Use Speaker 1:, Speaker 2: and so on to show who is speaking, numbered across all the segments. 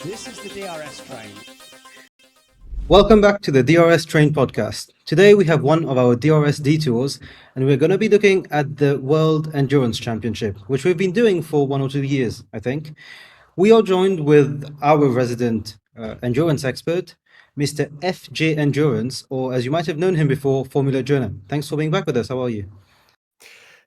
Speaker 1: This is the DRS train.
Speaker 2: Welcome back to the DRS Train podcast. Today we have one of our DRS Detours, and we're going to be looking at the World Endurance Championship, which we've been doing for 1 or 2 years, I think. We are joined with our resident endurance expert, Mr. FJ Endurance, or as you might have known him before, Formula Jonah. Thanks for being back with us. How are you?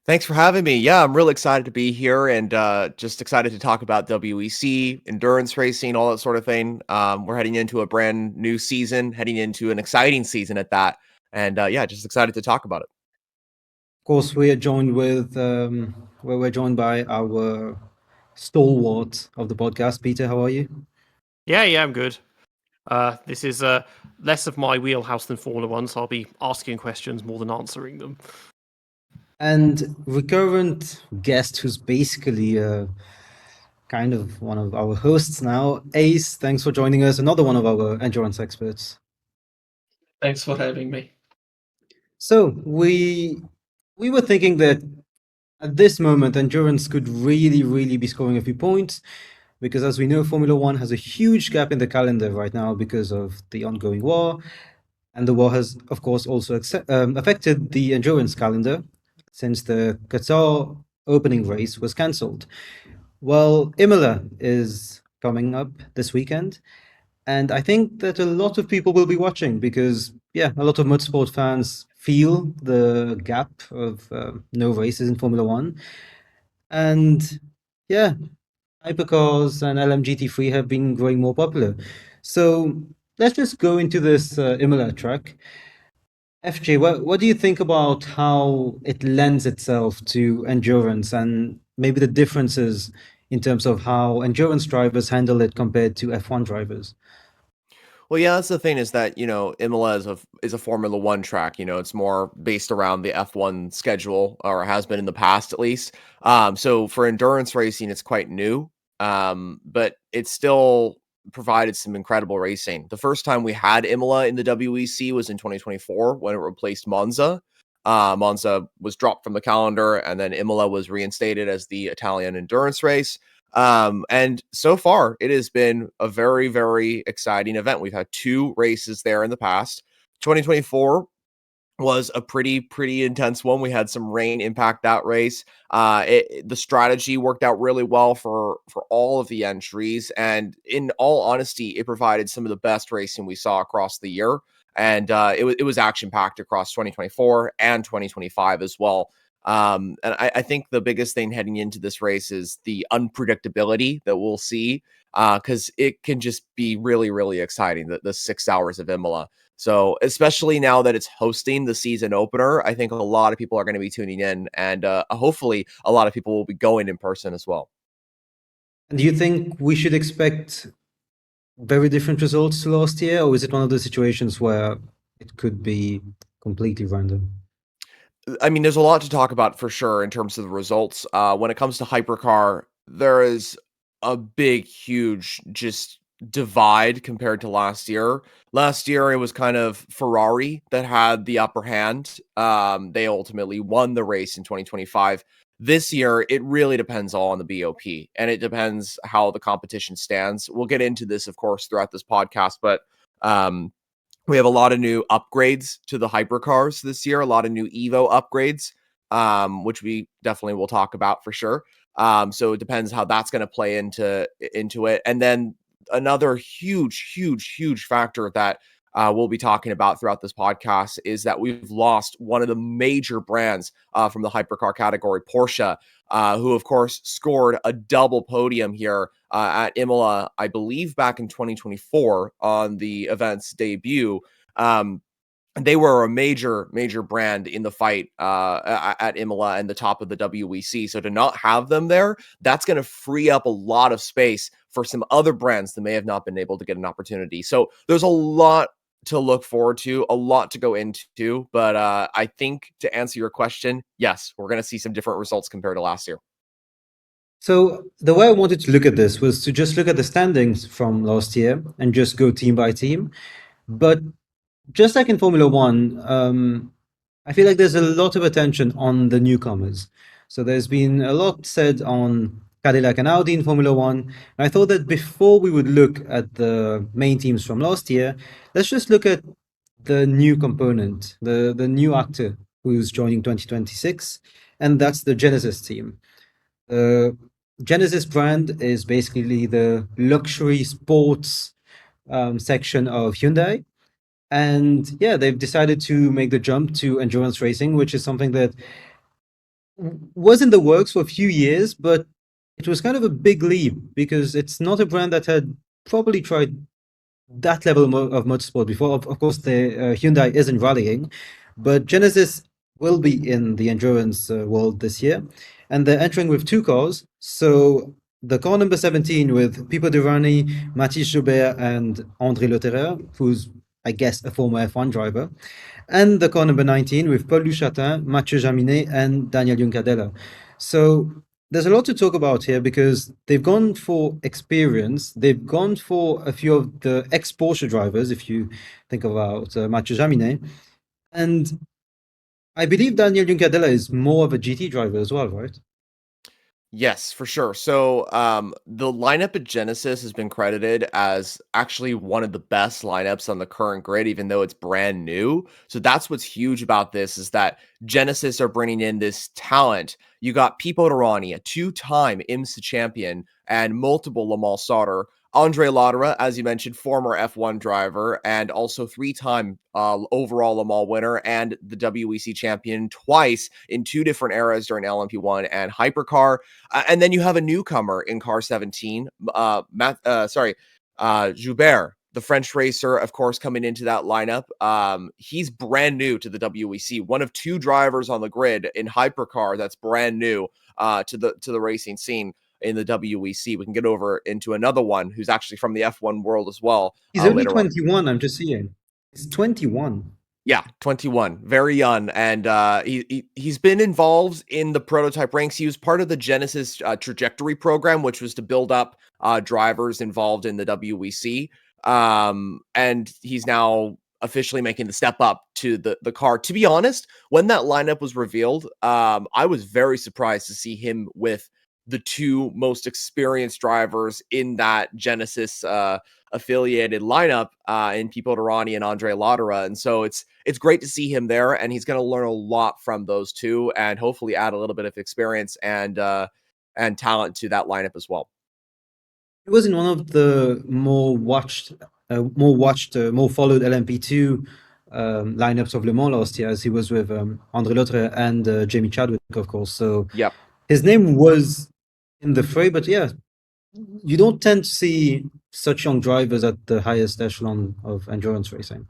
Speaker 3: Thanks for having me. Yeah, I'm really excited to be here and just excited to talk about WEC, endurance racing, all that sort of thing. We're heading into a brand new season, heading into an exciting season at that. And yeah, just excited to talk about it.
Speaker 2: Of course, we are joined with, we're joined by our stalwart of the podcast, Peter. How are you?
Speaker 4: Yeah, I'm good. This is less of my wheelhouse than Formula One, so I'll be asking questions more than answering them.
Speaker 2: And recurrent guest who's basically kind of one of our hosts now, Ace. Thanks for joining us. Another one of our endurance experts.
Speaker 5: Thanks for having me.
Speaker 2: So we were thinking that at this moment, endurance could really be scoring a few points because, as we know, Formula One has a huge gap in the calendar right now because of the ongoing war, and the war has, of course, also affected the endurance calendar since the Qatar opening race was cancelled. Well, Imola is coming up this weekend, and I think that a lot of people will be watching because, yeah, a lot of motorsport fans feel the gap of no races in Formula One. And yeah, hypercars and LMGT3 have been growing more popular. So let's just go into this Imola track. FJ, what do you think about how it lends itself to endurance and maybe the differences in terms of how endurance drivers handle it compared to F1 drivers?
Speaker 3: Well, yeah, that's the thing is that, Imola is a Formula One track. It's more based around the F1 schedule, or has been in the past at least. So for endurance racing, it's quite new. But it still provided some incredible racing. The first time we had Imola in the WEC was in 2024 when it replaced Monza. Monza was dropped from the calendar, and then Imola was reinstated as the Italian endurance race. And so far, it has been a very, very exciting event. We've had 2 races there in the past. 2024 was a pretty intense one. We had some rain impact that race. The strategy worked out really well for all of the entries, and in all honesty, it provided some of the best racing we saw across the year. And it was action packed across 2024 and 2025 as well. And I think the biggest thing heading into this race is the unpredictability that we'll see, because it can just be really exciting, the 6 hours of Imola. So especially now that it's hosting the season opener, I think a lot of people are going to be tuning in, and hopefully a lot of people will be going in person as well.
Speaker 2: And do you think we should expect very different results to last year, or is it one of those situations where it could be completely random?
Speaker 3: I mean, there's a lot to talk about for sure in terms of the results. When it comes to hypercar, there is a big, huge just divide compared to last year. Last year, it was kind of Ferrari that had the upper hand. They ultimately won the race in 2025. This year, it really depends all on the BOP, and it depends how the competition stands. We'll get into this, of course, throughout this podcast, but we have a lot of new upgrades to the hypercars this year, a lot of new Evo upgrades, which we definitely will talk about for sure. So it depends how that's going to play into it. And then another huge factor that we'll be talking about throughout this podcast is that we've lost one of the major brands from the hypercar category, Porsche, who of course scored a double podium here at Imola, I believe back in 2024 on the event's debut. They were a major brand in the fight at Imola and the top of the WEC. So to not have them there, that's going to free up a lot of space for some other brands that may have not been able to get an opportunity. So there's a lot to look forward to, a lot to go into. But I think to answer your question, yes, we're going to see some different results compared to last year.
Speaker 2: So the way I wanted to look at this was to just look at the standings from last year and just go team by team. But just like in Formula One, I feel like there's a lot of attention on the newcomers. So there's been a lot said on Cadillac and Audi in Formula One. And I thought that before we would look at the main teams from last year, let's just look at the new component, the new actor who's joining 2026, and that's the Genesis team. The Genesis brand is basically the luxury sports section of Hyundai. And yeah, they've decided to make the jump to endurance racing, which is something that was in the works for a few years, but it was kind of a big leap because it's not a brand that had probably tried that level of motorsport before. Of course, the Hyundai isn't rallying, but Genesis will be in the endurance world this year, and they're entering with two cars. So the car number 17 with Pipo Derani, Mathis Joubert, and André Lotterer, who's I guess a former F1 driver, and the car number 19 with Paul Duchatin, Mathieu Jaminet, and Daniel Juncadella. So there's a lot to talk about here because they've gone for experience. They've gone for a few of the ex-Porsche drivers, if you think about Mathieu Jaminet. And I believe Daniel Juncadella is more of a GT driver as well, right?
Speaker 3: Yes, for sure. So the lineup at Genesis has been credited as actually one of the best lineups on the current grid, even though it's brand new. So that's what's huge about this is that Genesis are bringing in this talent. You got Pipo Derani, a two-time IMSA champion and multiple Le Mans starter. Andre Lotterer, as you mentioned, former F1 driver and also three-time overall Le Mans winner and the WEC champion twice in two different eras during LMP1 and Hypercar. And then you have a newcomer in car 17, Joubert, the French racer, of course, coming into that lineup. He's brand new to the WEC, one of two drivers on the grid in Hypercar that's brand new to the racing scene in the WEC. We can get over into another one who's actually from the F1 world as well.
Speaker 2: He's only 21, I'm just seeing. He's 21.
Speaker 3: Yeah, 21, very young, and he's been involved in the prototype ranks. He was part of the Genesis trajectory program, which was to build up drivers involved in the WEC, and he's now officially making the step up to the car. To be honest, when that lineup was revealed, I was very surprised to see him with the two most experienced drivers in that Genesis affiliated lineup in Pipo Derani and Andre Lotterer. And so it's great to see him there, and he's going to learn a lot from those two and hopefully add a little bit of experience and talent to that lineup as well.
Speaker 2: He was in one of the more followed LMP2 lineups of Le Mans last year, as he was with Andre Lotterer and Jamie Chadwick, of course. So
Speaker 3: yep,
Speaker 2: his name was in the fray, but yeah, you don't tend to see such young drivers at the highest echelon of endurance racing.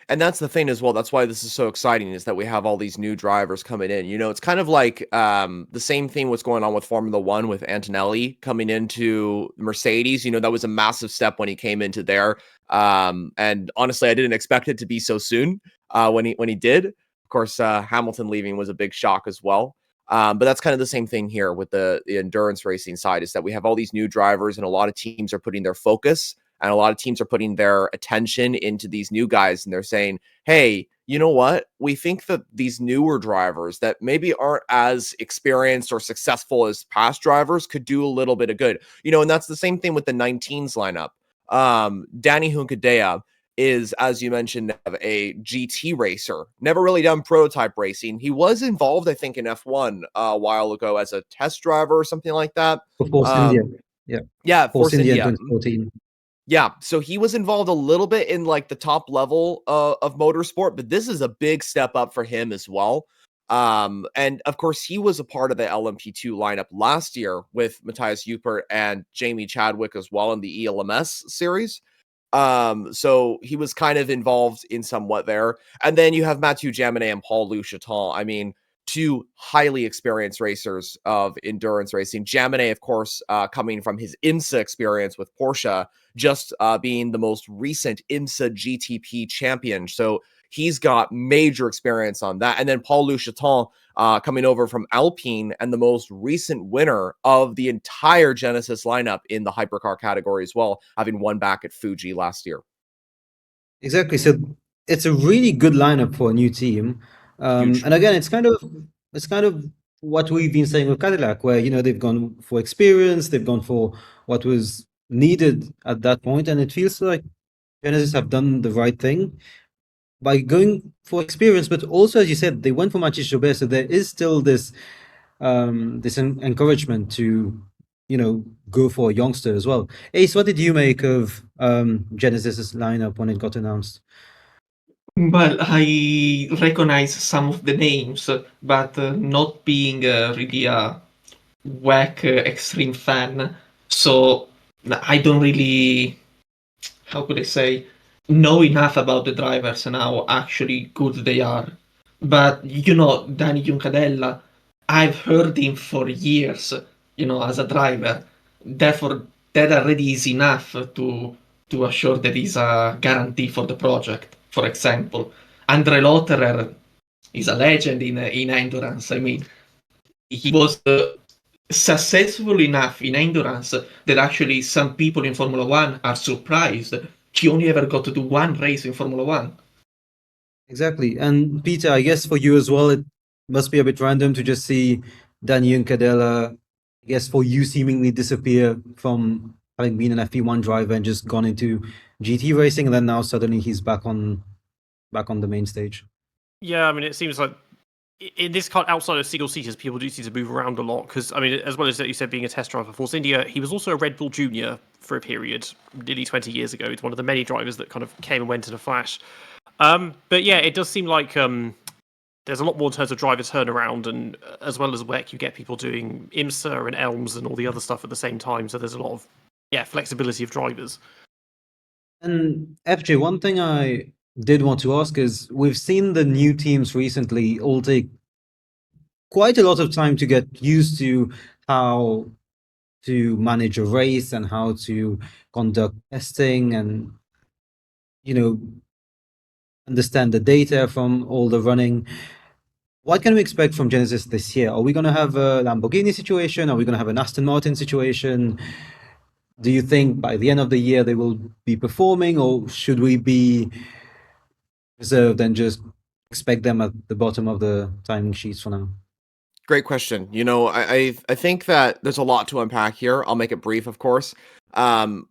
Speaker 3: And that's the thing as well. That's why this is so exciting, is that we have all these new drivers coming in. You know, it's kind of like the same thing what's going on with Formula One with Antonelli coming into Mercedes. You know, that was a massive step when he came into there. And honestly, I didn't expect it to be so soon when he did. Of course, Hamilton leaving was a big shock as well. But that's kind of the same thing here with the endurance racing side, is that we have all these new drivers and a lot of teams are putting their focus and a lot of teams are putting their attention into these new guys. And they're saying, hey, you know what? We think that these newer drivers that maybe aren't as experienced or successful as past drivers could do a little bit of good. You know, and that's the same thing with the 19s lineup. Danny Juncadella is, as you mentioned, a GT racer, never really done prototype racing. He was involved, I think, in F1 a while ago as a test driver or something like that.
Speaker 2: For Force India.
Speaker 3: Yeah,
Speaker 2: Force India 2014.
Speaker 3: Yeah, so he was involved a little bit in like the top level of motorsport, but this is a big step up for him as well. And of course, he was a part of the LMP2 lineup last year with Matthias Eupert and Jamie Chadwick as well in the ELMS series. So he was kind of involved in somewhat there. And then you have Mathieu Jaminet and Paul Duchatin. I mean, two highly experienced racers of endurance racing. Jaminet, of course, coming from his IMSA experience with Porsche, just being the most recent IMSA GTP champion. So he's got major experience on that. And then Paul Duchatin coming over from Alpine and the most recent winner of the entire Genesis lineup in the hypercar category as well, having won back at Fuji last year.
Speaker 2: Exactly. So it's a really good lineup for a new team. And again, it's kind of what we've been saying with Cadillac, where they've gone for experience, they've gone for what was needed at that point, and it feels like Genesis have done the right thing by going for experience, but also, as you said, they went for Matis Joubert, so there is still this encouragement to go for a youngster as well. Ace, what did you make of Genesis's lineup when it got announced?
Speaker 5: Well, I recognize some of the names, but not being really a WEC extreme fan, so I don't really, how could I say, know enough about the drivers and how actually good they are. But Danny Juncadella, I've heard him for years, as a driver. Therefore, that already is enough to assure there is a guarantee for the project. For example, Andre Lotterer is a legend in endurance. I mean, he was successful enough in endurance that actually some people in Formula One are surprised he only ever got to do one race in Formula One.
Speaker 2: Exactly. And Peter, I guess for you as well, it must be a bit random to just see Danny Juncadella, I guess for you seemingly disappear from having been an FP1 driver and just gone into GT racing, and then now suddenly he's back on the main stage.
Speaker 4: Yeah, I mean, it seems like in this car, outside of single seaters, people do seem to move around a lot. Because, I mean, as well as you said, being a test driver for Force India, he was also a Red Bull Junior for a period, nearly 20 years ago. He's one of the many drivers that kind of came and went in a flash. But yeah, it does seem like there's a lot more in terms of driver turnaround, and as well as WEC, you get people doing IMSA and ELMS and all the other stuff at the same time. So there's a lot of flexibility of drivers.
Speaker 2: And FJ, one thing I did want to ask is, we've seen the new teams recently all take quite a lot of time to get used to how to manage a race and how to conduct testing and understand the data from all the running. What can we expect from Genesis this year? Are we going to have a Lamborghini situation? Are we going to have an Aston Martin situation? Do you think by the end of the year they will be performing, or should we be reserved and just expect them at the bottom of the timing sheets for now?
Speaker 3: Great question. I think that there's a lot to unpack here. I'll make it brief, of course.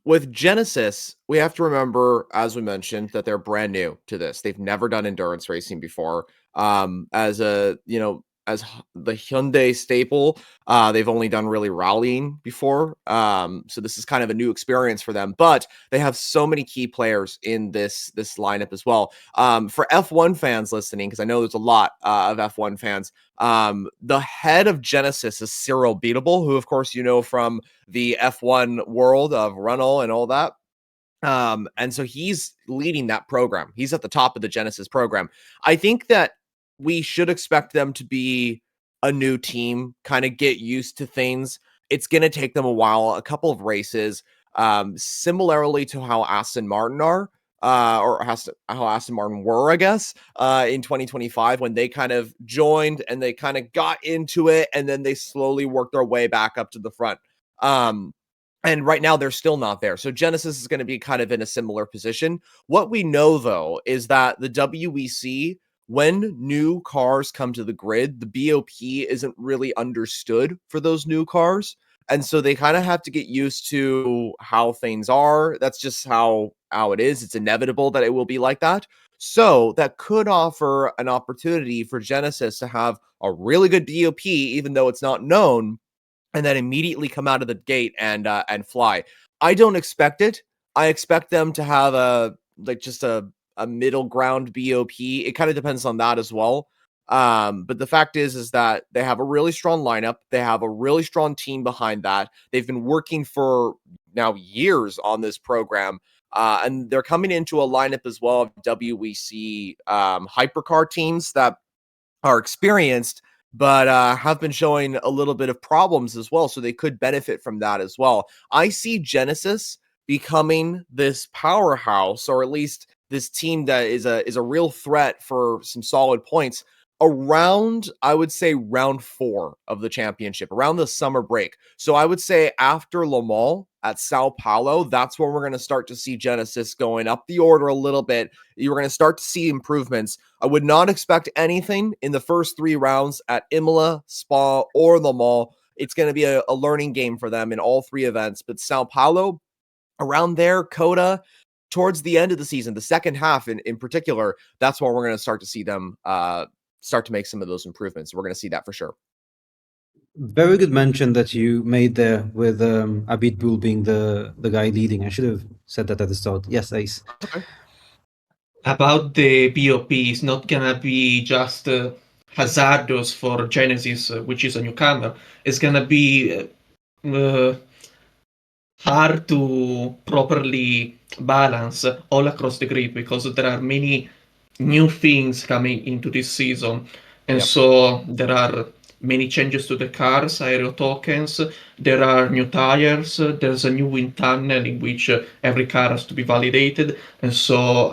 Speaker 3: With Genesis, we have to remember, as we mentioned, that they're brand new to this. They've never done endurance racing before. As the Hyundai staple, they've only done really rallying before. So this is kind of a new experience for them, but they have so many key players in this lineup as well. For F1 fans listening, because I know there's a lot of F1 fans, the head of Genesis is Cyril Beatable, who of course you know from the F1 world of Renault and all that. And so he's leading that program. He's at the top of the Genesis program. I think that we should expect them to be a new team, kind of get used to things. It's going to take them a while, a couple of races, similarly to how Aston Martin are, or how Aston Martin were, I guess, in 2025 when they kind of joined and they kind of got into it and then they slowly worked their way back up to the front. And right now they're still not there. So Genesis is going to be kind of in a similar position. What we know, though, is that the WEC, when new cars come to the grid, the BOP isn't really understood for those new cars. And so they kind of have to get used to how things are. That's just how it is. It's inevitable that it will be like that. So that could offer an opportunity for Genesis to have a really good BOP, even though it's not known, and then immediately come out of the gate and fly. I don't expect it. I expect them to have a middle ground BOP. It kind of depends on that as well. But the fact is that they have a really strong lineup. They have a really strong team behind that. They've been working for now years on this program. And they're coming into a lineup as well of WEC hypercar teams that are experienced, but have been showing a little bit of problems as well. So they could benefit from that as well. I see Genesis becoming this powerhouse, or at least this team that is a real threat for some solid points around, I would say, round 4 of the championship, around the summer break. So I would say after Le Mans at Sao Paulo, that's where we're going to start to see Genesis going up the order a little bit. You're going to start to see improvements. I would not expect anything in the first 3 rounds at Imola, Spa, or Le Mans. It's going to be a learning game for them in all 3 events. But Sao Paulo, around there, Coda, towards the end of the season, the second half in particular, that's where we're going to start to see them start to make some of those improvements. We're going to see that for sure.
Speaker 2: Very good mention that you made there with Abid Bul being the guy leading. I should have said that at the start. Yes, Ace.
Speaker 3: Okay.
Speaker 5: About the BOP, it's not gonna be just hazardous for Genesis, which is a newcomer. It's gonna be hard to properly balance all across the grid because there are many new things coming into this season. And
Speaker 3: Yep.
Speaker 5: so there are many changes to the cars, aero tokens, there are new tires, there's a new wind tunnel in which every car has to be validated. And so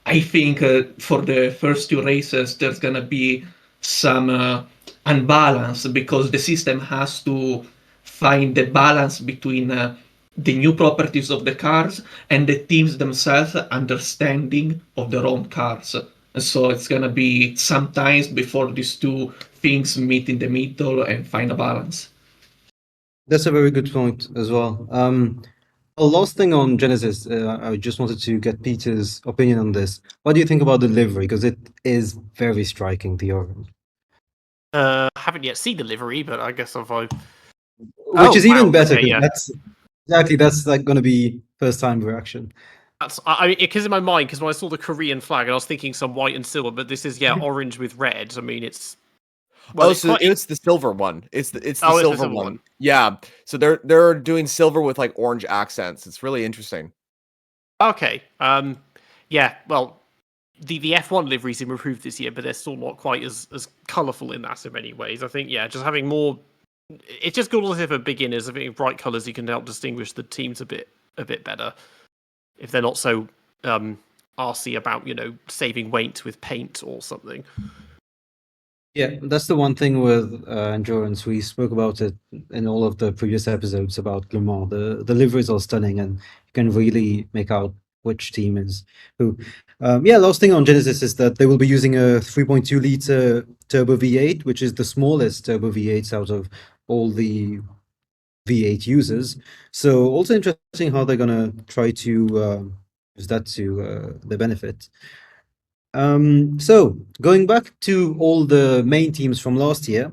Speaker 5: I think for the first 2 races, there's going to be some unbalance because the system has to find the balance between the new properties of the cars and the teams themselves understanding of their own cars. And so it's going to be some times before these 2 things meet in the middle and find a balance.
Speaker 2: That's a very good point as well. A last thing on Genesis, I just wanted to get Peter's opinion on this. What do you think about the livery? Because it is very striking, the orange.
Speaker 4: Haven't yet seen the livery, but I guess I've.
Speaker 2: Which is even better.
Speaker 4: Okay, yeah.
Speaker 2: That's like going to be first time reaction.
Speaker 4: That's I mean, because in my mind, because when I saw the Korean flag, and I was thinking some white and silver, but this is orange with red. I mean, it's.
Speaker 3: Well, so it's the silver one. It's the silver one. Yeah. So they're doing silver with like orange accents. It's really interesting.
Speaker 4: Okay. Yeah. Well, the F1 liveries have improved this year, but they're still not quite as colourful in that in many ways. I think just having more. It's just good as if for beginners. I think bright colours you can help distinguish the teams a bit better if they're not so arsy about saving weight with paint or something.
Speaker 2: Yeah, that's the one thing with endurance. We spoke about it in all of the previous episodes about Le Mans. The liveries are stunning, and you can really make out which team is who. Last thing on Genesis is that they will be using a 3.2 liter turbo V8, which is the smallest turbo V8s out of all the V8 users. So also interesting how they're gonna try to use that to their benefit. So going back to all the main teams from last year,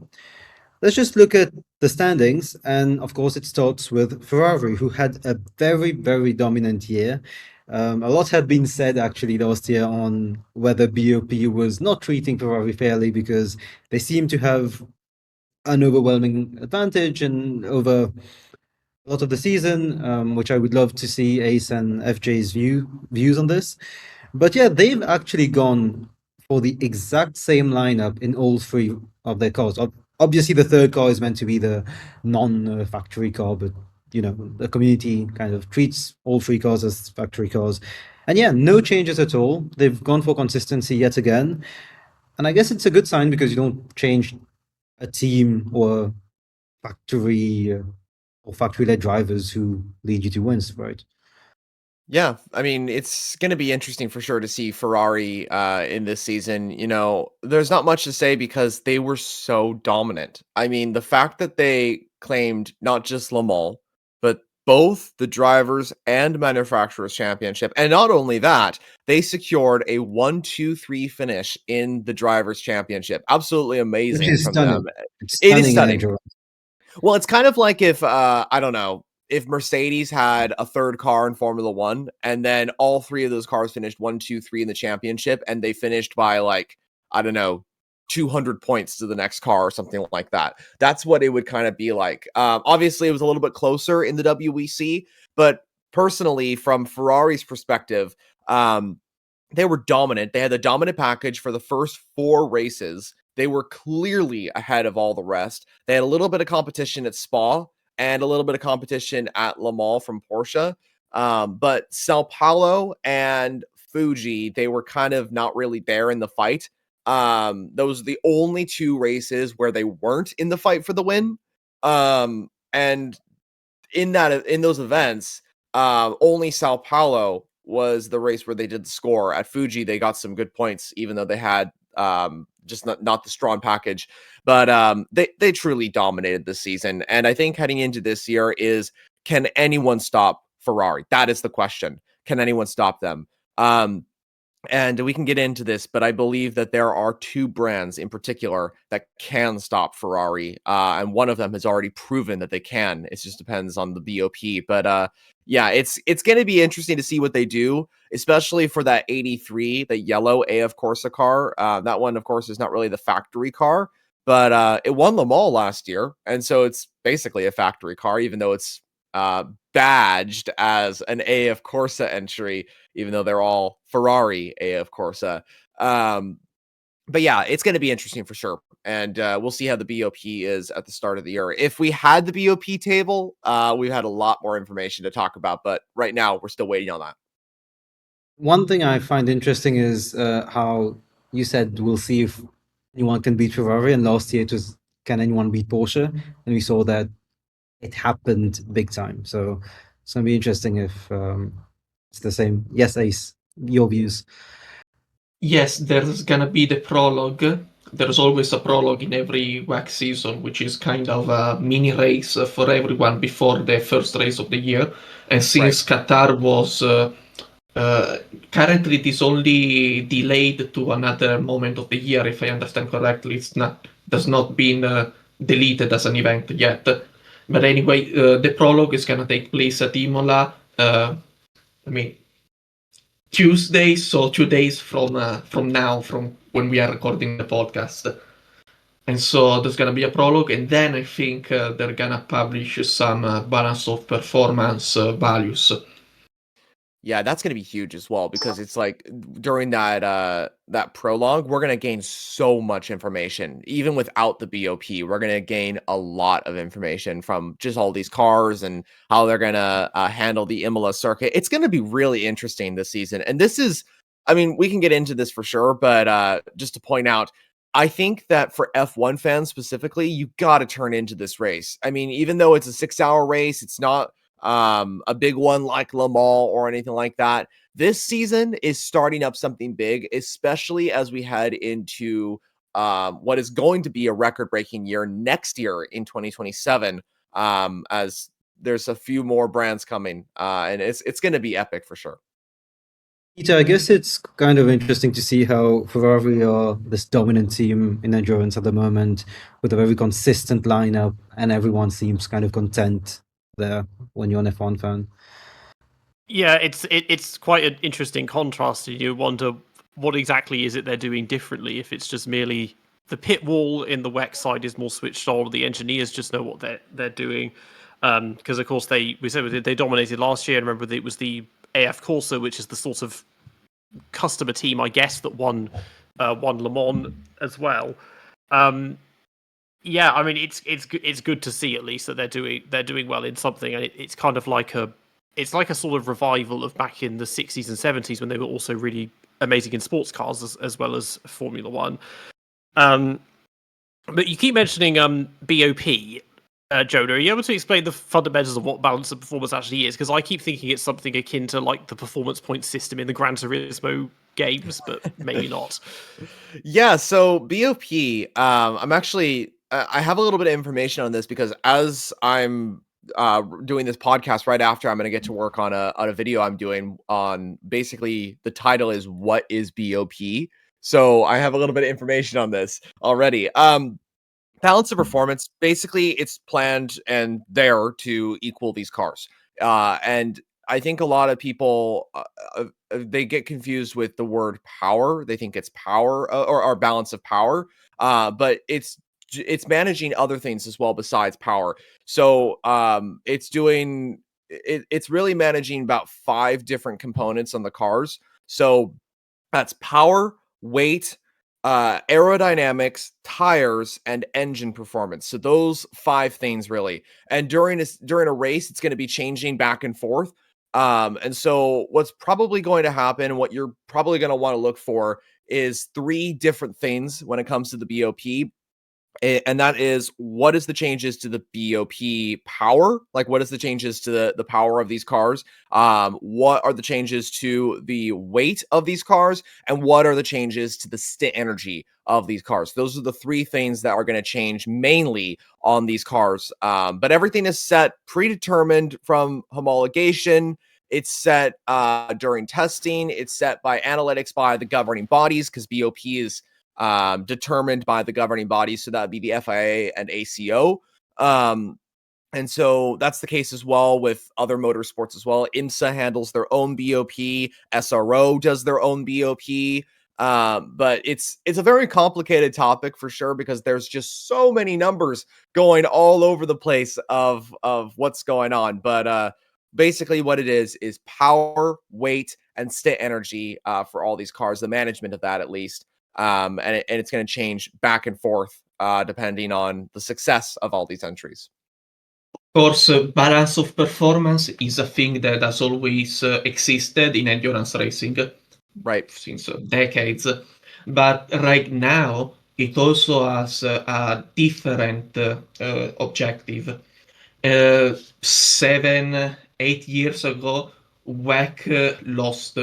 Speaker 2: let's just look at the standings. And of course, it starts with Ferrari, who had a very, very dominant year. A lot had been said actually last year on whether BOP was not treating Ferrari fairly because they seem to have an overwhelming advantage and over a lot of the season, which I would love to see Ace and FJ's views on this. But yeah, they've actually gone for the exact same lineup in all 3 of their cars. Obviously, the third car is meant to be the non-factory car, but the community kind of treats all 3 cars as factory cars. And yeah, no changes at all. They've gone for consistency yet again. And I guess it's a good sign because you don't change a team or factory or factory-led drivers who lead you to wins, right?
Speaker 3: Yeah, I mean, it's going to be interesting for sure to see Ferrari in this season. There's not much to say because they were so dominant. I mean, the fact that they claimed not just Le Mans, but both the Drivers' and Manufacturers' Championship. And not only that, they secured a 1-2-3 finish in the Drivers' Championship. Absolutely amazing from them. It is stunning. Well, it's kind of like if, I don't know, if Mercedes had a third car in Formula 1 and then all 3 of those cars finished 1, 2, 3 in the championship and they finished by like, I don't know, 200 points to the next car or something like that. That's what it would kind of be like. Obviously, it was a little bit closer in the WEC, but personally, from Ferrari's perspective, they were dominant. They had the dominant package for the first 4 races. They were clearly ahead of all the rest. They had a little bit of competition at Spa and a little bit of competition at Le Mans from Porsche. But Sao Paulo and Fuji, they were kind of not really there in the fight. Those are the only 2 races where they weren't in the fight for the win. And in those events, only Sao Paulo was the race where they did the score. At Fuji, they got some good points, even though they had just not the strong package. But they truly dominated this season. And I think heading into this year is, can anyone stop Ferrari? That is the question. Can anyone stop them? And we can get into this, but I believe that there are 2 brands in particular that can stop Ferrari, and one of them has already proven that they can. It just depends on the BOP. But yeah, it's going to be interesting to see what they do, especially for that 83, the yellow AF Corsa car. That one, of course, is not really the factory car, but it won Le Mans last year, and so it's basically a factory car, even though it's badged as an AF Corsa entry, even though they're all Ferrari AF Corsa. But yeah, it's going to be interesting for sure. And we'll see how the BOP is at the start of the year. If we had the BOP table, we've had a lot more information to talk about. But right now, we're still waiting on that.
Speaker 2: One thing I find interesting is how you said we'll see if anyone can beat Ferrari, and last year it was, can anyone beat Porsche? And we saw that it happened big time. So it's going to be interesting if it's the same. Yes, Ace, your views.
Speaker 5: Yes, there's gonna be the prologue. There's always a prologue in every WEC season, which is kind of a mini race for everyone before the first race of the year. And since Qatar was currently, it is only delayed to another moment of the year, if I understand correctly. Does not been deleted as an event yet. But anyway, the prologue is gonna take place at Imola. Tuesday, so 2 days from now, from when we are recording the podcast. And so there's gonna be a prologue, and then I think they're gonna publish some balance of performance values.
Speaker 3: Yeah, that's going to be huge as well, because it's like during that prologue, we're going to gain so much information. Even without the BOP, we're going to gain a lot of information from just all these cars and how they're going to handle the Imola circuit. It's going to be really interesting this season. And this is, I mean, we can get into this for sure, but just to point out, I think that for F1 fans specifically, you got to turn into this race. I mean, even though it's a 6-hour race, it's not a big one like Le Mans or anything like that. This season is starting up something big, especially as we head into what is going to be a record-breaking year next year in 2027, as there's a few more brands coming, and it's going to be epic for sure.
Speaker 2: Peter, I guess it's kind of interesting to see how Ferrari are this dominant team in endurance at the moment, with a very consistent lineup, and everyone seems kind of content there when you're an F1 fan.
Speaker 4: Yeah, it's quite an interesting contrast. You wonder what exactly is it they're doing differently. If it's just merely the pit wall in the WEC side is more switched on, the engineers just know what they're doing. Because of course they dominated last year. And remember, it was the AF Corsa, which is the sort of customer team, I guess, that won Le Mans as well. Yeah, I mean, it's good to see at least that they're doing well in something, and it's kind of like a sort of revival of back in the 60s and 70s when they were also really amazing in sports cars as well as Formula One. But you keep mentioning BOP, Jonah. Are you able to explain the fundamentals of what balance of performance actually is? Because I keep thinking it's something akin to like the performance point system in the Gran Turismo games, but maybe not.
Speaker 3: Yeah, so BOP, I'm actually I have a little bit of information on this, because as I'm doing this podcast right after, I'm going to get to work on a video I'm doing on, basically the title is "What is BOP?" So I have a little bit of information on this already. Balance of performance, basically it's planned and there to equal these cars. And I think a lot of people they get confused with the word power. They think it's power or balance of power, but it's managing other things as well besides power. So it's really managing about 5 different components on the cars. So that's power, weight, aerodynamics, tires, and engine performance. So those 5 things really. And during a race, it's going to be changing back and forth. And so what's probably going to happen, what you're probably going to want to look for, is 3 different things when it comes to the BOP. And that is, what is the changes to the BOP power? Like, what is the changes to the power of these cars? What are the changes to the weight of these cars? And what are the changes to the stint energy of these cars? Those are the 3 things that are going to change mainly on these cars. But everything is set predetermined from homologation. It's set during testing. It's set by analytics by the governing bodies, because BOP is determined by the governing bodies. So that would be the FIA and ACO. And so that's the case as well with other motorsports as well. IMSA handles their own BOP. SRO does their own BOP. But it's a very complicated topic for sure, because there's just so many numbers going all over the place of what's going on. But basically what it is power, weight, and stint energy for all these cars, the management of that at least. And it's going to change back and forth depending on the success of all these entries.
Speaker 5: Of course, balance of performance is a thing that has always existed in endurance racing,
Speaker 3: right,
Speaker 5: since decades. But right now, it also has a different objective. 7, 8 years ago, WEC lost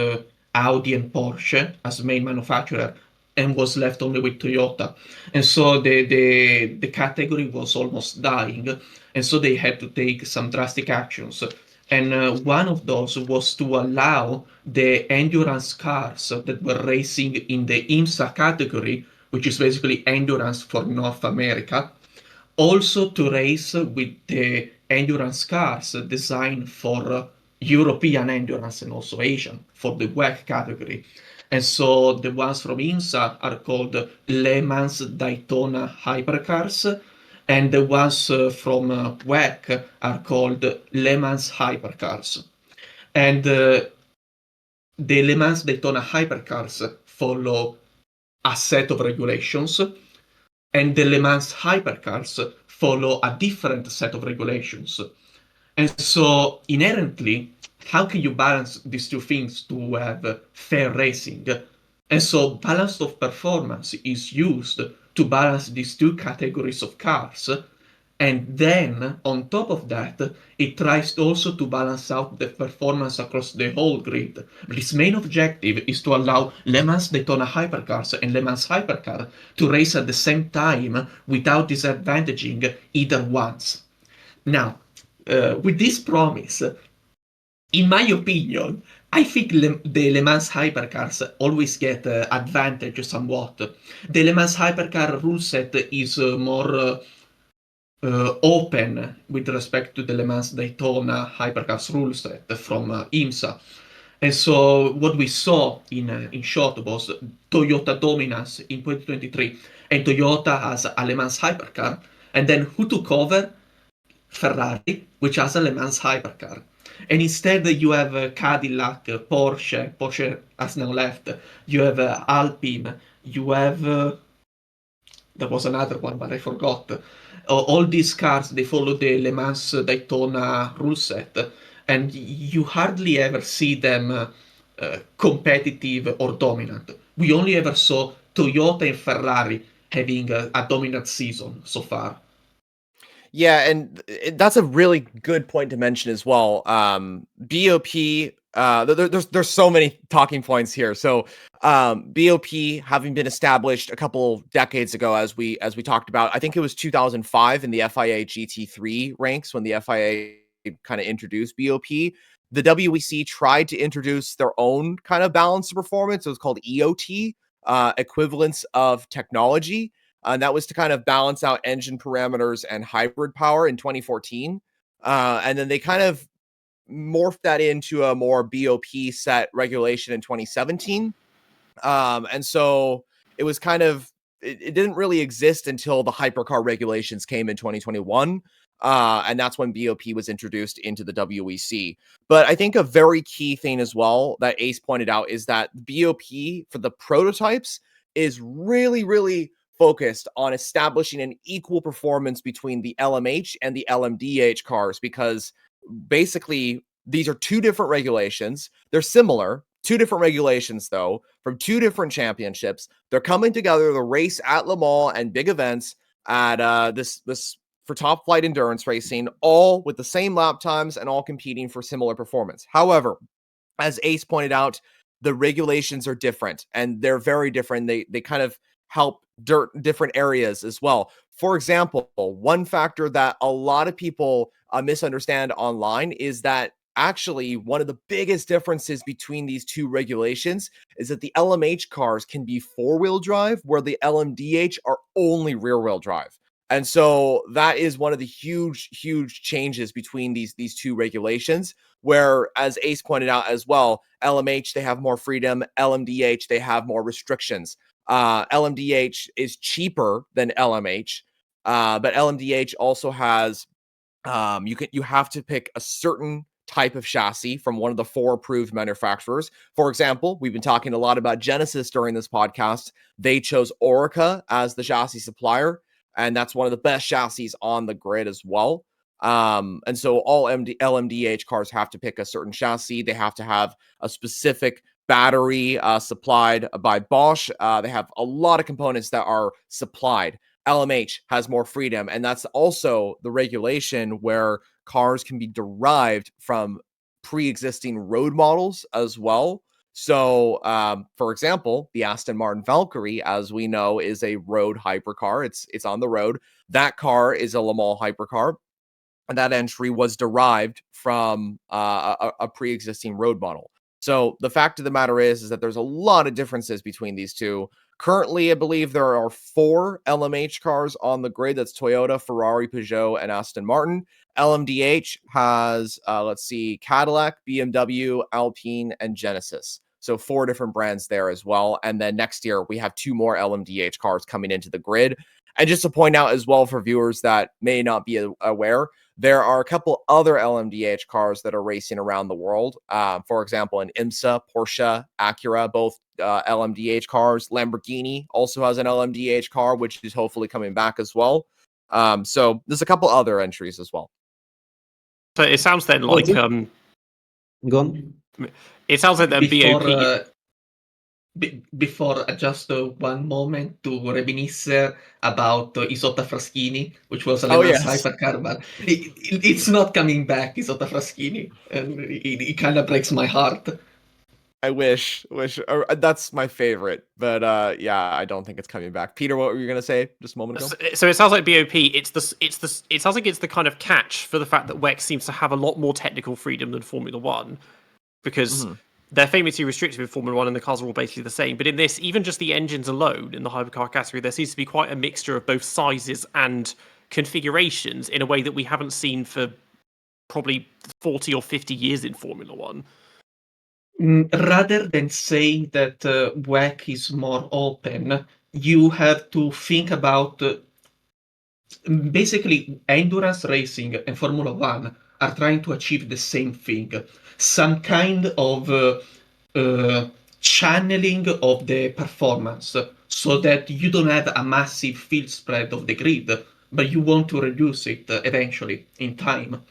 Speaker 5: Audi and Porsche as main manufacturer and was left only with Toyota. And so the category was almost dying. And so they had to take some drastic actions. And one of those was to allow the endurance cars that were racing in the IMSA category, which is basically endurance for North America, also to race with the endurance cars designed for European endurance and also Asian for the WEC category. And so the ones from IMSA are called Le Mans Daytona Hypercars, and the ones from WEC are called Le Mans Hypercars. And the Le Mans Daytona Hypercars follow a set of regulations, and the Le Mans Hypercars follow a different set of regulations. And so inherently, how can you balance these 2 things to have fair racing? And so balance of performance is used to balance these 2 categories of cars. And then, on top of that, it tries also to balance out the performance across the whole grid. Its main objective is to allow Le Mans Daytona Hypercars and Le Mans Hypercar to race at the same time without disadvantaging either ones. Now, with this promise, in my opinion, I think the Le Mans Hypercars always get advantage somewhat. The Le Mans Hypercar rule set is more open with respect to the Le Mans Daytona Hypercars rule set from IMSA. And so what we saw in short was Toyota dominance in 2023, and Toyota has a Le Mans Hypercar, and then who took over? Ferrari, which has a Le Mans Hypercar. And instead you have Cadillac, Porsche has now left, you have Alpine, you have there was another one, but I forgot. All these cars, they follow the Le Mans Daytona rule set, and you hardly ever see them competitive or dominant. We only ever saw Toyota and Ferrari having a dominant season so far.
Speaker 3: Yeah, and that's a really good point to mention as well. BOP, there's so many talking points here. So BOP having been established a couple decades ago, as we talked about, I think it was 2005 in the FIA GT3 ranks when the FIA kind of introduced BOP. The WEC tried to introduce their own kind of balance of performance. It was called EOT, equivalence of technology. And that was to kind of balance out engine parameters and hybrid power in 2014. And then they kind of morphed that into a more BOP set regulation in 2017. And so it was kind of, it didn't really exist until the hypercar regulations came in 2021. And that's when BOP was introduced into the WEC. But I think a very key thing as well that Ace pointed out is that BOP for the prototypes is really, really focused on establishing an equal performance between the LMH and the LMDH cars, because basically these are 2 different regulations. They're similar. Two different regulations, though, from two different championships. They're coming together to race at Le Mans and big events at this for top flight endurance racing, all with the same lap times and all competing for similar performance. However, as Ace pointed out, the regulations are different, and they're very different. They kind of help different areas as well. For example, one factor that a lot of people misunderstand online is that actually one of the biggest differences between these two regulations is that the LMH cars can be four-wheel drive, where the LMDH are only rear-wheel drive. And so that is one of the huge changes between these two regulations, where, as Ace pointed out as well, LMH, they have more freedom. LMDH, they have more restrictions. LMDH is cheaper than LMH, but LMDH also has, you have to pick a certain type of chassis from one of the 4 approved manufacturers. For example, we've been talking a lot about Genesis during this podcast. They chose Orica as the chassis supplier, and that's one of the best chassis on the grid as well. And so all LMDH cars have to pick a certain chassis. They have to have a specific battery supplied by Bosch. They have a lot of components that are supplied. LMH has more freedom, and that's also the regulation where cars can be derived from pre-existing road models as well. So, for example, the Aston Martin Valkyrie, as we know, is a road hypercar. It's on the road. That car is a Le Mans hypercar, and that entry was derived from a pre-existing road model. So the fact of the matter is that there's a lot of differences between these two. Currently, I believe there are 4 LMH cars on the grid. That's Toyota, Ferrari, Peugeot, and Aston Martin. LMDH has, let's see, Cadillac, BMW, Alpine, and Genesis. So 4 different brands there as well. And then next year, we have 2 more LMDH cars coming into the grid. And just to point out as well for viewers that may not be aware, there are a couple other LMDH cars that are racing around the world. For example, in IMSA, Porsche, Acura, both LMDH cars. Lamborghini also has an LMDH car, which is hopefully coming back as well. So there's a couple other entries as well.
Speaker 4: So it sounds then like
Speaker 2: Go on.
Speaker 4: it sounds like the BOP.
Speaker 5: Before just one moment to reminisce about Isotta Fraschini, which was a Le Mans hypercar, but it's not coming back, Isotta Fraschini, and it kind of breaks my heart.
Speaker 3: I wish that's my favorite, but yeah, I don't think it's coming back. Peter, what were you gonna say just a moment ago?
Speaker 4: So it sounds like BOP. It sounds like it's the kind of catch for the fact that WEC seems to have a lot more technical freedom than Formula One, because they're famously restricted with Formula One, and the cars are all basically the same. But in this, even just the engines alone in the hypercar category, there seems to be quite a mixture of both sizes and configurations in a way that we haven't seen for probably 40 or 50 years in Formula One.
Speaker 5: Rather than saying that WEC is more open, you have to think about basically endurance racing and Formula One are trying to achieve the same thing. Some kind of channeling of the performance so that you don't have a massive field spread of the grid, but you want to reduce it eventually in time.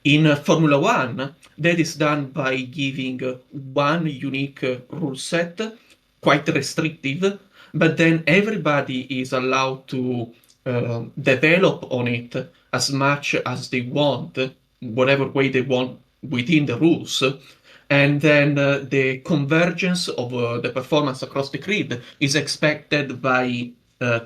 Speaker 5: In Formula One, that is done by giving one unique rule set, quite restrictive, but then everybody is allowed to develop on it as much as they want, whatever way they want within the rules. And then the convergence of the performance across the grid is expected by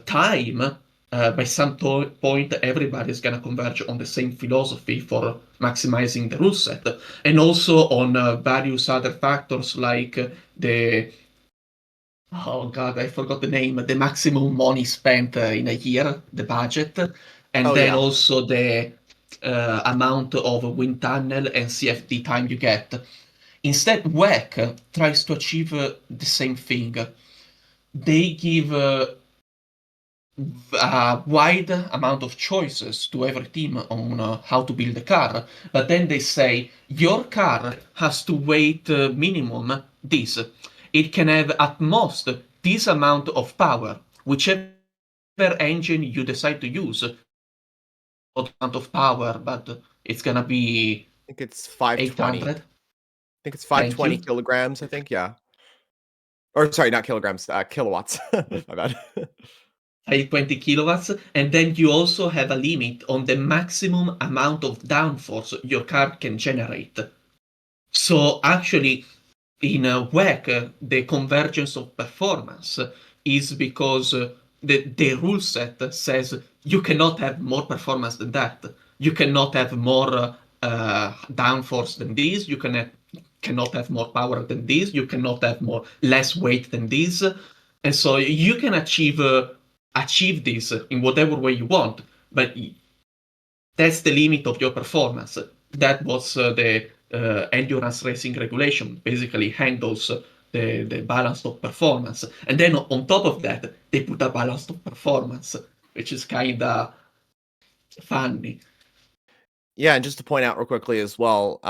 Speaker 5: time. By some point, everybody is going to converge on the same philosophy for maximizing the rule set, and also on various other factors like oh god, I forgot the name, the maximum money spent in a year, the budget, and also the amount of wind tunnel and CFD time you get. Instead, WEC tries to achieve the same thing. They give a wide amount of choices to every team on how to build a car, but then they say your car has to weight minimum this. It can have at most this amount of power, whichever engine you decide to use. What amount of power, but it's gonna be
Speaker 3: I think it's 520.
Speaker 5: 800.
Speaker 3: think it's
Speaker 5: Thank
Speaker 3: 520
Speaker 5: you.
Speaker 3: kilograms, I think, yeah. Or sorry, not kilograms, kilowatts. My bad.
Speaker 5: 520 kilowatts, and then you also have a limit on the maximum amount of downforce your car can generate. So actually, in WEC, the convergence of performance is because the rule set says you cannot have more performance than that. You cannot have more downforce than this. You cannot have more power than this. You cannot have less weight than this. And so you can achieve this in whatever way you want, but that's the limit of your performance. That was the endurance racing regulation, basically handles the balance of performance. And then on top of that, they put a balance of performance, which is kind of funny.
Speaker 3: Yeah, and just to point out real quickly as well,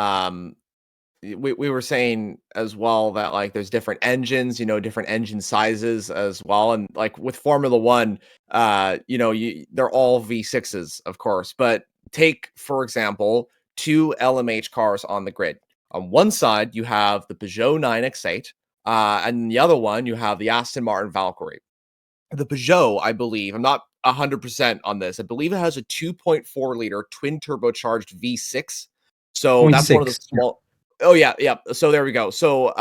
Speaker 3: we were saying as well that like there's different engines, different engine sizes as well, and like with Formula One, they're all V6s, of course. But take for example 2 LMH cars on the grid. On one side you have the Peugeot 9X8, and the other one you have the Aston Martin Valkyrie. The Peugeot, I believe, I'm not 100% on this. I believe it has a 2.4 liter twin turbocharged V6. So that's one of the
Speaker 2: 0.6.
Speaker 3: small. Oh yeah, yeah. So there we go. So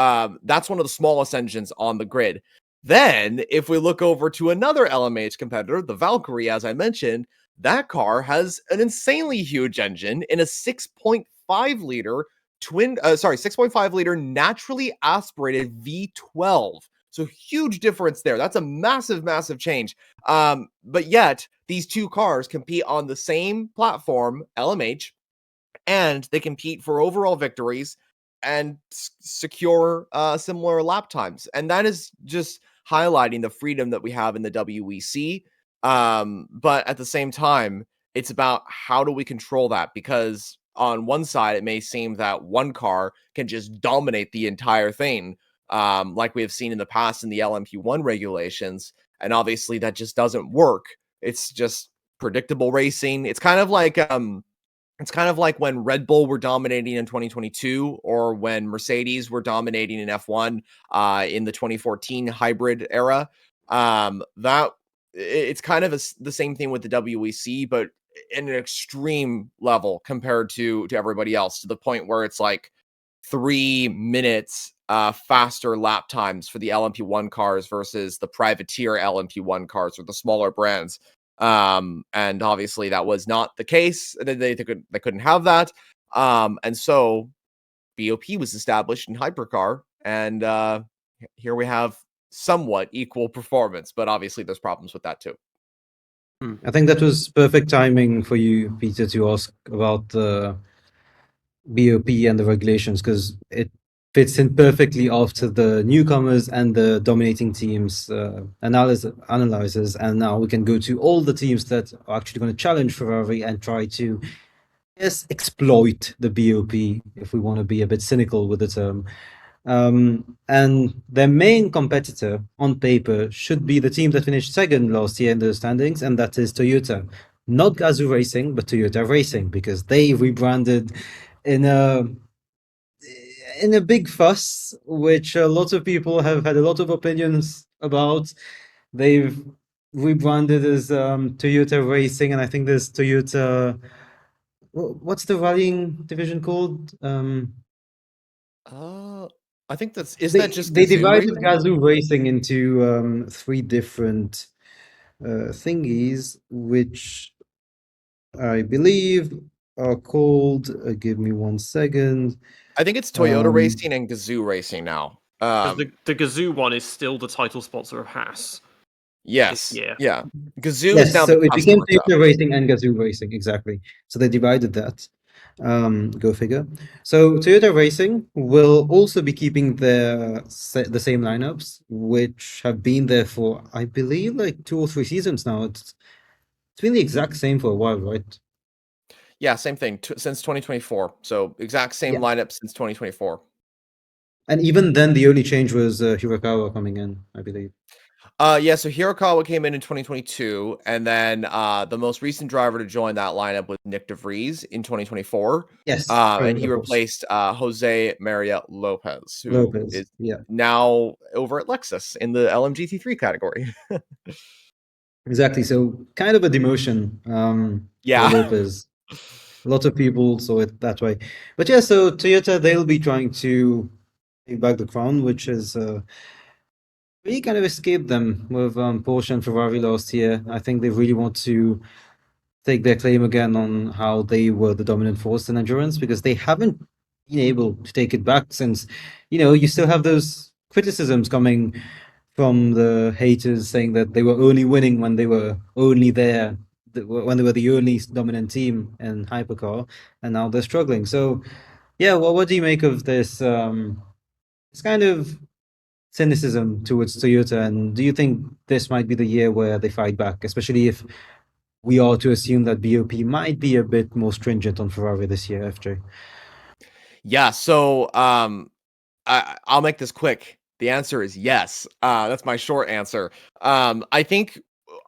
Speaker 3: that's one of the smallest engines on the grid. Then, if we look over to another LMH competitor, the Valkyrie, as I mentioned, that car has an insanely huge engine in a 6.5 liter 6.5 liter naturally aspirated V12. So huge difference there. That's a massive, massive change. But yet these two cars compete on the same platform, LMH, and they compete for overall victories and secure similar lap times. And that is just highlighting the freedom that we have in the WEC. But at the same time, it's about how do we control that? Because on one side, it may seem that one car can just dominate the entire thing, like we have seen in the past in the LMP1 regulations. And obviously, that just doesn't work. It's just predictable racing. It's kind of like when Red Bull were dominating in 2022, or when Mercedes were dominating in F1 in the 2014 hybrid era. That it's kind of the same thing with the WEC, but in an extreme level compared to everybody else, to the point where it's like 3 minutes faster lap times for the LMP1 cars versus the privateer LMP1 cars or the smaller brands. And obviously that was not the case. They couldn't have that. And so BOP was established in hypercar, and here we have somewhat equal performance, but obviously there's problems with that too.
Speaker 2: I think that was perfect timing for you, Peter, to ask about the BOP and the regulations, because it fits in perfectly after the newcomers and the dominating teams analyzes, and now we can go to all the teams that are actually going to challenge Ferrari and try to, yes, exploit the BOP, if we want to be a bit cynical with the term. And their main competitor on paper should be the team that finished second last year in the standings, and that is Toyota. Not Gazoo Racing, but Toyota Racing, because they rebranded in a big fuss, which a lot of people have had a lot of opinions about. They've rebranded as Toyota Racing, and I think there's Toyota. What's the rallying division called?
Speaker 3: I think isn't that just
Speaker 2: they
Speaker 3: Gazoo
Speaker 2: divided
Speaker 3: Racing?
Speaker 2: Gazoo Racing into 3 different thingies, which I believe are called. Give me 1 second.
Speaker 3: I think it's Toyota Racing and Gazoo Racing now.
Speaker 4: 'Cause the Gazoo one is still the title sponsor of Haas.
Speaker 3: Yes.
Speaker 4: Yeah.
Speaker 3: Yeah. Gazoo
Speaker 2: Yes,
Speaker 3: is now
Speaker 2: so
Speaker 3: the
Speaker 2: it became
Speaker 3: customer
Speaker 2: Toyota Racing and Gazoo Racing, exactly. So they divided that. Go figure. So Toyota Racing will also be keeping the same lineups, which have been there for, I believe, like 2 or 3 seasons now. It's been the exact same for a while, right?
Speaker 3: Yeah, same thing since 2024. So exact same
Speaker 2: Yeah.
Speaker 3: lineup since 2024.
Speaker 2: And even then, the only change was Hirakawa coming in, I believe.
Speaker 3: Yeah, so Hirakawa came in 2022, and then the most recent driver to join that lineup was Nick DeVries in 2024.
Speaker 2: Yes,
Speaker 3: And
Speaker 2: true,
Speaker 3: he
Speaker 2: of course.
Speaker 3: replaced Jose Maria Lopez, who
Speaker 2: Lopez,
Speaker 3: is
Speaker 2: yeah,
Speaker 3: now over at Lexus in the LMGT3 category.
Speaker 2: exactly. So kind of a demotion for
Speaker 3: Yeah.
Speaker 2: Lopez. A lot of people saw it that way. But yeah, so Toyota, they'll be trying to take back the crown, which is really kind of escaped them with Porsche and Ferrari last year. I think they really want to take their claim again on how they were the dominant force in endurance, because they haven't been able to take it back since, you still have those criticisms coming from the haters saying that they were only winning when they were only there, when they were the only dominant team in hypercar, and now they're struggling. So, yeah, well, what do you make of this kind of cynicism towards Toyota? And do you think this might be the year where they fight back, especially if we are to assume that BOP might be a bit more stringent on Ferrari this year, FJ?
Speaker 3: Yeah, so I'll make this quick. The answer is yes. That's my short answer. I think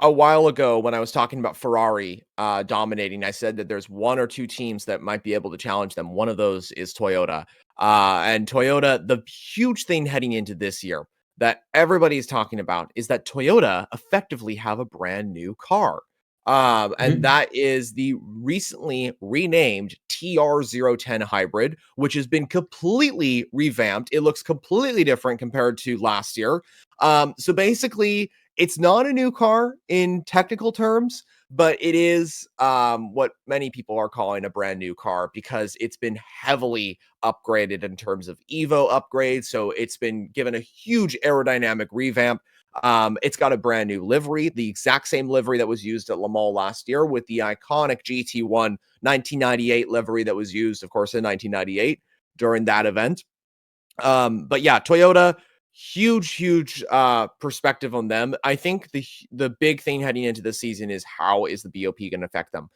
Speaker 3: a while ago when I was talking about Ferrari dominating, I said that there's one or two teams that might be able to challenge them. One of those is Toyota. And Toyota, the huge thing heading into this year that everybody is talking about is that Toyota effectively have a brand new car. And that is the recently renamed TR010 hybrid, which has been completely revamped. It looks completely different compared to last year. So basically, it's not a new car in technical terms, but it is what many people are calling a brand new car because it's been heavily upgraded in terms of Evo upgrades. So it's been given a huge aerodynamic revamp. It's got a brand new livery, the exact same livery that was used at Le Mans last year with the iconic GT1 1998 livery that was used, of course, in 1998 during that event. But yeah, Toyota, huge perspective on them. I think the big thing heading into this season is how is the BOP going to affect them?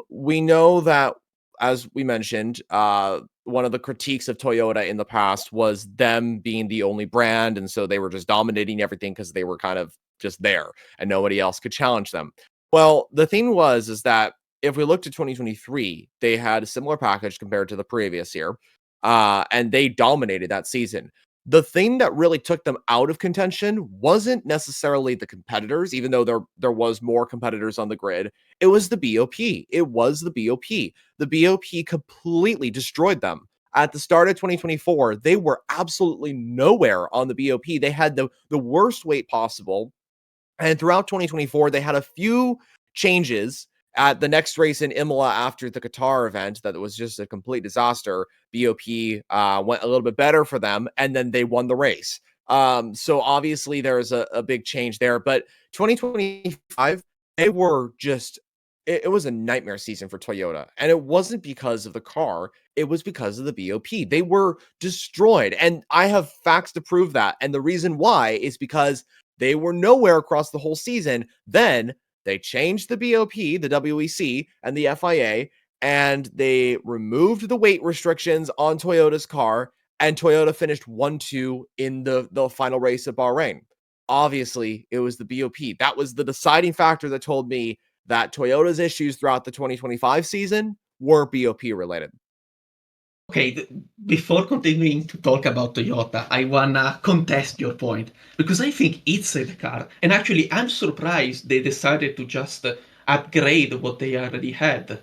Speaker 3: We know that, as we mentioned, one of the critiques of Toyota in the past was them being the only brand, and so they were just dominating everything because they were kind of just there and nobody else could challenge them. Well, the thing is that if we looked at 2023, they had a similar package compared to the previous year, and they dominated that season. The thing that really took them out of contention wasn't necessarily the competitors, even though there was more competitors on the grid. It was the BOP. It was the BOP. The BOP completely destroyed them. At the start of 2024, they were absolutely nowhere on the BOP. They had the worst weight possible. And throughout 2024, they had a few changes at the next race in Imola after the Qatar event that was just a complete disaster. BOP went a little bit better for them, and then they won the race. So obviously there's a big change there. But 2025, they were just, it was a nightmare season for Toyota. And it wasn't because of the car, it was because of the BOP. They were destroyed. And I have facts to prove that. And the reason why is because they were nowhere across the whole season. Then they changed the BOP, the WEC, and the FIA, and they removed the weight restrictions on Toyota's car, and Toyota finished 1-2 in the final race at Bahrain. Obviously, it was the BOP. That was the deciding factor that told me that Toyota's issues throughout the 2025 season were BOP related.
Speaker 5: Okay, before continuing to talk about Toyota, I wanna contest your point because I think it's a car, and actually, I'm surprised they decided to just upgrade what they already had.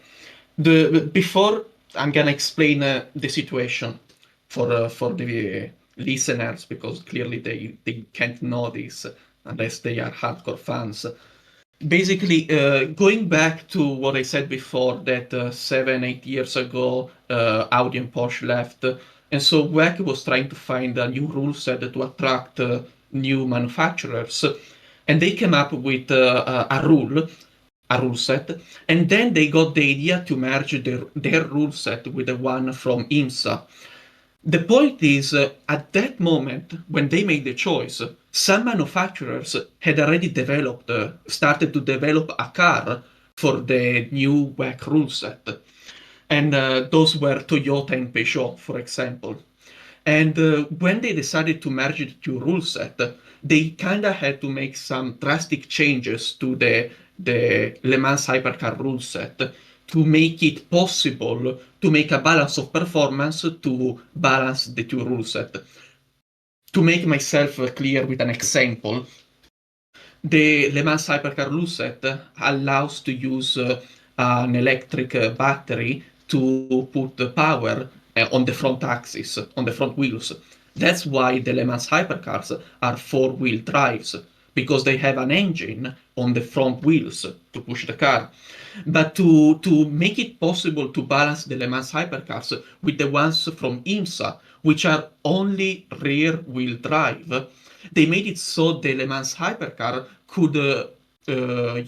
Speaker 5: Before I'm gonna explain the situation for the listeners because clearly they can't know this unless they are hardcore fans. Basically, going back to what I said before, that 7-8 years ago, Audi and Porsche left, and so WEC was trying to find a new rule set to attract new manufacturers, and they came up with a rule set, and then they got the idea to merge their rule set with the one from IMSA. The point is, at that moment, when they made the choice, some manufacturers had already started to develop a car for the new WEC rule set. And those were Toyota and Peugeot, for example. And when they decided to merge the two rule set, they kind of had to make some drastic changes to the Le Mans Hypercar rule set to make it possible to make a balance of performance to balance the two rule set. To make myself clear with an example, the Le Mans Hypercar rule set allows to use an electric battery to put power on the front axis, on the front wheels. That's why the Le Mans Hypercars are four-wheel drives, because they have an engine on the front wheels to push the car. But to make it possible to balance the Le Mans Hypercars with the ones from IMSA, which are only rear-wheel drive, they made it so the Le Mans Hypercar could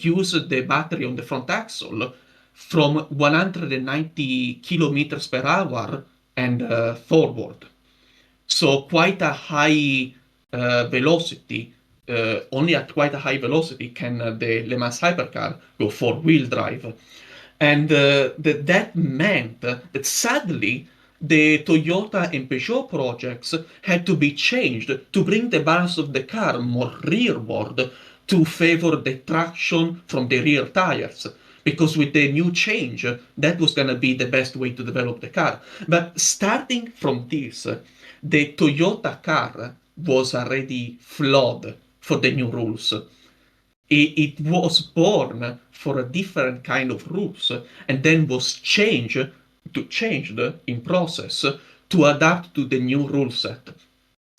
Speaker 5: use the battery on the front axle from 190 kilometers per hour and forward. So quite a high velocity. Only at quite a high velocity can the Le Mans Hypercar go four-wheel drive. And that meant that sadly, the Toyota and Peugeot projects had to be changed to bring the balance of the car more rearward to favor the traction from the rear tires. Because with the new change, that was going to be the best way to develop the car. But starting from this, the Toyota car was already flawed for the new rules. It was born for a different kind of rules and then was changed in process to adapt to the new rule set.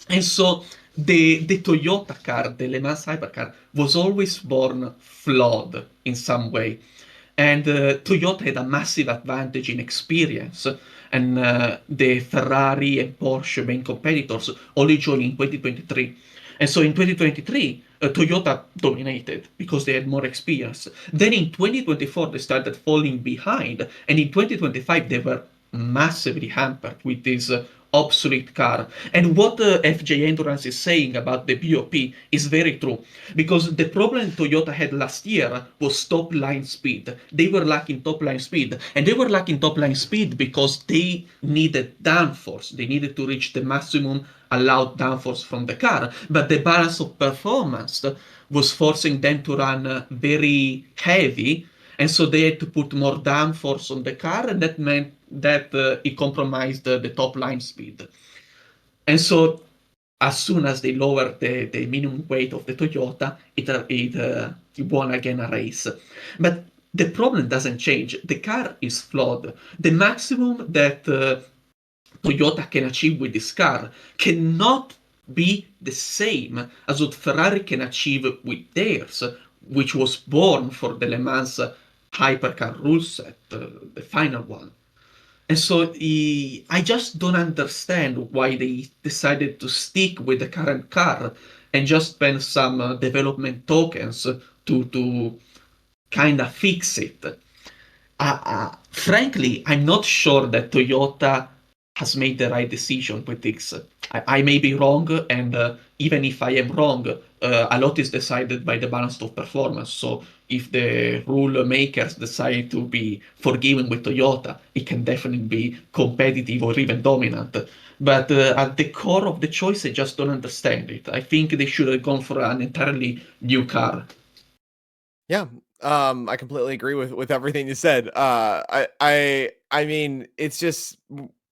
Speaker 5: And so the Toyota car, the Le Mans Hypercar, was always born flawed in some way. And Toyota had a massive advantage in experience, and the Ferrari and Porsche main competitors only joined in 2023. And so in 2023, Toyota dominated because they had more experience. Then in 2024, they started falling behind, and in 2025, they were massively hampered with this obsolete car. And what FJ Endurance is saying about the BOP is very true, because the problem Toyota had last year was top line speed. They were lacking top line speed, and they were lacking top line speed because they needed downforce. They needed to reach the maximum allowed downforce from the car, but the balance of performance was forcing them to run very heavy, and so they had to put more downforce on the car, and that meant that it compromised the top line speed. And so as soon as they lowered the minimum weight of the Toyota, it won again a race. But the problem doesn't change. The car is flawed. The maximum that Toyota can achieve with this car cannot be the same as what Ferrari can achieve with theirs, which was born for the Le Mans hypercar rule set, the final one. And so I just don't understand why they decided to stick with the current car and just spend some development tokens to kind of fix it. Frankly, I'm not sure that Toyota has made the right decision with this. I may be wrong, and even if I am wrong, a lot is decided by the balance of performance. So if the rule makers decide to be forgiving with Toyota, it can definitely be competitive or even dominant. But at the core of the choice, I just don't understand it. I think they should have gone for an entirely new car.
Speaker 3: Yeah, I completely agree with everything you said. I mean, it's just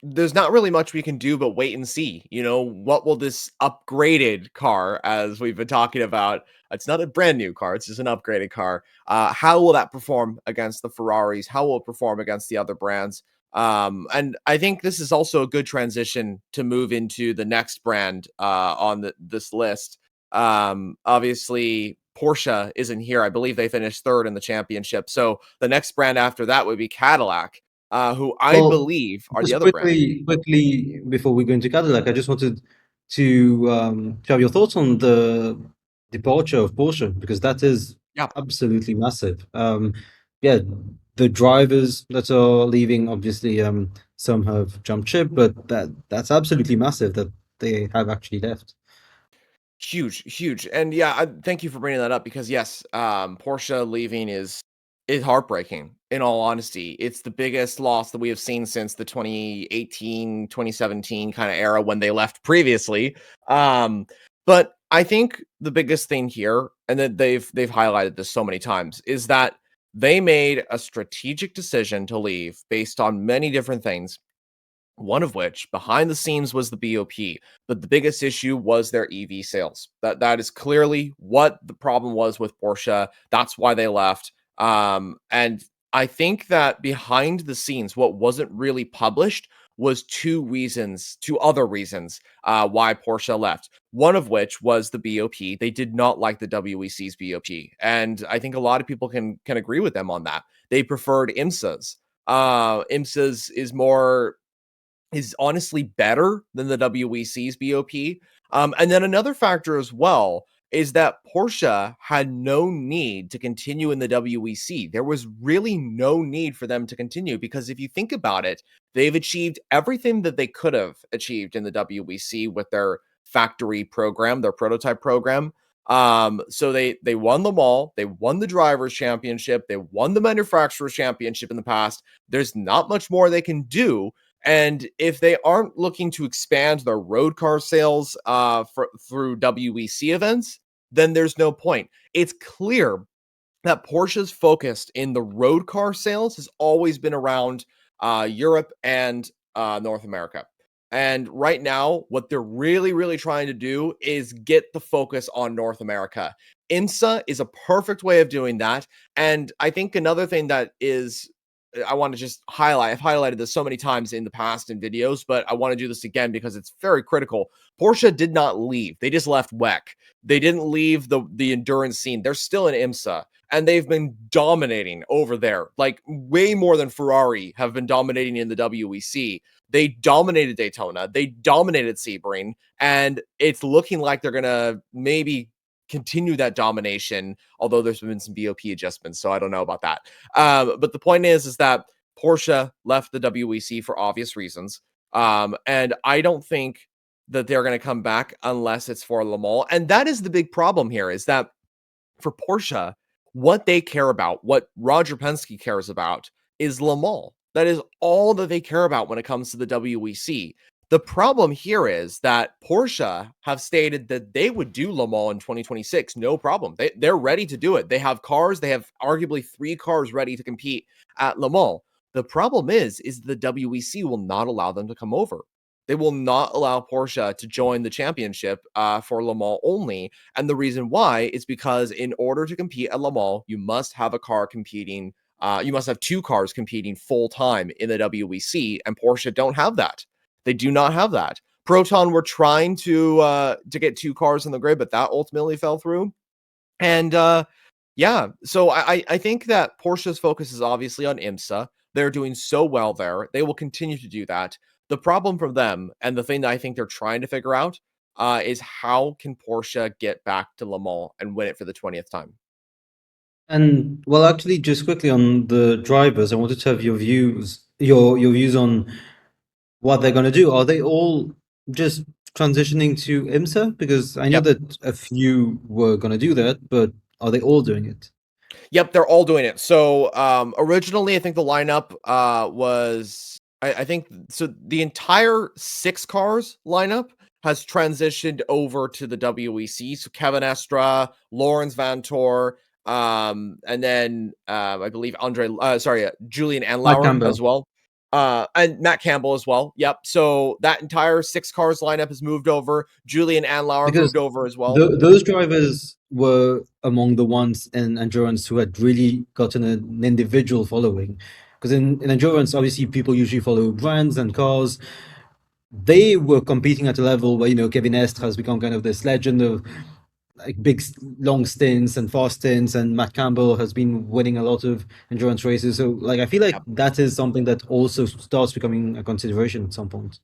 Speaker 3: there's not really much we can do but wait and see. You know, what will this upgraded car, as we've been talking about? It's not a brand new car; it's just an upgraded car. How will that perform against the Ferraris? How will it perform against the other brands? And I think this is also a good transition to move into the next brand on this list. Obviously Porsche isn't here. I believe they finished third in the championship. So the next brand after that would be Cadillac, who I believe are the other brand.
Speaker 2: Quickly before we go into Cadillac, I just wanted to have your thoughts on the departure of Porsche, because that is
Speaker 3: Yeah.
Speaker 2: absolutely massive. Yeah, the drivers that are leaving, obviously, some have jumped ship, but that's absolutely massive that they have actually left.
Speaker 3: Huge. And yeah, thank you for bringing that up, because yes, Porsche leaving is is heartbreaking, in all honesty. It's the biggest loss that we have seen since the 2018, 2017 kind of era when they left previously. But I think the biggest thing here, and that they've highlighted this so many times, is that they made a strategic decision to leave based on many different things. One of which, behind the scenes, was the BOP, but the biggest issue was their EV sales. That is clearly what the problem was with Porsche. That's why they left. And I think that behind the scenes, what wasn't really published was two other reasons why Porsche left. One of which was the BOP. They did not like the WEC's BOP, and I think a lot of people can agree with them on that. They preferred IMSA's. IMSA's is honestly better than the WEC's BOP. And then another factor as well is that Porsche had no need to continue in the WEC. There was really no need for them to continue because if you think about it, they've achieved everything that they could have achieved in the WEC with their factory program, their prototype program. So they won them all. They won the drivers' championship. They won the manufacturers' championship in the past. There's not much more they can do. And if they aren't looking to expand their road car sales through WEC events, then there's no point. It's clear that Porsche's focused in the road car sales has always been around Europe and North America. And right now, what they're really, really trying to do is get the focus on North America. IMSA is a perfect way of doing that. And I think another thing that is I want to just highlight. I've highlighted this so many times in the past in videos, but I want to do this again because it's very critical. Porsche did not leave. They just left WEC. They didn't leave the endurance scene. They're still in IMSA, and they've been dominating over there, like way more than Ferrari have been dominating in the WEC. They dominated Daytona. They dominated Sebring, and it's looking like they're going to maybe continue that domination, although there's been some BOP adjustments, so I don't know about that. But the point is that Porsche left the WEC for obvious reasons, and I don't think that they're going to come back unless it's for Le Mans. And that is the big problem here, is that for Porsche, what they care about, what Roger Penske cares about, is Le Mans. That is all that they care about when it comes to the WEC. The problem here is that Porsche have stated that they would do Le Mans in 2026, no problem. They're ready to do it. They have cars. They have arguably 3 cars ready to compete at Le Mans. The problem is the WEC will not allow them to come over. They will not allow Porsche to join the championship for Le Mans only. And the reason why is because in order to compete at Le Mans, you must have a car competing. You must have 2 cars competing full time in the WEC, and Porsche don't have that. They do not have that. Proton were trying to get 2 cars on the grid, but that ultimately fell through. And yeah, so I think that Porsche's focus is obviously on IMSA. They're doing so well there. They will continue to do that. The problem for them, and the thing that I think they're trying to figure out, is how can Porsche get back to Le Mans and win it for the 20th time?
Speaker 2: And well, actually, just quickly on the drivers, I wanted to have your views on what they're going to do. Are they all just transitioning to IMSA? Because I know that a few were going to do that, but are they all doing it?
Speaker 3: Yep, they're all doing it. So originally, I think the lineup was, I think, so the entire 6 cars lineup has transitioned over to the WEC. So Kevin Estra, Lawrence Vantor, and then I believe Julian Andlauer as well. And Matt Campbell as well. Yep. So that entire 6 cars lineup has moved over. Julian Andlauer moved over as well.
Speaker 2: Those drivers were among the ones in endurance who had really gotten an individual following. Because in endurance, obviously, people usually follow brands and cars. They were competing at a level where, Kevin Estre has become kind of this legend of like big long stints and fast stints, and Matt Campbell has been winning a lot of endurance races. So like I feel like that is something that also starts becoming a consideration at some point.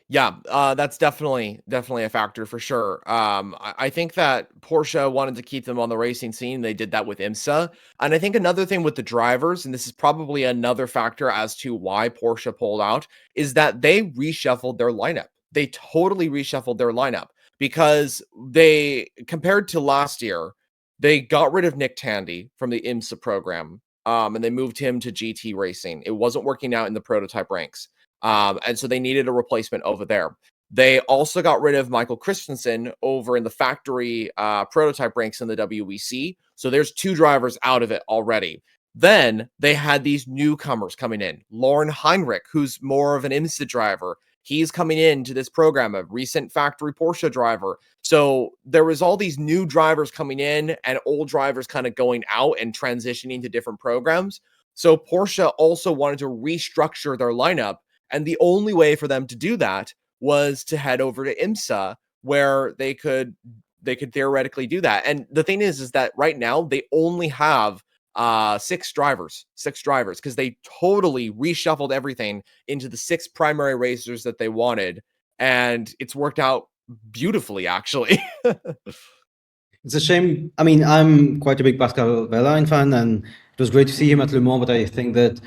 Speaker 3: Yeah, that's definitely a factor for sure. I think that Porsche wanted to keep them on the racing scene. They did that with IMSA. And I think another thing with the drivers, and this is probably another factor as to why Porsche pulled out, is that they reshuffled their lineup. They totally reshuffled their lineup because they, compared to last year, they got rid of Nick Tandy from the IMSA program. and they moved him to GT racing. It wasn't working out in the prototype ranks. And so they needed a replacement over there. They also got rid of Michael Christensen over in the factory prototype ranks in the WEC. So there's 2 drivers out of it already. Then they had these newcomers coming in. Lauren Heinrich, who's more of an IMSA driver. He's coming into this program, a recent factory Porsche driver. So there was all these new drivers coming in and old drivers kind of going out and transitioning to different programs. So Porsche also wanted to restructure their lineup. And the only way for them to do that was to head over to IMSA, where they could theoretically do that. And the thing is that right now they only have 6 drivers, because they totally reshuffled everything into the 6 primary racers that they wanted, and it's worked out beautifully, actually.
Speaker 2: It's a shame. I mean, I'm quite a big Pascal Wehrlein fan, and it was great to see him at Le Mans. But I think that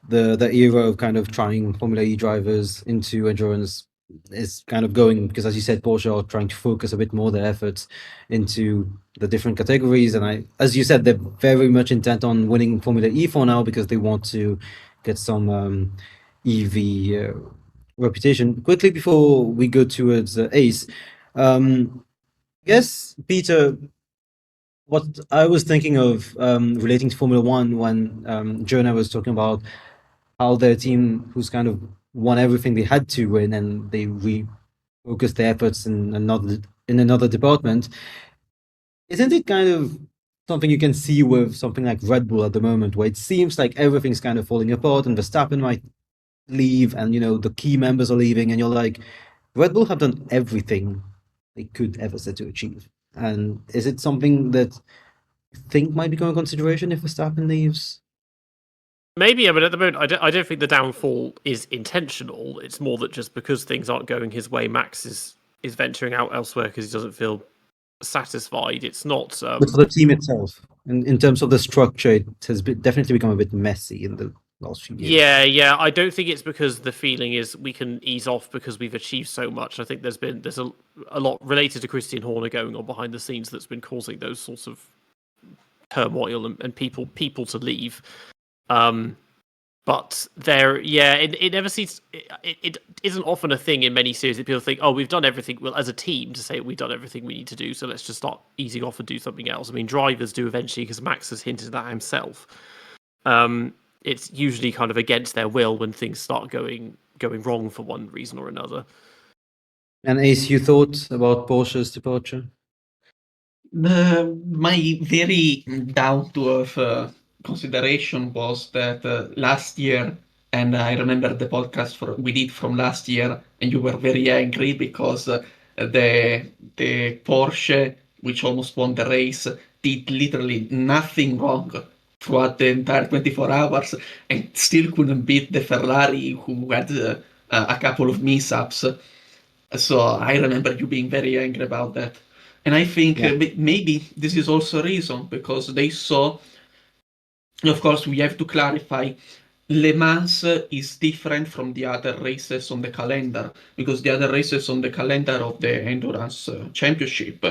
Speaker 2: the era of kind of trying Formula E drivers into endurance is kind of going, because, as you said, Porsche are trying to focus a bit more their efforts into the different categories. And as you said, they're very much intent on winning Formula E for now, because they want to get some EV reputation. Quickly before we go towards Ace, I guess, Peter, what I was thinking of relating to Formula One when Jonah was talking about how their team, who's kind of won everything they had to win, and they refocused their efforts in another department. Isn't it kind of something you can see with something like Red Bull at the moment, where it seems like everything's kind of falling apart, and Verstappen might leave, and the key members are leaving, and you're like, Red Bull have done everything they could ever set to achieve. And is it something that you think might become a consideration if Verstappen leaves?
Speaker 4: Maybe, yeah, but at the moment, I don't think the downfall is intentional. It's more that just because things aren't going his way, Max is venturing out elsewhere because he doesn't feel satisfied. It's not.
Speaker 2: But for the team itself, in terms of the structure, it has definitely become a bit messy in the last few years.
Speaker 4: Yeah. I don't think it's because the feeling is we can ease off because we've achieved so much. I think there's a lot related to Christian Horner going on behind the scenes that's been causing those sorts of turmoil and people to leave. But it never seems. It isn't often a thing in many series that people think, oh, we've done everything. Well, as a team, to say we've done everything we need to do, so let's just start easing off and do something else. I mean, drivers do eventually, because Max has hinted at that himself. It's usually kind of against their will when things start going wrong for one reason or another.
Speaker 2: And Ace, you thought about Porsche's departure?
Speaker 5: My very down to earth consideration was that last year, and I remember the podcast we did from last year, and you were very angry because the Porsche, which almost won the race, did literally nothing wrong throughout the entire 24 hours and still couldn't beat the Ferrari, who had a couple of mishaps. So I remember you being very angry about that. And I think maybe this is also a reason, because they saw, of course, we have to clarify, Le Mans is different from the other races on the calendar, because the other races on the calendar of the Endurance Championship,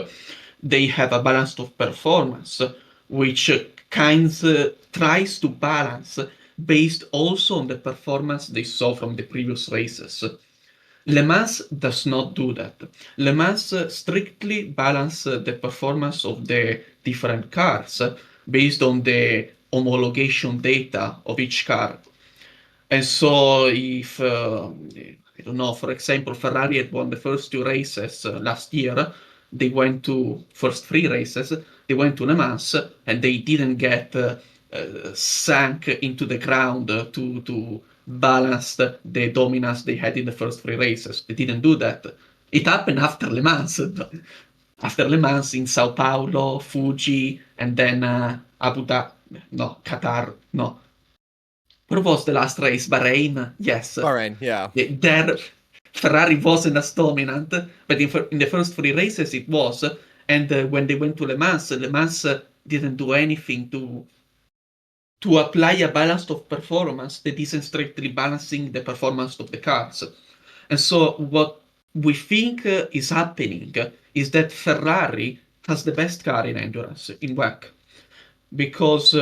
Speaker 5: they have a balance of performance, which tries to balance based also on the performance they saw from the previous races. Le Mans does not do that. Le Mans strictly balances the performance of the different cars based on the homologation data of each car. And so if, I don't know, for example, Ferrari had won the first 2 races last year, they went to first 3 races, they went to Le Mans, and they didn't get sunk into the ground to balance the dominance they had in the first 3 races. They didn't do that. It happened after Le Mans. After Le Mans in Sao Paulo, Fuji, and then Qatar, no. What was the last race? Bahrain? Yes.
Speaker 3: Bahrain, yeah.
Speaker 5: There, Ferrari wasn't as dominant, but in the first 3 races it was. And when they went to Le Mans didn't do anything to apply a balance of performance that isn't strictly balancing the performance of the cars. And so what we think is happening is that Ferrari has the best car in endurance, in WEC, because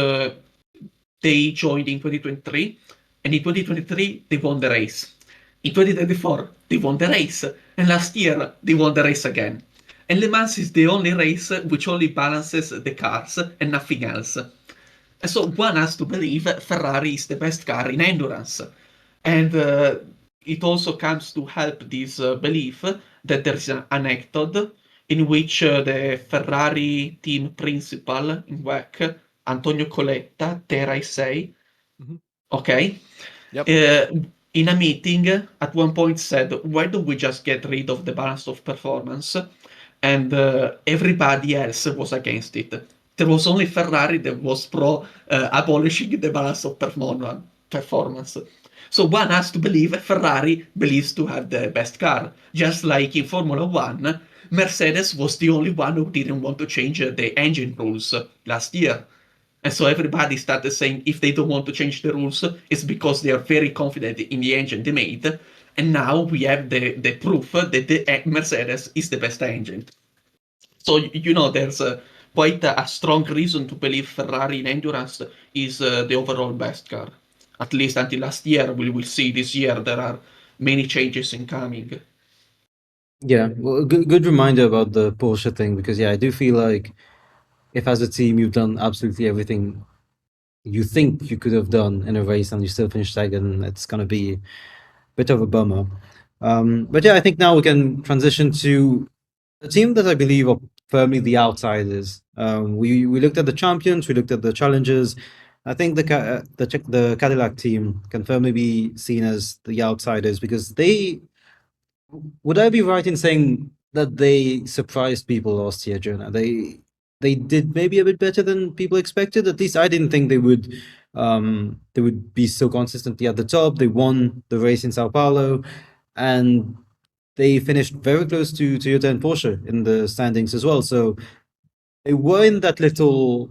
Speaker 5: they joined in 2023, and in 2023 they won the race. In 2024 they won the race, and last year they won the race again. And Le Mans is the only race which only balances the cars and nothing else. And so one has to believe Ferrari is the best car in endurance. And it also comes to help this belief that there is an anecdote in which the Ferrari team principal in WEC, Antonio Coletta, dare I say, okay,
Speaker 3: Yep.
Speaker 5: in a meeting at one point said, why don't we just get rid of the balance of performance? And everybody else was against it. There was only Ferrari that was pro abolishing the balance of performance. So one has to believe Ferrari believes to have the best car. Just like in Formula One, Mercedes was the only one who didn't want to change the engine rules last year. And so everybody started saying if they don't want to change the rules, it's because they are very confident in the engine they made. And now we have the proof that the Mercedes is the best engine. So, there's quite a strong reason to believe Ferrari in endurance is the overall best car. At least until last year, we will see this year there are many changes incoming.
Speaker 2: Yeah, well, good reminder about the Porsche thing, because I do feel like if as a team you've done absolutely everything you think you could have done in a race and you still finish second, it's gonna be a bit of a bummer. But I think now we can transition to a team that I believe are firmly the outsiders. We looked at the champions, we looked at the challengers. I think the Cadillac team can firmly be seen as the outsiders because they. Would I be right in saying that they surprised people last year, Jonah? They did maybe a bit better than people expected. At least I didn't think they would. They would be so consistently at the top. They won the race in Sao Paulo, and they finished very close to Toyota and Porsche in the standings as well. So they were in that little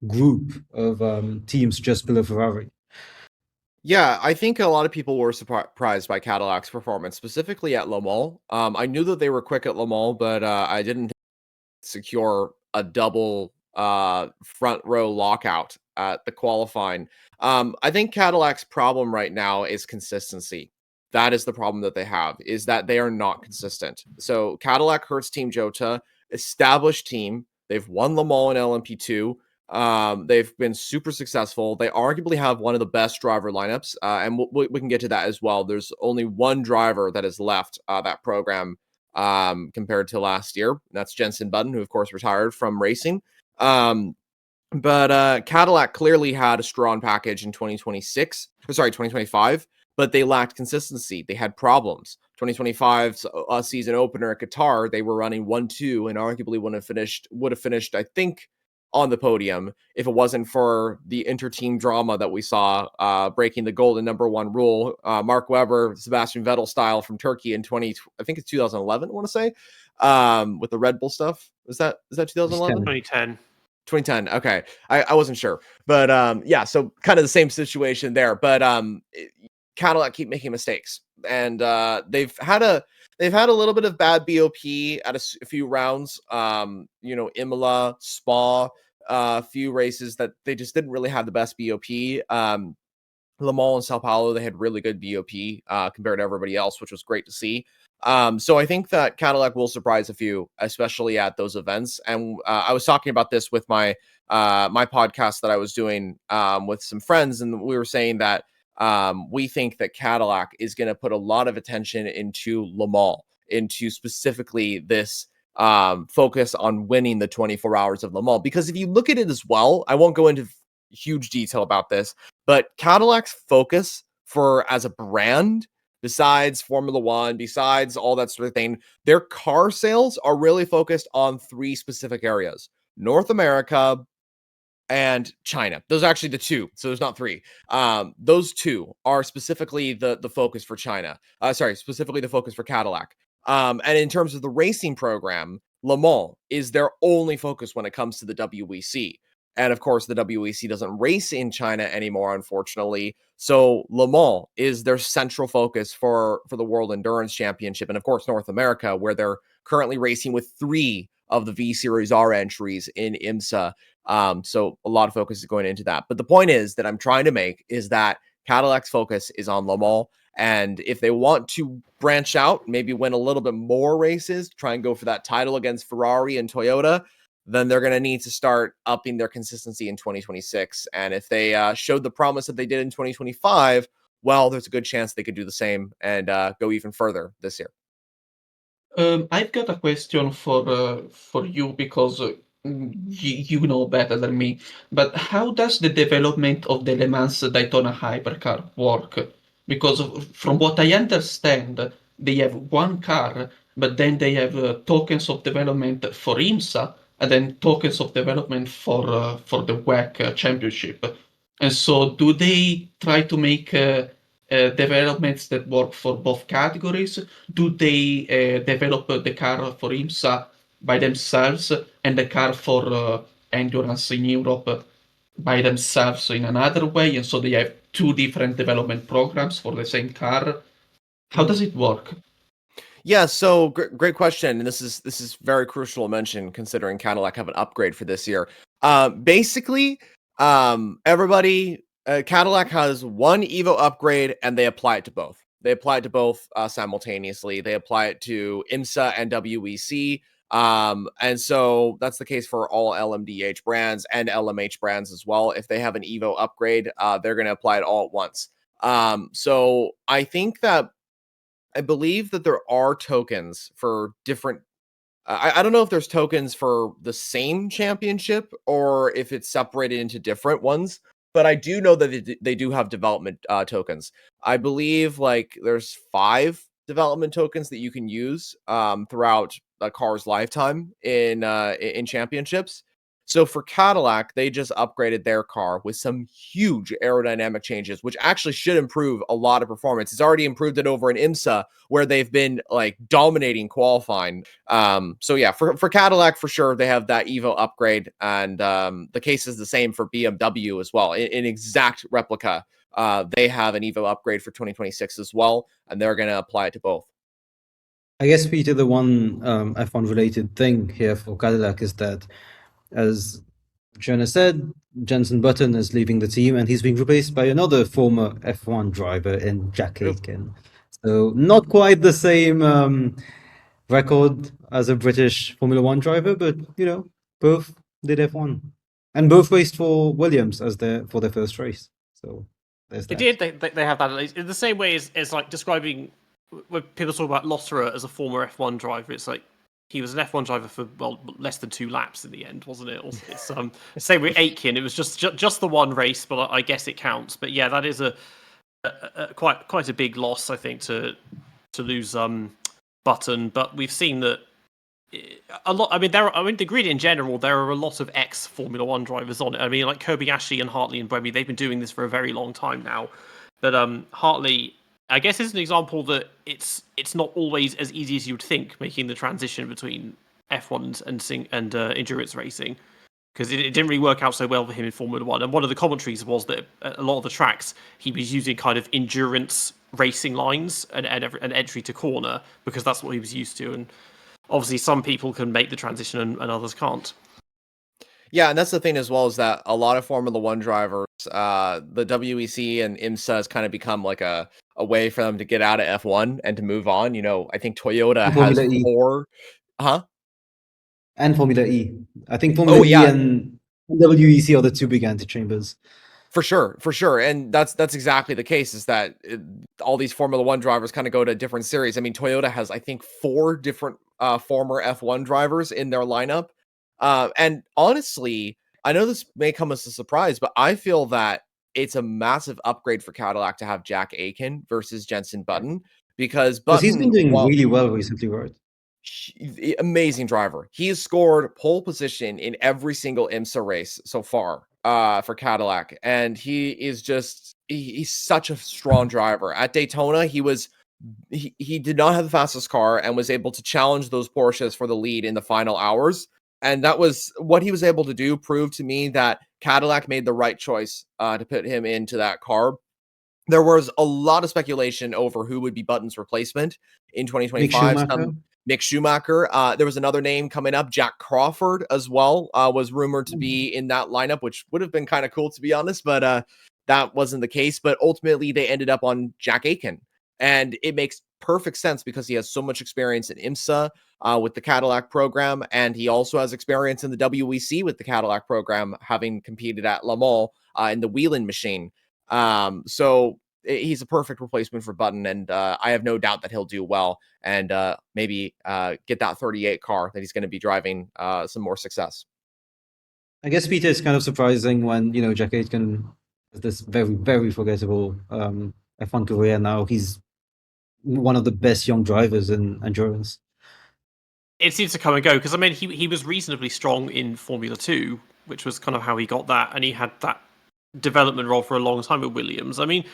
Speaker 2: group of teams just below Ferrari.
Speaker 3: Yeah, I think a lot of people were surprised by Cadillac's performance, specifically at Le Mans. I knew that they were quick at Le Mans, but I didn't secure a double front row lockout at the qualifying. I think Cadillac's problem right now is consistency. That is the problem that they have, is that they are not consistent. So Cadillac hurts Team Jota, established team. They've won Le Mans and LMP2. They've been super successful. They arguably have one of the best driver lineups, and we can get to that as well. There's only one driver that has left that program compared to last year. That's Jenson Button, who of course retired from racing. But Cadillac clearly had a strong package in 2025, but they lacked consistency. They had problems. 2025's season opener at Qatar, they were running 1-2 and arguably would have finished, I think, on the podium if it wasn't for the inter-team drama that we saw breaking the golden number one rule. Mark Webber, Sebastian Vettel style from Turkey in I think it's 2011, I want to say, with the Red Bull stuff. Is that 2011?
Speaker 4: 2010.
Speaker 3: 2010. Okay. I wasn't sure. But yeah, so kind of the same situation there. But Cadillac keep making mistakes. And they've had a little bit of bad BOP at a few rounds. Imola, Spa, a few races that they just didn't really have the best BOP. Le Mans and Sao Paulo, they had really good BOP compared to everybody else, which was great to see. So I think that Cadillac will surprise a few, especially at those events. And I was talking about this with my my podcast that I was doing with some friends, and we were saying that we think that Cadillac is going to put a lot of attention into Le Mans, into specifically this focus on winning the 24 hours of Le Mans. Because if you look at it as well, I won't go into huge detail about this, but Cadillac's focus as a brand, besides Formula One, besides all that sort of thing, their car sales are really focused on three specific areas: North America and China. Those are actually the two, so there's not three. Those two are specifically the focus for China. Specifically the focus for Cadillac. And in terms of the racing program, Le Mans is their only focus when it comes to the WEC. And of course, the WEC doesn't race in China anymore, unfortunately. So Le Mans is their central focus for the World Endurance Championship. And of course, North America, where they're currently racing with 3 of the V Series R entries in IMSA. So a lot of focus is going into that. But the point is that I'm trying to make is that Cadillac's focus is on Le Mans. And if they want to branch out, maybe win a little bit more races, try and go for that title against Ferrari and Toyota, then they're going to need to start upping their consistency in 2026. And if they showed the promise that they did in 2025, well, there's a good chance they could do the same and go even further this year.
Speaker 5: I've got a question for you because you know better than me. But how does the development of the Le Mans Daytona hypercar work? Because from what I understand, they have one car, but then they have tokens of development for IMSA and then tokens of development for the WEC championship. And so, do they try to make developments that work for both categories? Do they develop the car for IMSA by themselves and the car for endurance in Europe by themselves in another way? And so they have two different development programs for the same car. How does it work?
Speaker 3: Yeah, so great question, and this is very crucial to mention considering Cadillac have an upgrade for this year. Basically, everybody, Cadillac has one Evo upgrade, and they apply it to both. They apply it to both simultaneously. They apply it to IMSA and WEC, and so that's the case for all LMDH brands and LMH brands as well. If they have an Evo upgrade, they're going to apply it all at once. So I think that. I believe that there are tokens for different. I don't know if there's tokens for the same championship or if it's separated into different ones, but I do know that they do have development tokens. I believe like there's 5 development tokens that you can use throughout a car's lifetime in championships. So for Cadillac, they just upgraded their car with some huge aerodynamic changes, which actually should improve a lot of performance. It's already improved it over in IMSA, where they've been like dominating qualifying. So yeah, for Cadillac, for sure, they have that Evo upgrade. And the case is the same for BMW as well. In exact replica, they have an Evo upgrade for 2026 as well, and they're going to apply it to both.
Speaker 2: I guess, Peter, the one F1 related thing here for Cadillac is that, as Jonah said, Jenson Button is leaving the team and he's being replaced by another former F1 driver in Jack Aitken. So not quite the same record as a British Formula One driver, but both did F1 and both raced for Williams for their first race. So there's that.
Speaker 4: They did. They have that at least in the same way as like describing when people talk about Lotterer as a former F1 driver. It's like he was an F1 driver for less than 2 laps in the end, wasn't it? It's same with Aitken. It was just the one race, but I guess it counts. But yeah, that is a quite a big loss, I think, to lose Button. But we've seen that a lot. I mean, the grid in general, there are a lot of ex Formula One drivers on it. I mean, like Kobayashi and Hartley and Bremy, they've been doing this for a very long time now. But Hartley, I guess, is an example that it's not always as easy as you would think making the transition between F1 and endurance racing, because it didn't really work out so well for him in Formula One. And one of the commentaries was that a lot of the tracks he was using kind of endurance racing lines and entry to corner because that's what he was used to. And obviously, some people can make the transition and others can't.
Speaker 3: Yeah, and that's the thing as well, is that a lot of Formula One drivers, the WEC and IMSA has kind of become like a way for them to get out of F1 and to move on. I think Toyota has 4.
Speaker 2: And Formula E. I think Formula E and WEC are the 2 big antechambers.
Speaker 3: For sure. And that's exactly the case, is that all these Formula One drivers kind of go to different series. I mean, Toyota has, I think, 4 different former F1 drivers in their lineup. And honestly, I know this may come as a surprise, but I feel that it's a massive upgrade for Cadillac to have Jack Aitken versus Jenson Button, because
Speaker 2: he's been doing really well recently, right?
Speaker 3: Amazing driver. He has scored pole position in every single IMSA race so far for Cadillac, and he is he's such a strong driver. At Daytona, he did not have the fastest car and was able to challenge those Porsches for the lead in the final hours. And that was what he was able to do, proved to me that Cadillac made the right choice to put him into that car. There was a lot of speculation over who would be Button's replacement in 2025. Mick Schumacher. There was another name coming up, Jack Crawford as well, was rumored to be in that lineup, which would have been kind of cool to be honest, but that wasn't the case. But ultimately, they ended up on Jack Aiken, and it makes perfect sense because he has so much experience in IMSA with the Cadillac program, and he also has experience in the WEC with the Cadillac program, having competed at Le Mans in the Wheeling machine. So he's a perfect replacement for Button, and I have no doubt that he'll do well and maybe get that 38 car that he's going to be driving some more success.
Speaker 2: I guess, Peter, it's kind of surprising when, Jack Aitken has this very, very forgettable F1 career now. He's one of the best young drivers in endurance.
Speaker 4: It seems to come and go because, I mean, he was reasonably strong in Formula 2, which was kind of how he got that, and he had that development role for a long time with Williams. I mean,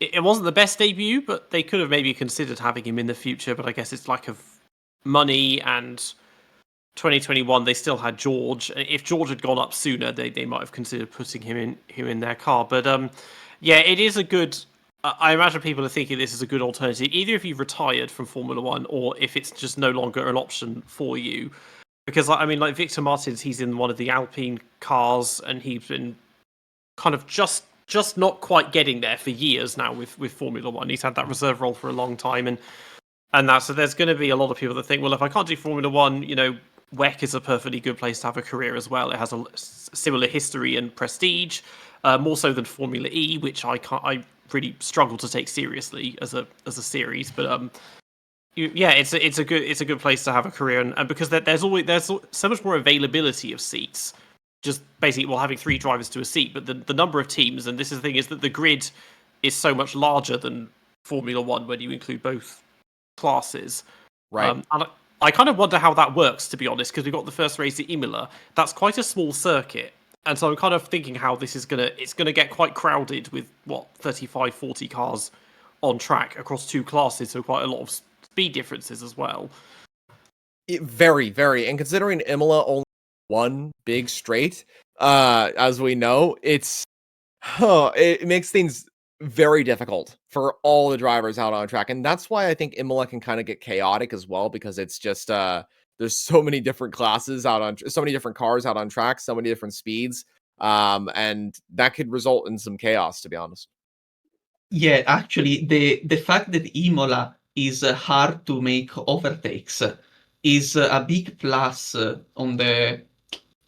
Speaker 4: it wasn't the best debut, but they could have maybe considered having him in the future, but I guess it's lack of money, and 2021 they still had George. If George had gone up sooner, they might have considered putting him in their car. But yeah, it is a good. I imagine people are thinking this is a good alternative, either if you've retired from Formula One or if it's just no longer an option for you. Because I mean, like Victor Martins, he's in one of the Alpine cars, and he's been kind of just not quite getting there for years now with Formula One. He's had that reserve role for a long time, and that. So there's going to be a lot of people that think, well, if I can't do Formula One, WEC is a perfectly good place to have a career as well. It has a similar history and prestige, more so than Formula E, which I really struggle to take seriously as a series. But yeah, it's a good place to have a career, and because there's so much more availability of seats. Just basically, having 3 drivers to a seat, but the number of teams, and this is the thing, is that the grid is so much larger than Formula One when you include both classes.
Speaker 3: Right.
Speaker 4: And I kind of wonder how that works, to be honest, because we got the first race at Imola. That's quite a small circuit, and so I'm kind of thinking how this is gonna get quite crowded with 35, 40 cars on track across 2 classes, so quite a lot of speed differences as well.
Speaker 3: Very, very, and considering Imola only one big straight, as we know, it makes things very difficult for all the drivers out on track, and that's why I think Imola can kind of get chaotic as well, because it's just there's so many different classes so many different cars out on track, so many different speeds, and that could result in some chaos, to be honest.
Speaker 5: Yeah, actually, the fact that Imola is hard to make overtakes is a big plus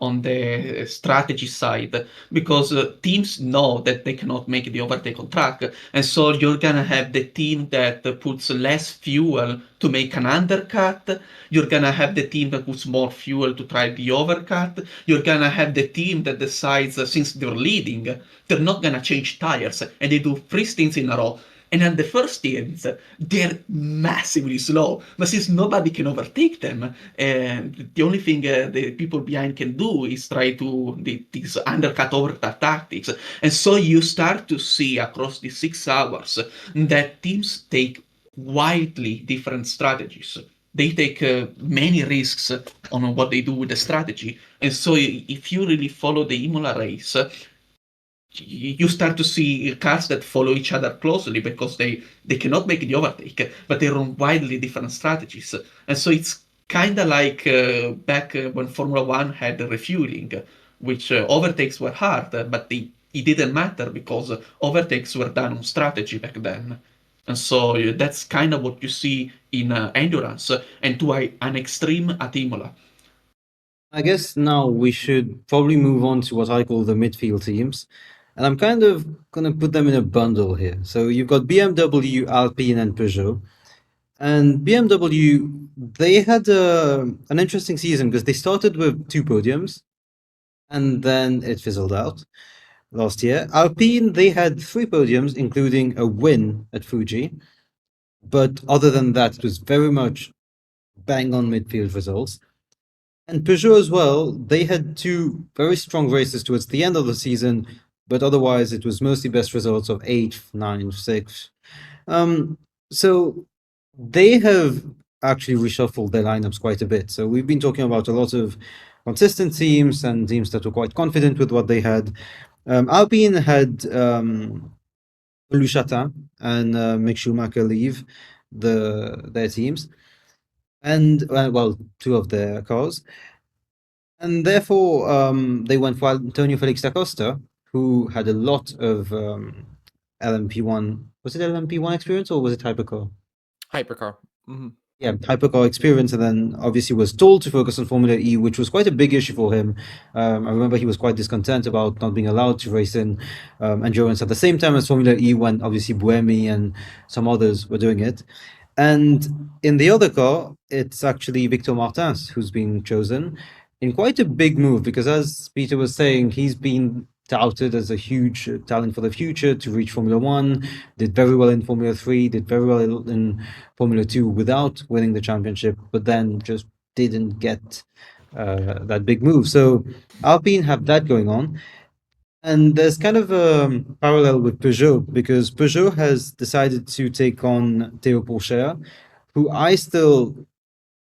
Speaker 5: on the strategy side, because teams know that they cannot make the overtake on track, and so you're gonna have the team that puts less fuel to make an undercut, you're gonna have the team that puts more fuel to try the overcut, you're gonna have the team that decides, since they're leading, they're not gonna change tires, and they do 3 stints in a row. And at the first stints, they're massively slow. But since nobody can overtake them, the only thing the people behind can do is try to these undercut overcut tactics. And so you start to see across the 6 hours that teams take widely different strategies. They take many risks on what they do with the strategy. And so if you really follow the Imola race, you start to see cars that follow each other closely because they cannot make the overtake, but they run widely different strategies. And so it's kind of like back when Formula One had refueling, which overtakes were hard, but it didn't matter because overtakes were done on strategy back then. And so that's kind of what you see in endurance, and to an extreme at Imola.
Speaker 2: I guess now we should probably move on to what I call the midfield teams. And I'm kind of going to put them in a bundle here. So you've got BMW, Alpine, and Peugeot. And BMW, they had an interesting season because they started with 2 podiums, and then it fizzled out last year. Alpine, they had 3 podiums, including a win at Fuji. But other than that, it was very much bang on midfield results. And Peugeot as well, they had 2 very strong races towards the end of the season, but otherwise it was mostly best results of 8th, 9th, 6th. So they have actually reshuffled their lineups quite a bit. So we've been talking about a lot of consistent teams and teams that were quite confident with what they had. Alpine had Louis Chatin and Mick Schumacher leave their teams. and well, two of their cars. And therefore, they went for Antonio Felix da Costa, who had a lot of LMP1. Was it LMP1 experience or was it Hypercar?
Speaker 3: Hypercar. Hmm.
Speaker 2: Yeah, hypercar experience, and then obviously was told to focus on Formula E, which was quite a big issue for him. I remember he was quite discontent about not being allowed to race in endurance at the same time as Formula E, when obviously Buemi and some others were doing it. And in the other car, it's actually Victor Martins who's been chosen in quite a big move, because as Peter was saying, he's been touted as a huge talent for the future to reach Formula One, did very well in Formula 3, did very well in Formula 2 without winning the championship, but then just didn't get that big move. So Alpine have that going on. And there's kind of a parallel with Peugeot, because Peugeot has decided to take on Theo Pourchaire, who I still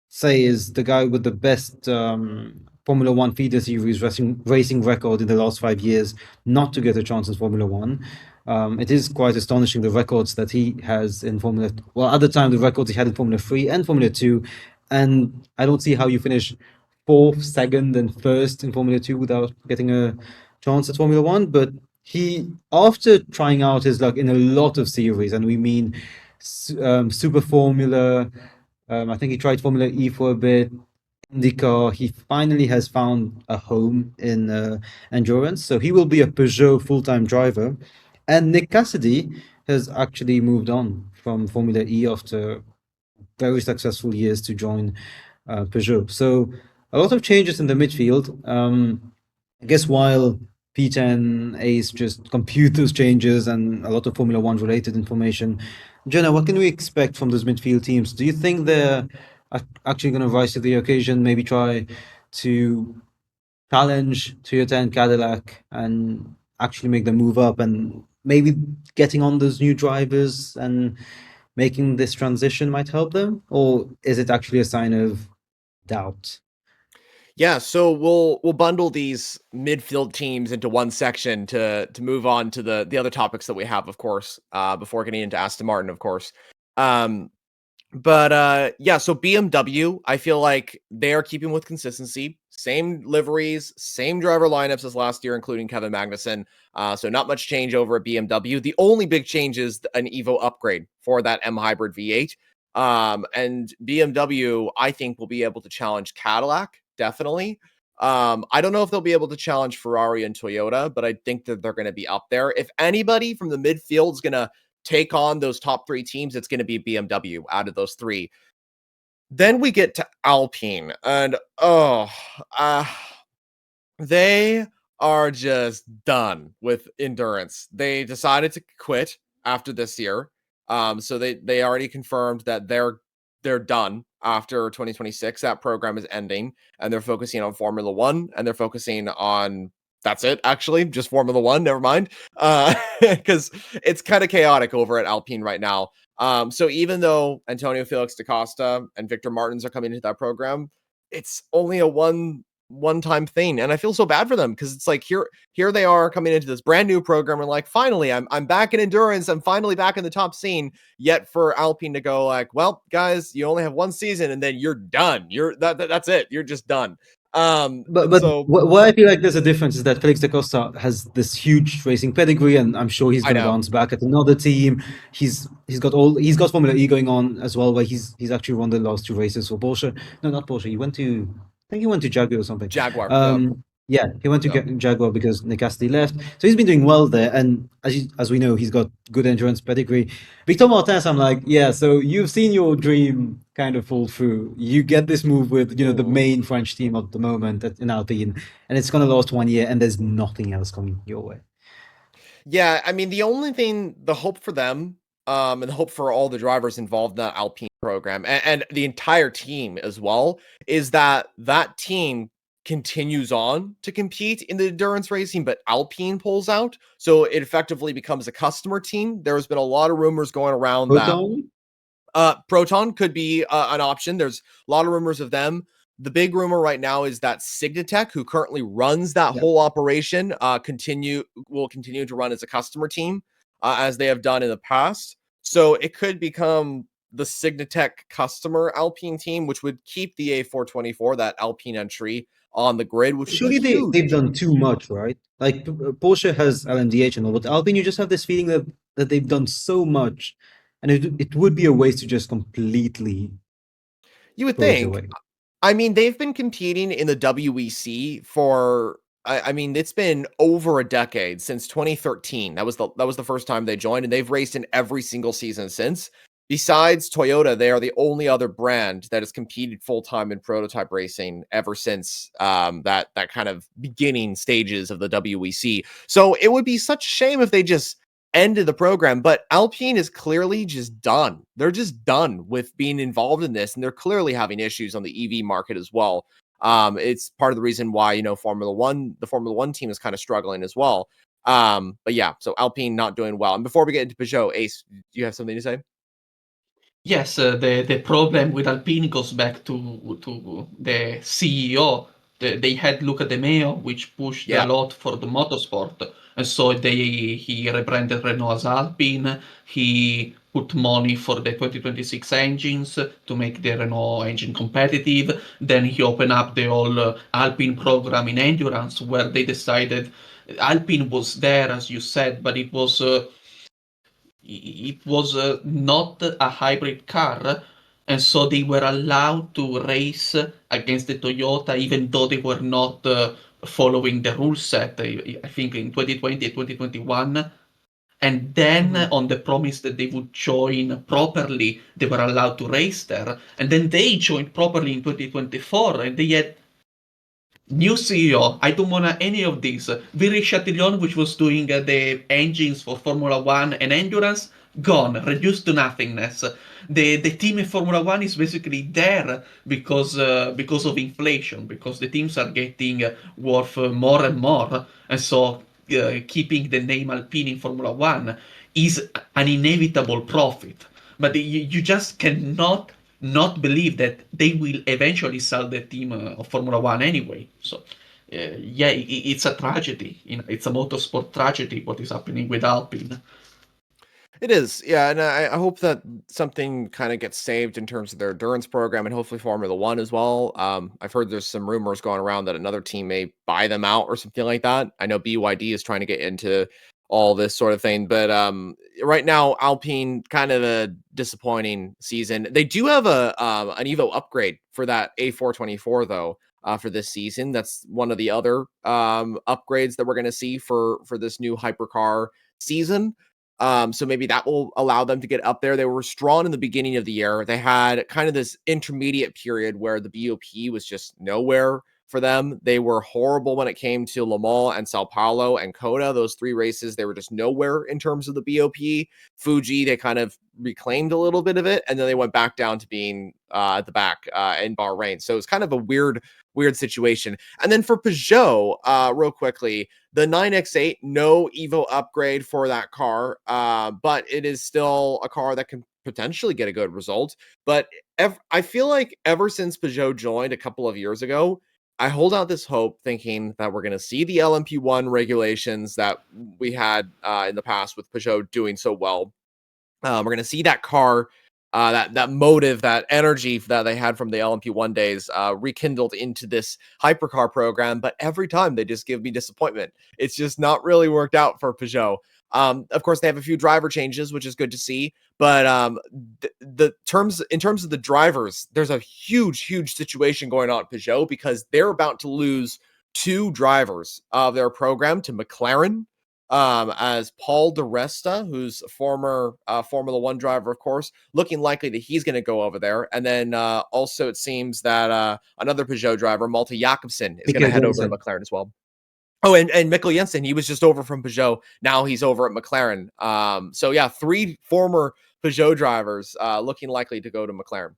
Speaker 2: say is the guy with the best Formula One feeder series racing record in the last 5 years, not to get a chance in Formula One. It is quite astonishing, the records that he has in Formula. Well, at the time, the records he had in Formula 3 and Formula 2, and I don't see how you finish fourth, second, and first in Formula 2 without getting a chance at Formula One. But he, after trying out his luck in a lot of series, and we mean Super Formula. I think he tried Formula E for a bit, IndyCar. He finally has found a home in endurance, so he will be a Peugeot full-time driver. And Nick Cassidy has actually moved on from Formula E after very successful years to join Peugeot. So a lot of changes in the midfield. I guess while P10 Ace just compute those changes and a lot of Formula One related information. Jenna, what can we expect from those midfield teams? Do you think they're actually going to rise to the occasion, maybe try to challenge Toyota and Cadillac and actually make them move up, and maybe getting on those new drivers and making this transition might help them? Or is it actually a sign of doubt?
Speaker 3: Yeah, so we'll bundle these midfield teams into one section to move on to the other topics that we have, of course, before getting into Aston Martin, of course. Yeah, so BMW, I feel like they are keeping with consistency. Same liveries, same driver lineups as last year, including Kevin Magnussen. So not much change over at BMW. The only big change is an Evo upgrade for that M Hybrid V8. And BMW, I think, will be able to challenge Cadillac, definitely. I don't know if they'll be able to challenge Ferrari and Toyota, but I think that they're going to be up there. If anybody from the midfield is going to take on those top three teams, it's going to be BMW out of those three. Then we get to Alpine, and they are just done with endurance. They decided to quit after this year. So they already confirmed that they're done after 2026. That program is ending, and they're focusing on Formula One, and they're focusing on that's it, actually, just Formula One. Never mind, because it's kind of chaotic over at Alpine right now. So even though Antonio Felix da Costa and Victor Martins are coming into that program, it's only a one-time thing, and I feel so bad for them because it's like here they are coming into this brand new program and like, finally I'm back in endurance, I'm finally back in the top scene. Yet for Alpine to go like, well, guys, you only have one season and then you're done. That's it. You're just done.
Speaker 2: But
Speaker 3: So
Speaker 2: what I feel like there's a difference is that Felix da Costa has this huge racing pedigree, and I'm sure he's
Speaker 3: I
Speaker 2: going to
Speaker 3: know.
Speaker 2: bounce back at another team. He's got Formula E going on as well, where he's actually won the last two races for Porsche. No, not Porsche. I think he went to Jaguar or something.
Speaker 3: Jaguar.
Speaker 2: Yeah, he went to
Speaker 3: Yeah.
Speaker 2: Jaguar because Nick Cassidy left. So he's been doing well there, and as we know, he's got good endurance pedigree. Victor Martins, I'm like, yeah. So you've seen your dream kind of fall through. You get this move with the main French team at the moment in Alpine, and it's going to last 1 year, and there's nothing else coming your way.
Speaker 3: Yeah, I mean, the hope for them, and the hope for all the drivers involved in that Alpine program and the entire team as well, is that team continues on to compete in the endurance racing, but Alpine pulls out. So it effectively becomes a customer team. There's been a lot of rumors going around
Speaker 2: Proton?
Speaker 3: that Proton could be an option. There's a lot of rumors of them. The big rumor right now is that Signatech, who currently runs that whole operation, will continue to run as a customer team, as they have done in the past. So it could become the Signatech customer Alpine team, which would keep the A424, that Alpine entry, on the grid, which would
Speaker 2: Surely
Speaker 3: be huge.
Speaker 2: they've done too much, right? Like Porsche has LMDH and all, but Alpine, you just have this feeling that they've done so much, and it would be a waste to just completely
Speaker 3: You would
Speaker 2: throw it
Speaker 3: think.
Speaker 2: away.
Speaker 3: I mean, they've been competing in the WEC for I mean, it's been over a decade, since 2013. That was the first time they joined, and they've raced in every single season since. Besides Toyota, they are the only other brand that has competed full-time in prototype racing ever since that kind of beginning stages of the WEC. So it would be such a shame if they just ended the program, but Alpine is clearly just done. They're just done with being involved in this, and they're clearly having issues on the EV market as well. It's part of the reason why, the Formula One team is kind of struggling as well. But yeah, so Alpine not doing well. And before we get into Peugeot, Ace, do you have something to say?
Speaker 5: Yes, the problem with Alpine goes back to the CEO. They had Luca De Meo, which pushed
Speaker 3: Yeah.
Speaker 5: a lot for the motorsport, and so he rebranded Renault as Alpine. He put money for the 2026 engines to make the Renault engine competitive. Then he opened up the whole Alpine program in endurance, where they decided Alpine was there, as you said, but it was not a hybrid car, and so they were allowed to race against the Toyota, even though they were not following the rule set. I think in 2020 and 2021. And then on the promise that they would join properly, they were allowed to race there. And then they joined properly in 2024, and they had new CEO. I don't want any of this. Viry Chatillon, which was doing the engines for Formula One and endurance, gone, reduced to nothingness. The team in Formula One is basically there because of inflation, because the teams are getting worth more and more, and so keeping the name Alpine in Formula One is an inevitable profit. But you just cannot not believe that they will eventually sell the team of Formula One anyway. So, yeah, it's a tragedy. It's a motorsport tragedy what is happening with Alpine.
Speaker 3: It is, yeah, and I hope that something kind of gets saved in terms of their endurance program, and hopefully Formula One as well. I've heard there's some rumors going around that another team may buy them out or something like that. I know BYD is trying to get into all this sort of thing, but right now Alpine kind of a disappointing season. They do have an Evo upgrade for that A424 though. For this season, that's one of the other upgrades that we're going to see for this new hypercar season. So maybe that will allow them to get up there. They were strong in the beginning of the year. They had kind of this intermediate period where the BOP was just nowhere for them. They were horrible when it came to Le Mans and Sao Paulo and Coda. Those three races, they were just nowhere in terms of the BOP. Fuji, they kind of reclaimed a little bit of it, and then they went back down to being at the back in Bahrain. So it's kind of a weird situation. And then for Peugeot, real quickly, the 9X8, no Evo upgrade for that car, but it is still a car that can potentially get a good result. But I feel like ever since Peugeot joined a couple of years ago, I hold out this hope thinking that we're going to see the LMP1 regulations that we had in the past with Peugeot doing so well. We're going to see that car, that motive, that energy that they had from the LMP1 days rekindled into this hypercar program. But every time they just give me disappointment. It's just not really worked out for Peugeot. Of course, they have a few driver changes, which is good to see. But in terms of the drivers, there's a huge situation going on at Peugeot because they're about to lose two drivers of their program to McLaren. As Paul di Resta, who's a former Formula One driver, of course, looking likely that he's going to go over there. And then also it seems that another Peugeot driver, Malte Jakobsen, is going to head over to McLaren as well. Oh, and Mikkel Jensen, he was just over from Peugeot. Now he's over at McLaren. So yeah, three former Peugeot drivers looking likely to go to McLaren.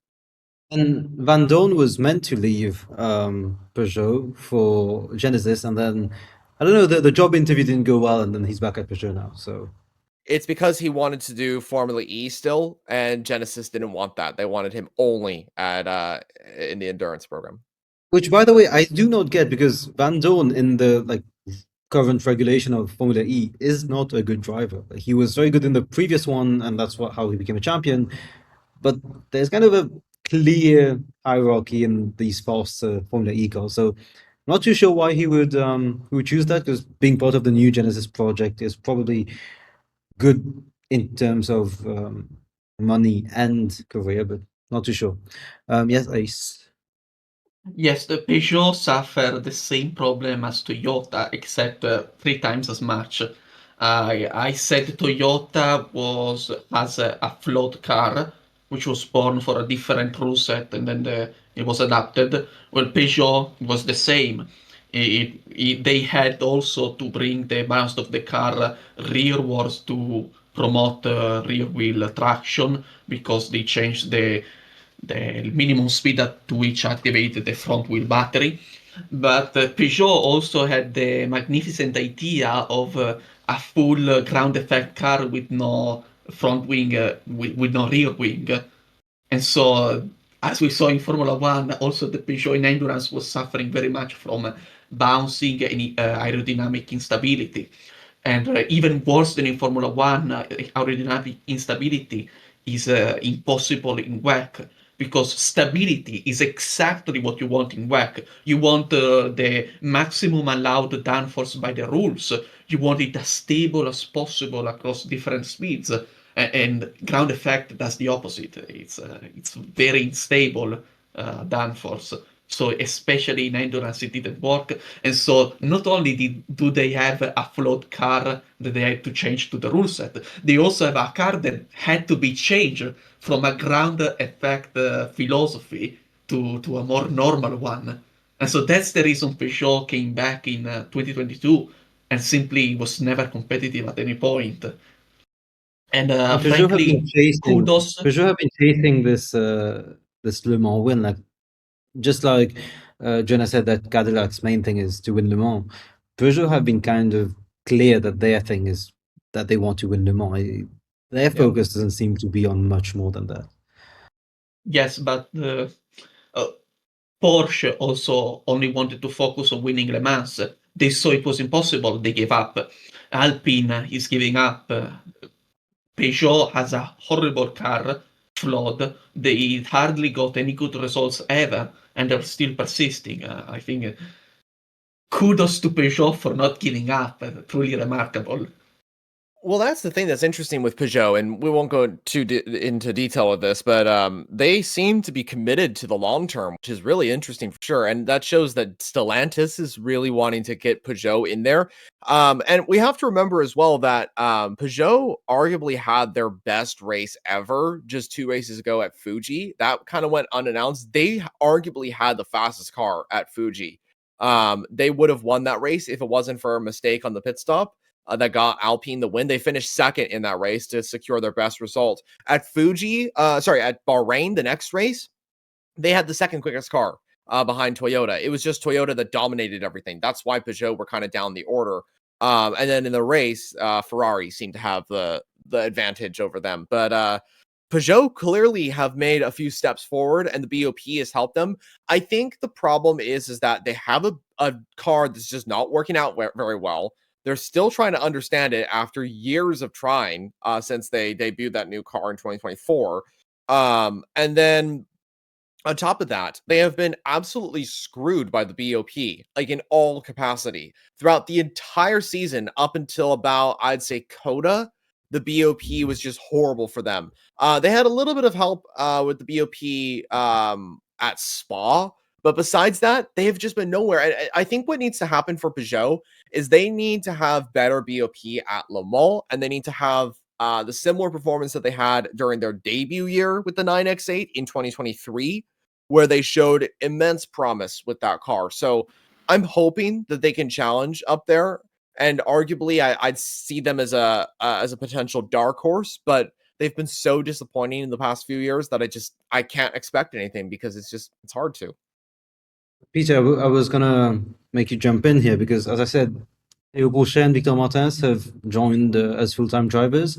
Speaker 2: And Van Dorn was meant to leave Peugeot for Genesis, and then I don't know, the job interview didn't go well, and then he's back at Peugeot now. So
Speaker 3: it's because he wanted to do Formula E still, and Genesis didn't want that. They wanted him only at in the endurance program.
Speaker 2: Which, by the way, I do not get, because Van Dorn in the current regulation of Formula E is not a good driver. He was very good in the previous one, and that's how he became a champion. but there's kind of a clear hierarchy in these fast Formula E cars. So not too sure why he would choose that, because being part of the new Genesis project is probably good in terms of money and career, but not too sure. Yes, Ace.
Speaker 5: Yes, the Peugeot suffer the same problem as Toyota, except 3 times as much. I said Toyota has a flawed car, which was born for a different rule set, and then it was adapted. Well, Peugeot was the same. They had also to bring the balance of the car rearwards to promote rear wheel traction, because they changed the minimum speed at which activated the front wheel battery. But Peugeot also had the magnificent idea of a full ground effect car with no front wing, with no rear wing. And so, as we saw in Formula One, also the Peugeot in endurance was suffering very much from bouncing and aerodynamic instability. And even worse than in Formula One, aerodynamic instability is impossible in WEC, because stability is exactly what you want in WEC. You want the maximum allowed downforce by the rules. You want it as stable as possible across different speeds. And ground effect does the opposite. It's very unstable downforce. So especially in endurance, it didn't work. And so not only do they have a flawed car that they had to change to the rule set, they also have a car that had to be changed from a ground effect philosophy to a more normal one. And so that's the reason Peugeot came back in 2022 and simply was never competitive at any point. And
Speaker 2: And Peugeot have been
Speaker 5: frankly,
Speaker 2: chasing
Speaker 5: kudos.
Speaker 2: this Le Mans win, like just like Jonah said that Cadillac's main thing is to win Le Mans. Peugeot have been kind of clear that their thing is that they want to win Le Mans. Their focus doesn't seem to be on much more than that.
Speaker 5: Yes, but Porsche also only wanted to focus on winning Le Mans. They saw it was impossible. They gave up. Alpine is giving up. Peugeot has a horrible car, flawed. They hardly got any good results ever, and they're still persisting. I think kudos to Peugeot for not giving up. Truly remarkable.
Speaker 3: Well, that's the thing that's interesting with Peugeot, and we won't go into detail with this, but they seem to be committed to the long term, which is really interesting for sure. And that shows that Stellantis is really wanting to get Peugeot in there. And we have to remember as well that Peugeot arguably had their best race ever just 2 races ago at Fuji. That kind of went unannounced. They arguably had the fastest car at Fuji. They would have won that race if it wasn't for a mistake on the pit stop. That got Alpine the win. They finished second in that race to secure their best result. At at Bahrain, the next race, they had the second quickest car behind Toyota. It was just Toyota that dominated everything. That's why Peugeot were kind of down the order. And then in the race, Ferrari seemed to have the advantage over them. But Peugeot clearly have made a few steps forward, and the BOP has helped them. I think the problem is that they have a car that's just not working out very well. They're still trying to understand it after years of trying since they debuted that new car in 2024. And then on top of that, they have been absolutely screwed by the BOP, like in all capacity. Throughout the entire season, up until about, I'd say, Coda, the BOP was just horrible for them. They had a little bit of help with the BOP at Spa, but besides that, they have just been nowhere. I think what needs to happen for Peugeot is they need to have better BOP at Le Mans, and they need to have the similar performance that they had during their debut year with the 9X8 in 2023, where they showed immense promise with that car. So I'm hoping that they can challenge up there, and arguably I'd see them as a potential dark horse, but they've been so disappointing in the past few years that I can't expect anything, because it's hard to.
Speaker 2: Peter, I was gonna make you jump in here because, as I said, Théo Pourchaire and Victor Martins have joined as full-time drivers.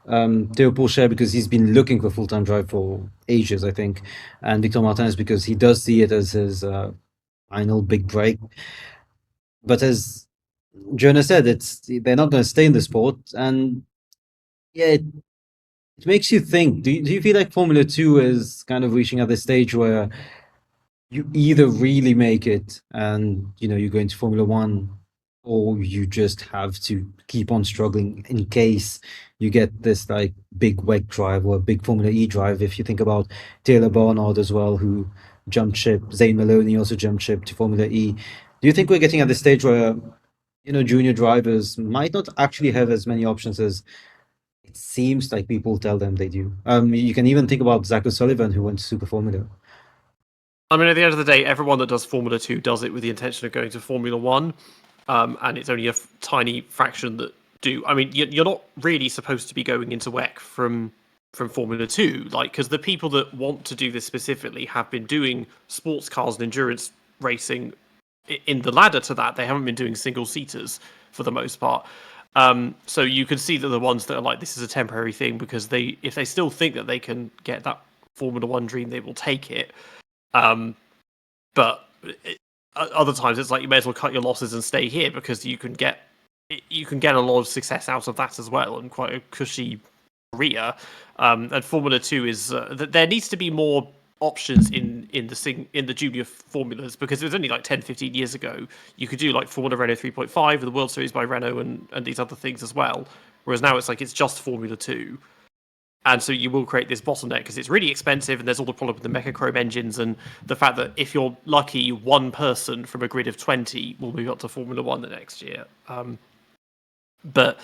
Speaker 2: Théo Pourchaire because he's been looking for full-time drive for ages, I think, and Victor Martins because he does see it as his final big break. But as Jonah said, they're not going to stay in the sport, and yeah, it makes you think. Do you feel like Formula 2 is kind of reaching at this stage where you either really make it and you go into Formula 1, or you just have to keep on struggling in case you get this like big WEC drive or a big Formula E drive? If you think about Taylor Barnard as well, who jumped ship, Zane Maloney also jumped ship to Formula E. Do you think we're getting at the stage where junior drivers might not actually have as many options as it seems like people tell them they do? You can even think about Zach O'Sullivan, who went to Super Formula.
Speaker 4: I mean, at the end of the day, everyone that does Formula 2 does it with the intention of going to Formula 1, and it's only a tiny fraction that do. I mean, you're not really supposed to be going into WEC from Formula 2, because the people that want to do this specifically have been doing sports cars and endurance racing in the ladder to that. They haven't been doing single-seaters for the most part. So you can see that the ones that are like, this is a temporary thing, because if they still think that they can get that Formula 1 dream, they will take it. But other times it's like you may as well cut your losses and stay here, because you can get a lot of success out of that as well, and quite a cushy career. And Formula 2 is there needs to be more options in the junior formulas, because it was only like 10-15 years ago you could do like Formula Renault 3.5, the World Series by Renault, and these other things as well, whereas now it's just Formula 2. And so you will create this bottleneck because it's really expensive, and there's all the problem with the Mechachrome engines, and the fact that if you're lucky, one person from a grid of 20 will move up to Formula 1 the next year. But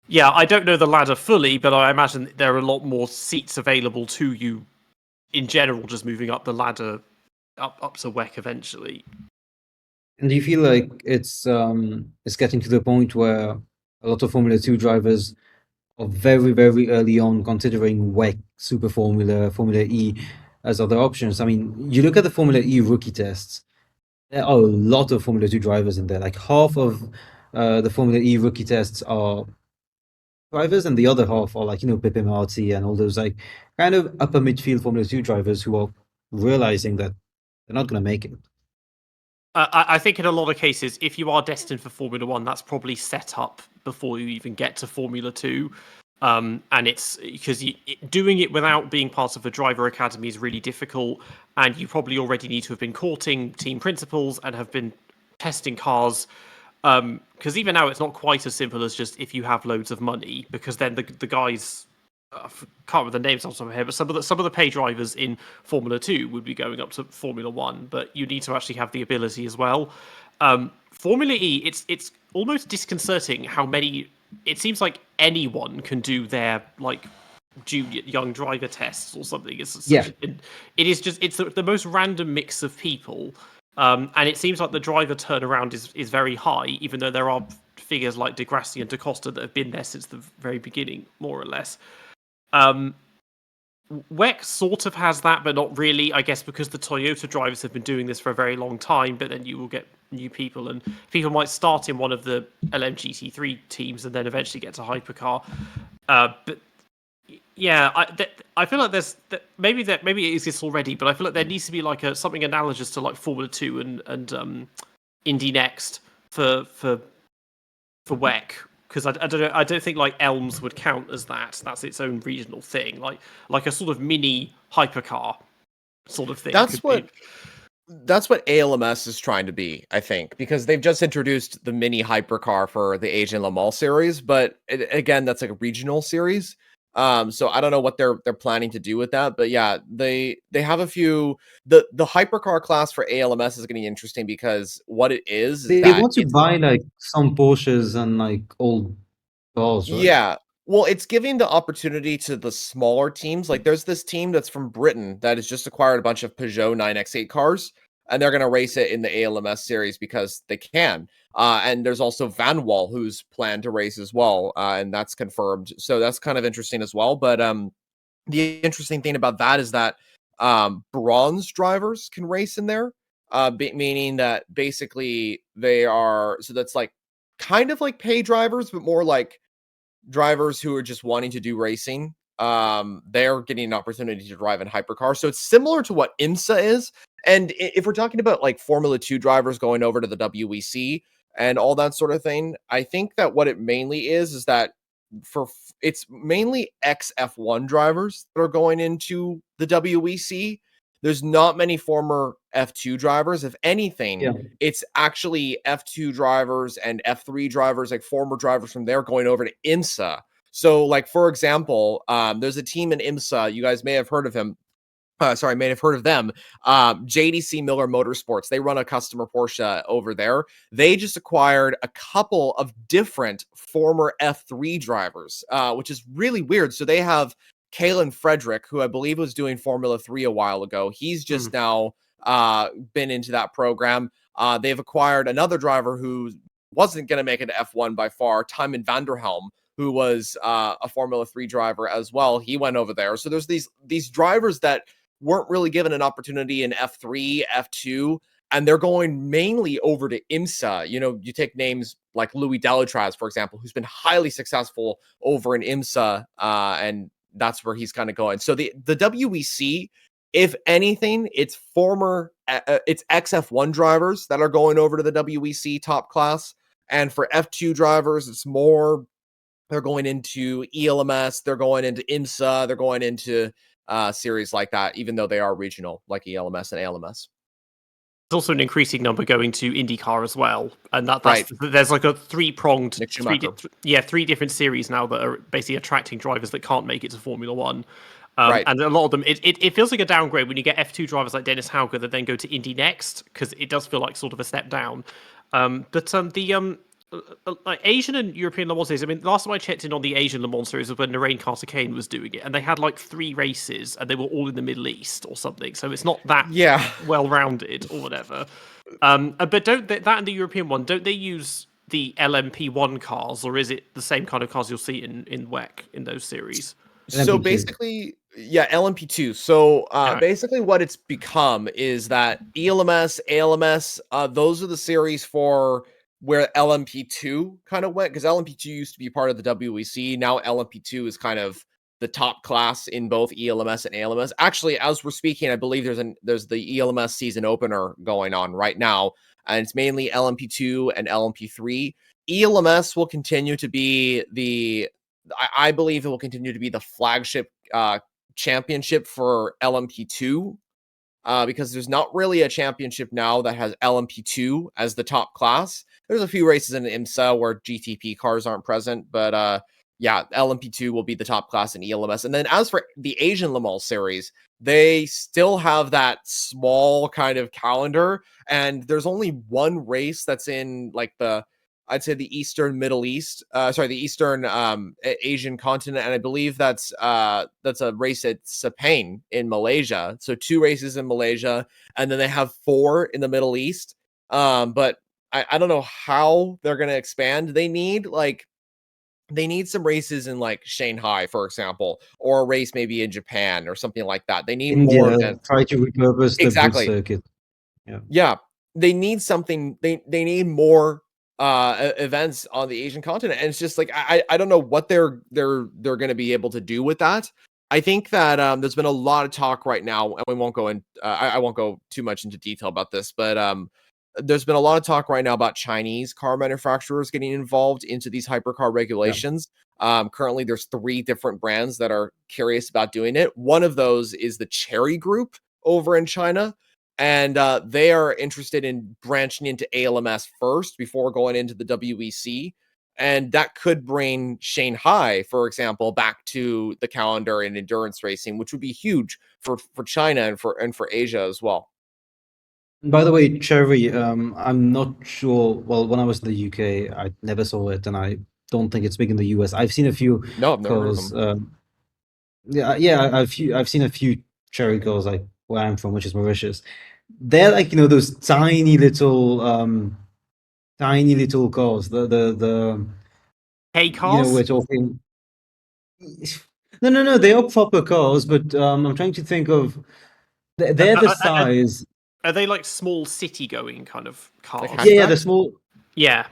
Speaker 4: yeah, I don't know the ladder fully, but I imagine there are a lot more seats available to you in general, just moving up the ladder up to WEC eventually.
Speaker 2: And do you feel like it's getting to the point where a lot of Formula 2 drivers are very, very early on considering WEC, Super Formula, Formula E as other options? I mean, you look at the Formula E rookie tests, there are a lot of Formula 2 drivers in there. Like half of the Formula E rookie tests are drivers, and the other half are like, Pepe Marti and all those like kind of upper midfield Formula 2 drivers who are realizing that they're not going to make it.
Speaker 4: I think in a lot of cases, if you are destined for Formula 1, that's probably set up before you even get to Formula 2. And it's because doing it without being part of a driver academy is really difficult. And you probably already need to have been courting team principals and have been testing cars. Because even now, it's not quite as simple as just if you have loads of money, because then the guys, I can't remember the names off the top of my head, but some of the pay drivers in Formula 2 would be going up to Formula 1, but you need to actually have the ability as well. Formula E, it's almost disconcerting how many. It seems like anyone can do their like junior young driver tests or something. It's the most random mix of people. And it seems like the driver turnaround is very high, even though there are figures like De Grassi and Da Costa that have been there since the very beginning, more or less. WEC sort of has that, but not really, I guess, because the Toyota drivers have been doing this for a very long time, but then you will get new people, and people might start in one of the LMGT3 teams and then eventually get to hypercar. But yeah, I feel like maybe it exists already, but I feel like there needs to be like something analogous to like Formula 2 and Indy Next for WEC, because I don't know, I don't think like Elms would count as that. That's its own regional thing, like a sort of mini hypercar sort of thing.
Speaker 3: That's what ALMS is trying to be, I think, because they've just introduced the mini hypercar for the Asian Le Mans series, but again, that's like a regional series. So I don't know what they're planning to do with that, but yeah, they have a few. The hypercar class for ALMS is going to be interesting because what it is
Speaker 2: They want to buy like some Porsches and like old cars, right?
Speaker 3: Yeah. Well, it's giving the opportunity to the smaller teams. Like there's this team that's from Britain that has just acquired a bunch of Peugeot 9X8 cars, and they're going to race it in the ALMS series because they can. And there's also Van Wall, who's planned to race as well, and that's confirmed. So that's kind of interesting as well. But the interesting thing about that is that bronze drivers can race in there, meaning that basically they are. So that's like kind of like pay drivers, but more like drivers who are just wanting to do racing. They're getting an opportunity to drive in hypercars. So it's similar to what IMSA is. And if we're talking about like Formula 2 drivers going over to the WEC and all that sort of thing, I think that what it mainly is that it's mainly ex-F1 drivers that are going into the WEC. There's not many former F2 drivers. If anything,
Speaker 2: Yeah.
Speaker 3: it's actually F2 drivers and F3 drivers, like former drivers from there, going over to IMSA. So, like, for example, there's a team in IMSA. You guys may have heard of him. May have heard of them. JDC Miller Motorsports. They run a customer Porsche over there. They just acquired a couple of different former F3 drivers, which is really weird. So they have Kalen Frederick, who I believe was doing Formula 3 a while ago. He's just now been into that program. They've acquired another driver who wasn't going to make it to F1 by far, Timon Vanderhelm, who was a Formula 3 driver as well. He went over there. So there's these drivers that weren't really given an opportunity in F3, F2, and they're going mainly over to IMSA. You know, you take names like Louis Delatraz, for example, who's been highly successful over in IMSA, and that's where he's kind of going. So the WEC, if anything, it's it's ex-F1 drivers that are going over to the WEC top class, and for F2 drivers, it's more they're going into ELMS, they're going into IMSA, they're going into series like that, even though they are regional, like ELMS and ALMS.
Speaker 4: There's also an increasing number going to IndyCar as well, and there's like a three-pronged, three different series now that are basically attracting drivers that can't make it to Formula One. And a lot of them, it feels like a downgrade when you get F2 drivers like Dennis Hauger that then go to Indy next, because it does feel like sort of a step down. Like Asian and European Le Mans series, I mean, last time I checked in on the Asian Le Mans series was when Narain Carter-Kane was doing it, and they had like 3 races, and they were all in the Middle East or something, so it's not that well-rounded or whatever. But that and the European one, don't they use the LMP1 cars, or is it the same kind of cars you'll see in WEC in those series?
Speaker 3: So basically, LMP2. So basically what it's become is that ELMS, ALMS, those are the series for where LMP2 kind of went, because LMP2 used to be part of the WEC. Now LMP2 is kind of the top class in both ELMS and ALMS. Actually, as we're speaking, I believe there's the ELMS season opener going on right now, and it's mainly LMP2 and LMP3. ELMS will continue to be I believe it will continue to be the flagship championship for LMP2. Because there's not really a championship now that has LMP2 as the top class. There's a few races in IMSA where GTP cars aren't present, but LMP2 will be the top class in ELMS. And then as for the Asian Le Mans series, they still have that small kind of calendar, and there's only one race that's in like I'd say the Eastern Middle East, the Eastern Asian continent, and I believe that's a race at Sepang in Malaysia. So 2 races in Malaysia, and then they have 4 in the Middle East. But I don't know how they're going to expand. They need some races in like Shanghai, for example, or a race maybe in Japan or something like that. They need more events.
Speaker 2: Try to repurpose the Brook circuit.
Speaker 3: Yeah, they need something. They need more events on the Asian continent, and it's just like I don't know what they're going to be able to do with that. I think that there's been a lot of talk right now, and we won't go in. I won't go too much into detail about this, but there's been a lot of talk right now about Chinese car manufacturers getting involved into these hypercar regulations. Currently, there's 3 different brands that are curious about doing it. One of those is the Chery Group over in China. And they are interested in branching into ALMS first before going into the WEC. And that could bring Shanghai, for example, back to the calendar in endurance racing, which would be huge for China and for Asia as well.
Speaker 2: By the way, Chery, I'm not sure. Well, when I was in the UK, I never saw it, and I don't think it's big in the US. I've seen a few cars. I've seen a few Chery cars, like where I'm from, which is Mauritius. They're like, those tiny little cars. The
Speaker 4: K cars.
Speaker 2: We're talking. No. They are proper cars, but I'm trying to think of. They're the size.
Speaker 4: Are they like small city-going kind of cars?
Speaker 2: Yeah, they're small.
Speaker 4: Yeah.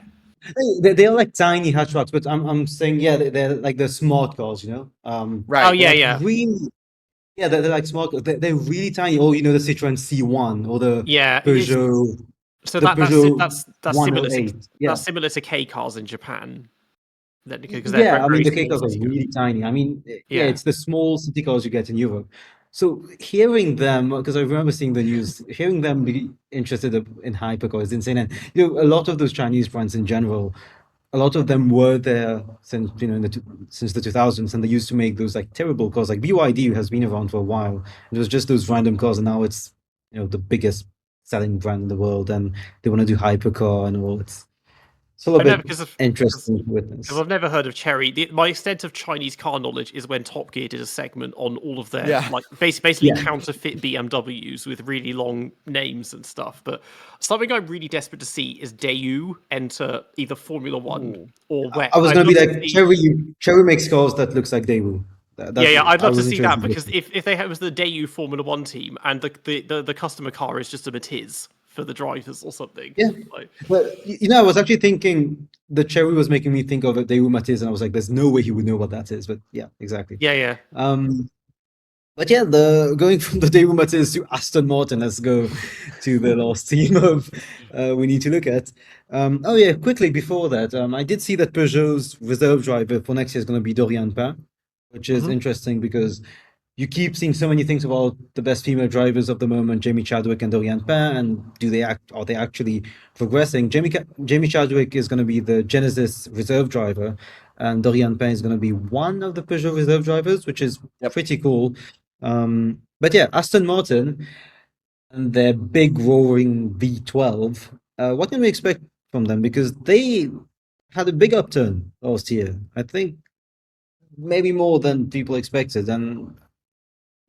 Speaker 2: They're like tiny hatchbacks, but I'm saying they're like the smart cars,
Speaker 3: Right.
Speaker 4: Oh yeah.
Speaker 2: Really. Yeah, they're like smart. They're really tiny. Or the Ciaron C1 or the Peugeot.
Speaker 4: So that's similar.
Speaker 2: That's
Speaker 4: That's similar to K cars in Japan. then because they're
Speaker 2: Yeah, I mean
Speaker 4: very
Speaker 2: the
Speaker 4: small
Speaker 2: K-cars are
Speaker 4: city cars.
Speaker 2: really tiny. I mean, yeah,
Speaker 4: Yeah.
Speaker 2: it's the small city cars you get in Europe. So hearing them, because I remember seeing the news, hearing them be interested in hypercars is insane. And a lot of those Chinese brands in general, a lot of them were there since since the 2000s, and they used to make those like terrible cars. Like BYD has been around for a while. It was just those random cars, and now it's the biggest selling brand in the world, and they want to do hypercar and all. It's all a
Speaker 4: I know
Speaker 2: bit
Speaker 4: because
Speaker 2: interesting to witness.
Speaker 4: I've never heard of Cherry. My extent of Chinese car knowledge is when Top Gear did a segment on all of their
Speaker 3: Yeah.
Speaker 4: like basically
Speaker 2: Yeah.
Speaker 4: counterfeit BMWs with really long names and stuff. But something I'm really desperate to see is Daewoo enter either Formula One
Speaker 3: Ooh.
Speaker 4: or WEC.
Speaker 2: I was
Speaker 4: I'd
Speaker 2: going to be
Speaker 4: love
Speaker 2: like,
Speaker 4: see-
Speaker 2: Cherry makes cars that looks like Daewoo.
Speaker 4: yeah, I'd
Speaker 2: I
Speaker 4: love to
Speaker 2: was
Speaker 4: see that
Speaker 2: interested.
Speaker 4: because if they was the Daewoo Formula One team and the customer car is just a Matiz for the drivers or something.
Speaker 2: Yeah.
Speaker 4: Like,
Speaker 2: But I was actually thinking the Cherry was making me think of a Daewoo Matiz, and I was like, there's no way he would know what that is. But yeah, exactly.
Speaker 4: yeah.
Speaker 2: But yeah, the going from the Daewoo Matiz to Aston Martin, let's go to the last team of we need to look at. Oh yeah, quickly before that, I did see that Peugeot's reserve driver for next year is going to be Dorian Pain, which is interesting because you keep seeing so many things about the best female drivers of the moment, Jamie Chadwick and Dorian Pain, and are they actually progressing? Jamie Chadwick is going to be the Genesis reserve driver, and Dorian Pain is going to be one of the Peugeot reserve drivers, which is
Speaker 3: Yep.
Speaker 2: pretty cool. But yeah, Aston Martin and their big roaring V12. What can we expect from them? Because they had a big upturn last year. I think maybe more than people expected. And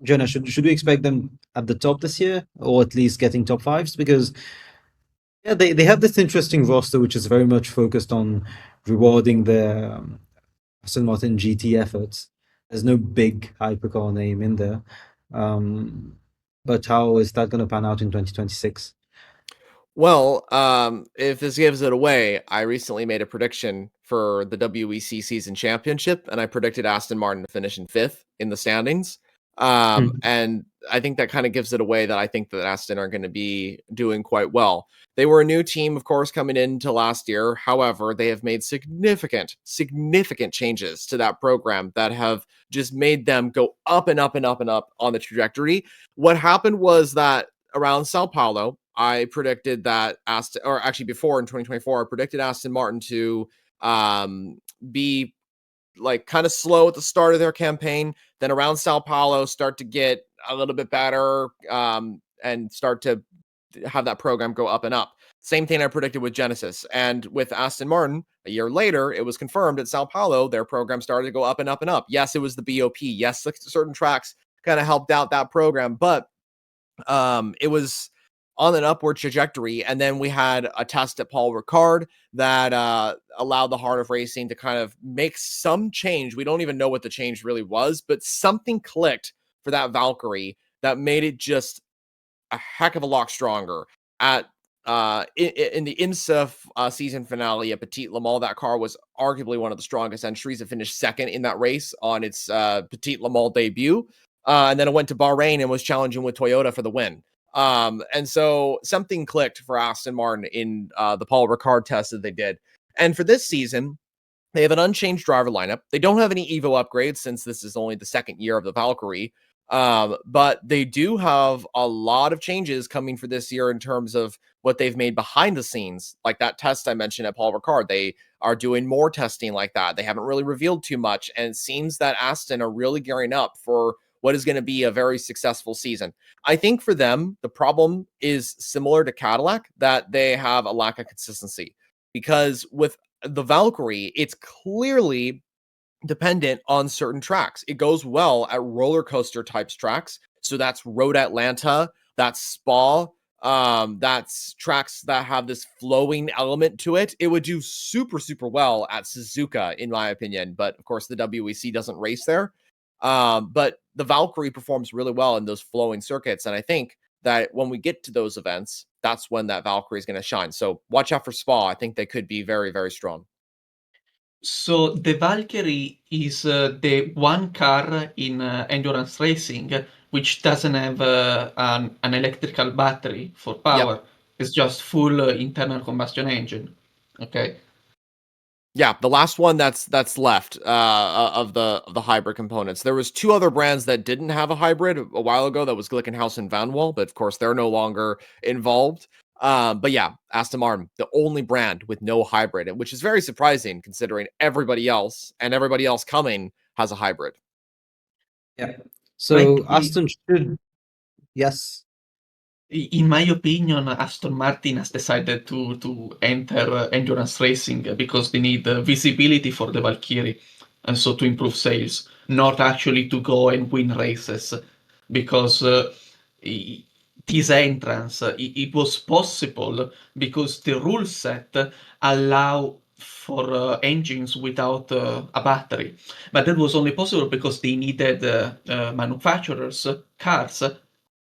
Speaker 2: Jonah, should we expect them at the top this year, or at least getting top fives? Because yeah, they have this interesting roster which is very much focused on rewarding their Aston Martin GT efforts. There's no big hypercar name in there. But how is that going to pan out in 2026?
Speaker 3: Well, if this gives it away, I recently made a prediction for the WEC season championship, and I predicted Aston Martin to finish in 5th in the standings. And I think that kind of gives it away that I think that Aston are going to be doing quite well. They were a new team, of course, coming into last year. However, they have made significant changes to that program that have just made them go up and up and up and up on the trajectory. What happened was that around Sao Paulo, I predicted that Aston, or actually before in 2024, I predicted Aston Martin to be like kind of slow at the start of their campaign, then around Sao Paulo start to get a little bit better and start to have that program go up and up. Same thing I predicted with Genesis. And with Aston Martin, a year later, it was confirmed at Sao Paulo, their program started to go up and up and up. Yes, it was the BOP. Yes, certain tracks kind of helped out that program, but it was on an upward trajectory. And then we had a test at Paul Ricard that allowed the Heart of Racing to kind of make some change. We don't even know what the change really was, but something clicked for that Valkyrie that made it just a heck of a lot stronger. At in the IMSA season finale at Petit Le Mans, that car was arguably one of the strongest entries. It finished second in that race on its Petit Le Mans debut. And then it went to Bahrain and was challenging with Toyota for the win. And so something clicked for Aston Martin in the Paul Ricard test that they did. And for this season, they have an unchanged driver lineup. They don't have any Evo upgrades since this is only the second year of the Valkyrie. But they do have a lot of changes coming for this year in terms of what they've made behind the scenes, like that test I mentioned at Paul Ricard. They are doing more testing like that. They haven't really revealed too much. And it seems that Aston are really gearing up for what is going to be a very successful season. I think for them, the problem is similar to Cadillac, that they have a lack of consistency. Because with the Valkyrie, it's clearly dependent on certain tracks. It goes well at roller coaster types tracks. So that's Road Atlanta, that's Spa, that's tracks that have this flowing element to it. It would do super, super well at Suzuka, in my opinion. But of course, the WEC doesn't race there. But the Valkyrie performs really well in those flowing circuits. And I think that when we get to those events, that's when that Valkyrie is going to shine. So watch out for Spa. I think they could be very, very strong.
Speaker 5: So the Valkyrie is the one car in endurance racing which doesn't have an electrical battery for power. It's just full internal combustion engine. Okay.
Speaker 3: Yeah, the last one that's left of the hybrid components. There was 2 other brands that didn't have a hybrid a while ago. That was Glickenhaus and Vanwall, but of course they're no longer involved. But yeah, Aston Martin, the only brand with no hybrid, which is very surprising considering everybody else coming has a hybrid.
Speaker 2: Yeah. So
Speaker 5: Like,
Speaker 2: Aston should. Yes.
Speaker 5: in my opinion, Aston Martin has decided to enter endurance racing because they need visibility for the Valkyrie, and so to improve sales, not actually to go and win races, because this entrance it was possible because the rule set allow for engines without a battery, but that was only possible because they needed manufacturers cars,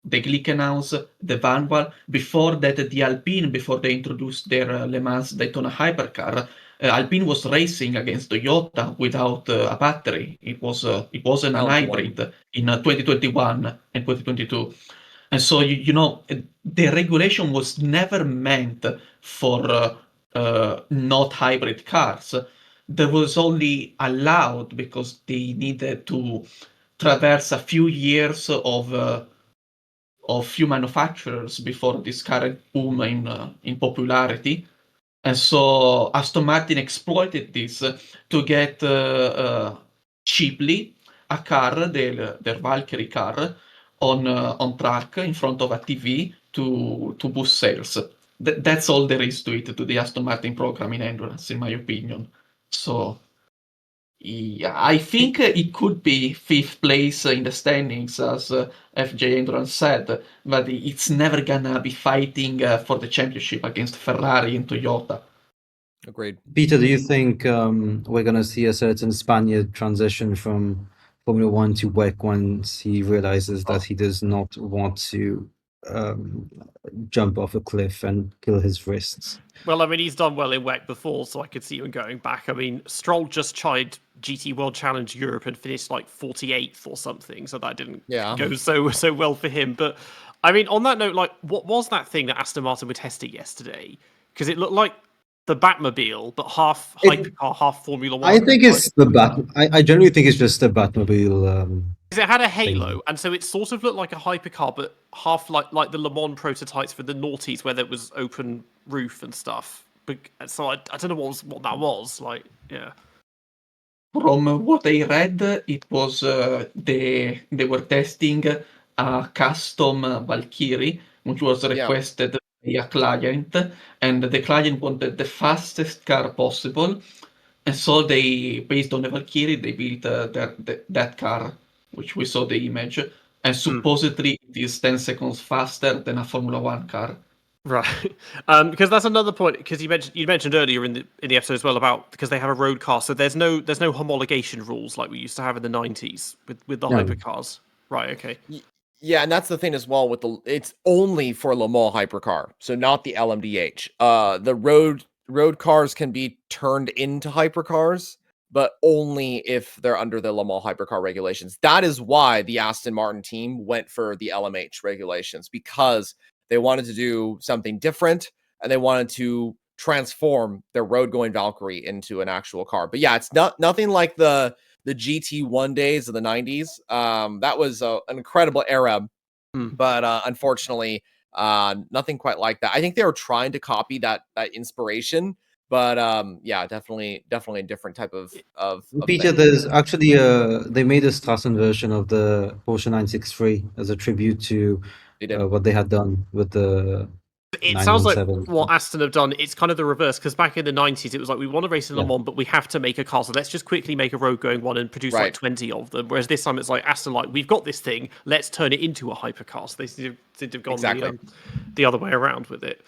Speaker 5: the Glickenhaus, the Vanwall. Before that, the Alpine, before they introduced their Le Mans Daytona hypercar, Alpine was racing against Toyota without a battery. It wasn't an hybrid in 2021 and 2022. And so, the regulation was never meant for not hybrid cars. That was only allowed because they needed to traverse a few years of few manufacturers before this current boom in popularity. And so Aston Martin exploited this to get cheaply a car, their Valkyrie car, on track in front of a TV to boost sales. That's all there is to it, to the Aston Martin program in endurance, in my opinion. So yeah, I think it could be 5th place in the standings, as FJ Endurance said, but it's never gonna be fighting for the championship against Ferrari and Toyota.
Speaker 3: Agreed.
Speaker 2: Peter, do you think we're going to see a certain Spaniard transition from Formula One to WEC once he realizes that he does not want to jump off a cliff and kill his wrists?
Speaker 4: Well, I mean, he's done well in WEC before, so I could see him going back. I mean, Stroll just tried GT World Challenge Europe and finished like 48th or something, so that didn't go so well for him. But I mean, on that note, like, what was that thing that Aston Martin were testing yesterday? Because it looked like the Batmobile, but half hypercar, half Formula One.
Speaker 2: I think it's the Bat. I generally think it's just the Batmobile.
Speaker 4: Because it had a halo, and so it sort of looked like a hypercar, but half like the Le Mans prototypes for the noughties, where there was open roof and stuff. But so I don't know what that was like. Yeah.
Speaker 5: From what I read, it was they were testing a custom Valkyrie, which was requested by a client, and the client wanted the fastest car possible, and so they, based on the Valkyrie, they built that car, which we saw the image, and supposedly it is 10 seconds faster than a Formula One car.
Speaker 4: Right, because that's another point. Because you mentioned earlier in the episode as well about because they have a road car, so there's no homologation rules like we used to have in the 90s with the hypercars. Right. Okay.
Speaker 3: Yeah, and that's the thing as well with it's only for Le Mans hypercar, so not the LMDH. The road cars can be turned into hypercars, but only if they're under the Le Mans hypercar regulations. That is why the Aston Martin team went for the LMH regulations, because they wanted to do something different, and they wanted to transform their road-going Valkyrie into an actual car. But yeah, it's nothing like the GT1 days of the 90s. That was an incredible era, but unfortunately, nothing quite like that. I think they were trying to copy that inspiration, but yeah, definitely a different type of
Speaker 2: Peter,
Speaker 3: thing.
Speaker 2: there's actually they made a Strassen version of the Porsche 963 as a tribute to what they had done with the.
Speaker 4: It sounds like what Aston have done. It's kind of the reverse, because back in the 90s, it was like, we want to race in Le Mans, but we have to make a car, so let's just quickly make a road-going one and produce like 20 of them. Whereas this time, it's like Aston, like, we've got this thing, let's turn it into a hypercar. So they seem to have gone the other way around with it.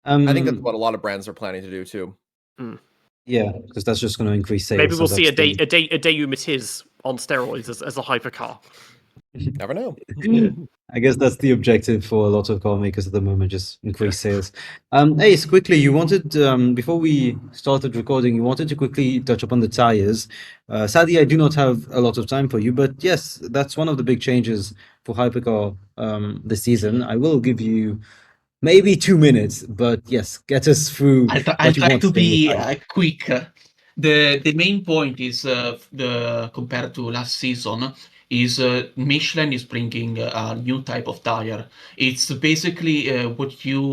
Speaker 3: I think that's what a lot of brands are planning to do too.
Speaker 2: Yeah, because that's just going to increase sales.
Speaker 4: Maybe we'll see a Daewoo Matiz on steroids as a hypercar.
Speaker 3: Never know.
Speaker 2: I guess that's the objective for a lot of car makers at the moment, just increase sales. Ace, quickly, you wanted, before we started recording, you wanted to quickly touch upon the tires. Sadly, I do not have a lot of time for you, but yes, that's one of the big changes for hypercar this season. I will give you maybe 2 minutes, but yes, get us through
Speaker 5: I'll
Speaker 2: what you
Speaker 5: try
Speaker 2: want
Speaker 5: to
Speaker 2: to say in
Speaker 5: be
Speaker 2: the time.
Speaker 5: quick. The main point is the compared to last season is Michelin is bringing a new type of tire. It's basically what you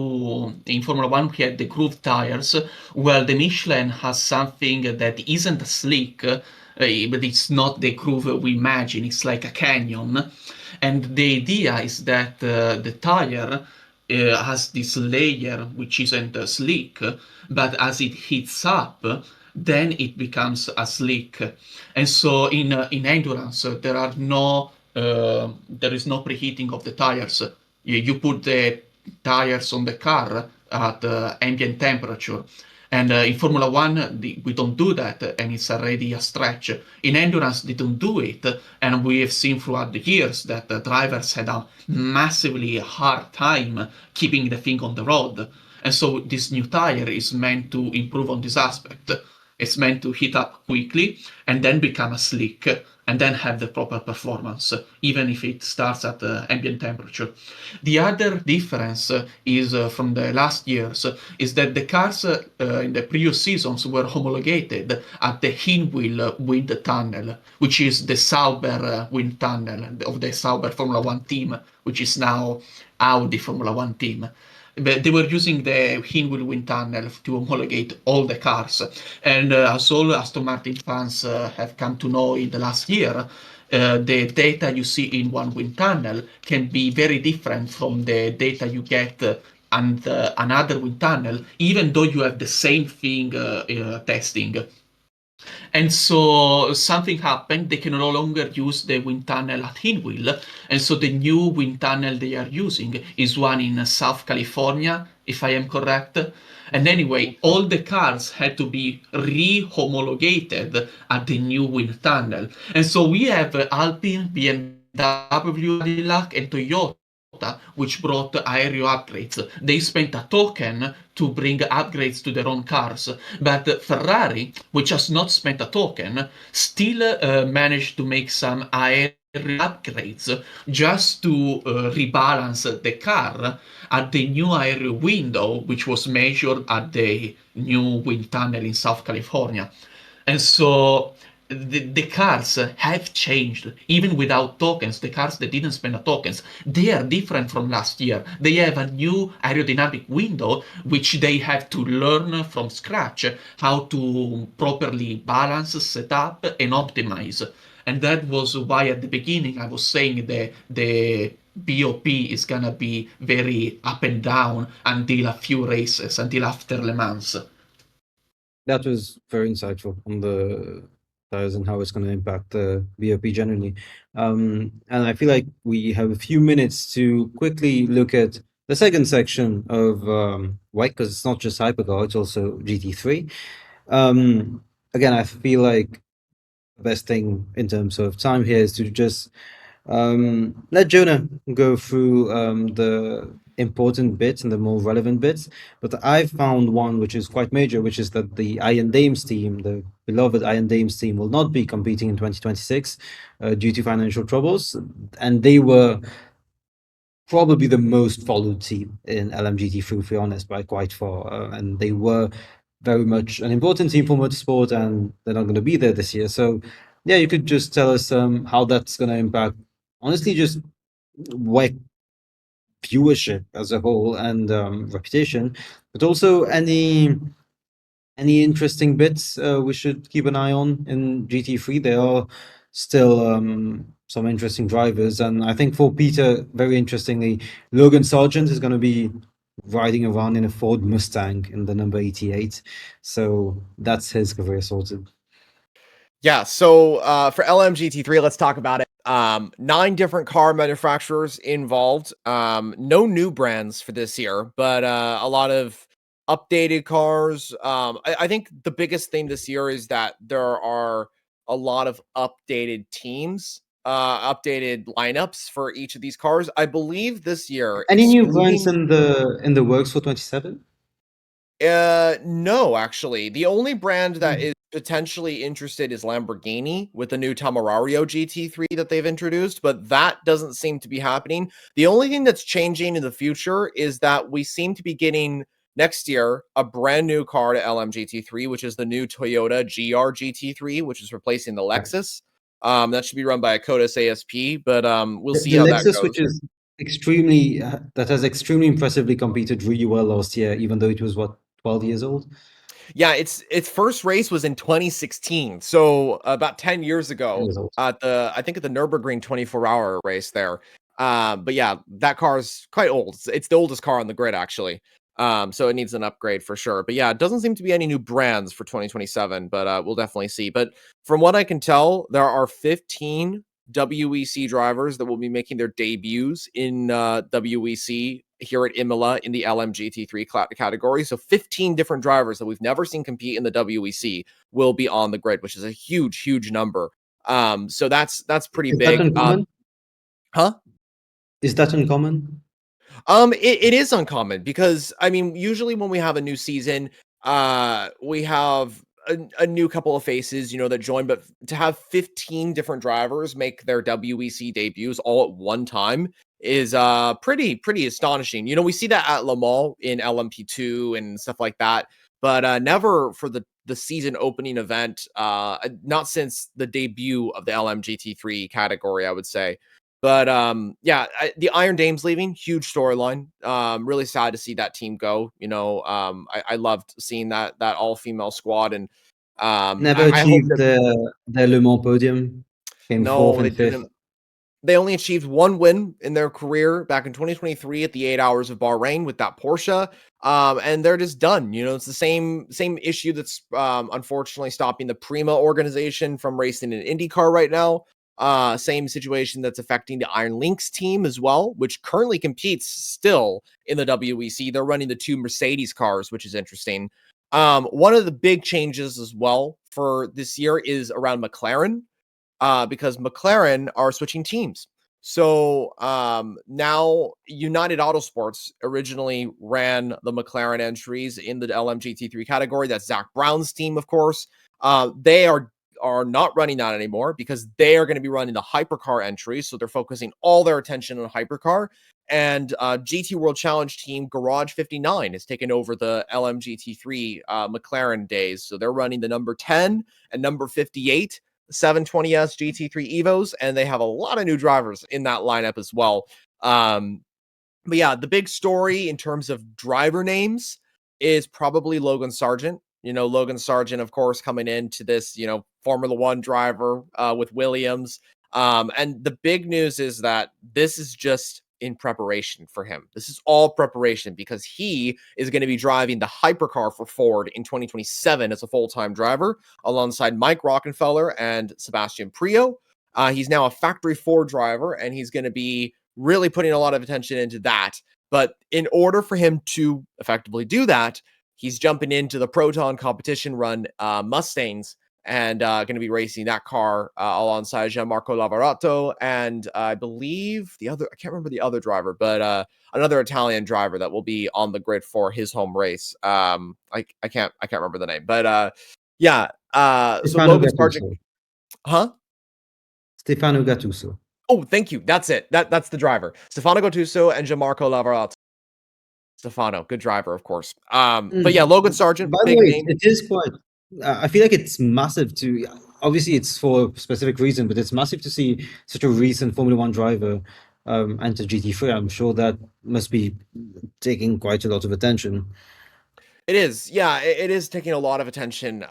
Speaker 5: in Formula One we had the groove tires. Well, the Michelin has something that isn't slick, but it's not the groove we imagine. It's like a canyon, and the idea is that the tire has this layer which isn't slick, but as it heats up, then it becomes a slick. And so in endurance, there is no preheating of the tires. You put the tires on the car at ambient temperature. And in Formula One, we don't do that, and it's already a stretch. In endurance, they don't do it, and we have seen throughout the years that the drivers had a massively hard time keeping the thing on the road. And so this new tire is meant to improve on this aspect. It's meant to heat up quickly and then become a slick and then have the proper performance, even if it starts at ambient temperature. The other difference is from the last years is that the cars in the previous seasons were homologated at the Hinwil wind tunnel, which is the Sauber wind tunnel of the Sauber Formula One team, which is now Audi Formula One team. But they were using the Hinwil wind tunnel to homologate all the cars. And as all Aston Martin fans have come to know in the last year, the data you see in one wind tunnel can be very different from the data you get and another wind tunnel, even though you have the same thing testing. And so something happened. They can no longer use the wind tunnel at Hinwil. And so the new wind tunnel they are using is one in South California, if I am correct. And anyway, all the cars had to be re-homologated at the new wind tunnel. And so we have Alpine, BMW, Cadillac, and Toyota, which brought aero upgrades. They spent a token to bring upgrades to their own cars. But Ferrari, which has not spent a token, still managed to make some aero upgrades just to rebalance the car at the new aero window, which was measured at the new wind tunnel in South California. And so the cars have changed even without tokens. The cars that didn't spend tokens, they are different from last year. They have a new aerodynamic window which they have to learn from scratch how to properly balance, set up, and optimize. And that was why at the beginning I was saying that the BOP is gonna be very up and down until a few races, until after Le Mans.
Speaker 2: That was very insightful on the tires and how it's going to impact the VOP generally. And I feel like we have a few minutes to quickly look at the second section of White, because it's not just Hypercar, it's also GT3. Again, I feel like the best thing in terms of time here is to just let Jonah go through the important bits and the more relevant bits. But I've found one which is quite major, which is that the Iron Dames team, the beloved Iron Dames team, will not be competing in 2026 due to financial troubles. And they were probably the most followed team in LMGT3, to be honest, by quite far. And they were very much an important team for motorsport, and they're not going to be there this year. So, yeah, you could just tell us how that's going to impact, honestly, just WEC viewership as a whole and reputation, but also any interesting bits we should keep an eye on in GT3. There are still some interesting drivers, and I think for Peter, very interestingly, Logan Sargent is going to be riding around in a Ford Mustang in the number 88. So that's his career sorted.
Speaker 3: Yeah, so for LMGT3, let's talk about it. 9 different car manufacturers involved. No new brands for this year, but a lot of updated cars. I think the biggest thing this year is that there are a lot of updated teams, updated lineups for each of these cars. I believe this year.
Speaker 2: Any new brands in the works for 27?
Speaker 3: No, actually. The only brand that is potentially interested is Lamborghini with the new Tamarario GT3 that they've introduced, but that doesn't seem to be happening. The only thing that's changing in the future is that we seem to be getting next year a brand new car to LMGT3, which is the new Toyota GR GT3, which is replacing the Lexus. That should be run by a Kodas ASP, but we'll see
Speaker 2: The
Speaker 3: how that
Speaker 2: Lexus,
Speaker 3: goes.
Speaker 2: which is extremely that has extremely impressively competed really well last year, even though it was 12 years old.
Speaker 3: Yeah, its first race was in 2016, so about 10 years ago at the Nürburgring 24-hour race there. But yeah, that car is quite old. It's the oldest car on the grid actually. So it needs an upgrade for sure. But yeah, it doesn't seem to be any new brands for 2027, but we'll definitely see. But from what I can tell, there are 15 WEC drivers that will be making their debuts in WEC here at Imola in the LMGT3 category. So 15 different drivers that we've never seen compete in the WEC will be on the grid, which is a huge number. So that's pretty big.
Speaker 2: That uncommon?
Speaker 3: Huh?
Speaker 2: Is that uncommon?
Speaker 3: It is uncommon because I mean, usually when we have a new season, we have a new couple of faces, that join, but to have 15 different drivers make their WEC debuts all at one time is pretty astonishing. We see that at Le Mans in LMP2 and stuff like that, but never for the season opening event, not since the debut of the LMGT3 category, I would say. But yeah, the Iron Dame's leaving, huge storyline. Really sad to see that team go. I loved seeing that all-female squad, and
Speaker 2: Never
Speaker 3: I hope
Speaker 2: achieved
Speaker 3: that
Speaker 2: their Le Mans podium. Came fourth
Speaker 3: they
Speaker 2: and fifth.
Speaker 3: didn't. They only achieved one win in their career back in 2023 at the 8 Hours of Bahrain with that Porsche. And they're just done. It's the same issue that's unfortunately stopping the Prima organization from racing in IndyCar right now. Same situation that's affecting the Iron Lynx team as well, which currently competes still in the WEC. They're running the two Mercedes cars, which is interesting. One of the big changes as well for this year is around McLaren, because McLaren are switching teams. So now United Autosports originally ran the McLaren entries in the LMGT3 category. That's Zach Brown's team, of course. They are not running that anymore because they are going to be running the hypercar entries. So they're focusing all their attention on hypercar. And GT World Challenge team Garage 59 has taken over the LMGT3 McLaren days. So they're running the number 10 and number 58 720S GT3 Evos, and they have a lot of new drivers in that lineup as well. But yeah, the big story in terms of driver names is probably Logan Sargent. Logan Sargent, of course, coming into this, Formula One driver with Williams. And the big news is that this is just in preparation for him. This is all preparation because he is going to be driving the hypercar for Ford in 2027 as a full-time driver alongside Mike Rockefeller and Sebastian Prio. He's now a factory Ford driver, and he's going to be really putting a lot of attention into that. But in order for him to effectively do that, he's jumping into the Proton competition run Mustangs and going to be racing that car alongside Gianmarco Lavorato and I believe I can't remember the other driver, but another Italian driver that will be on the grid for his home race. I can't remember the name, but yeah. So Logan Sargent,
Speaker 2: Stefano Gattuso.
Speaker 3: Oh, thank you. That's it. That's the driver. Stefano Gattuso and Gianmarco Lavorato. Stefano, good driver, of course. But yeah, Logan Sargent,
Speaker 2: by the
Speaker 3: big
Speaker 2: way,
Speaker 3: name.
Speaker 2: it is quite. I feel like it's massive to. Obviously, it's for a specific reason, but it's massive to see such a recent Formula One driver enter GT3. I'm sure that must be taking quite a lot of attention.
Speaker 3: It is, yeah, it is taking a lot of attention.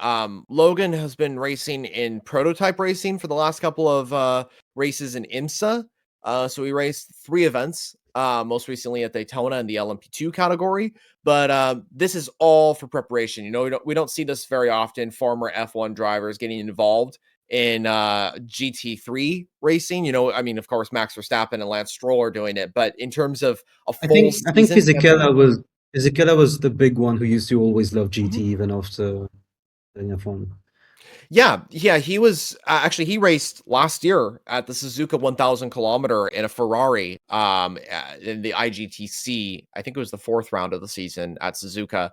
Speaker 3: Logan has been racing in prototype racing for the last couple of races in IMSA. So we raced 3 events, most recently at Daytona in the LMP2 category. But this is all for preparation. We don't see this very often. Former F1 drivers getting involved in GT3 racing. I mean, of course, Max Verstappen and Lance Stroll are doing it. But in terms of a full season,
Speaker 2: I think Fisichella was the big one who used to always love GT even after F1.
Speaker 3: Yeah, he was actually he raced last year at the Suzuka 1000 kilometer in a Ferrari in the IGTC. I think it was the 4th round of the season at Suzuka.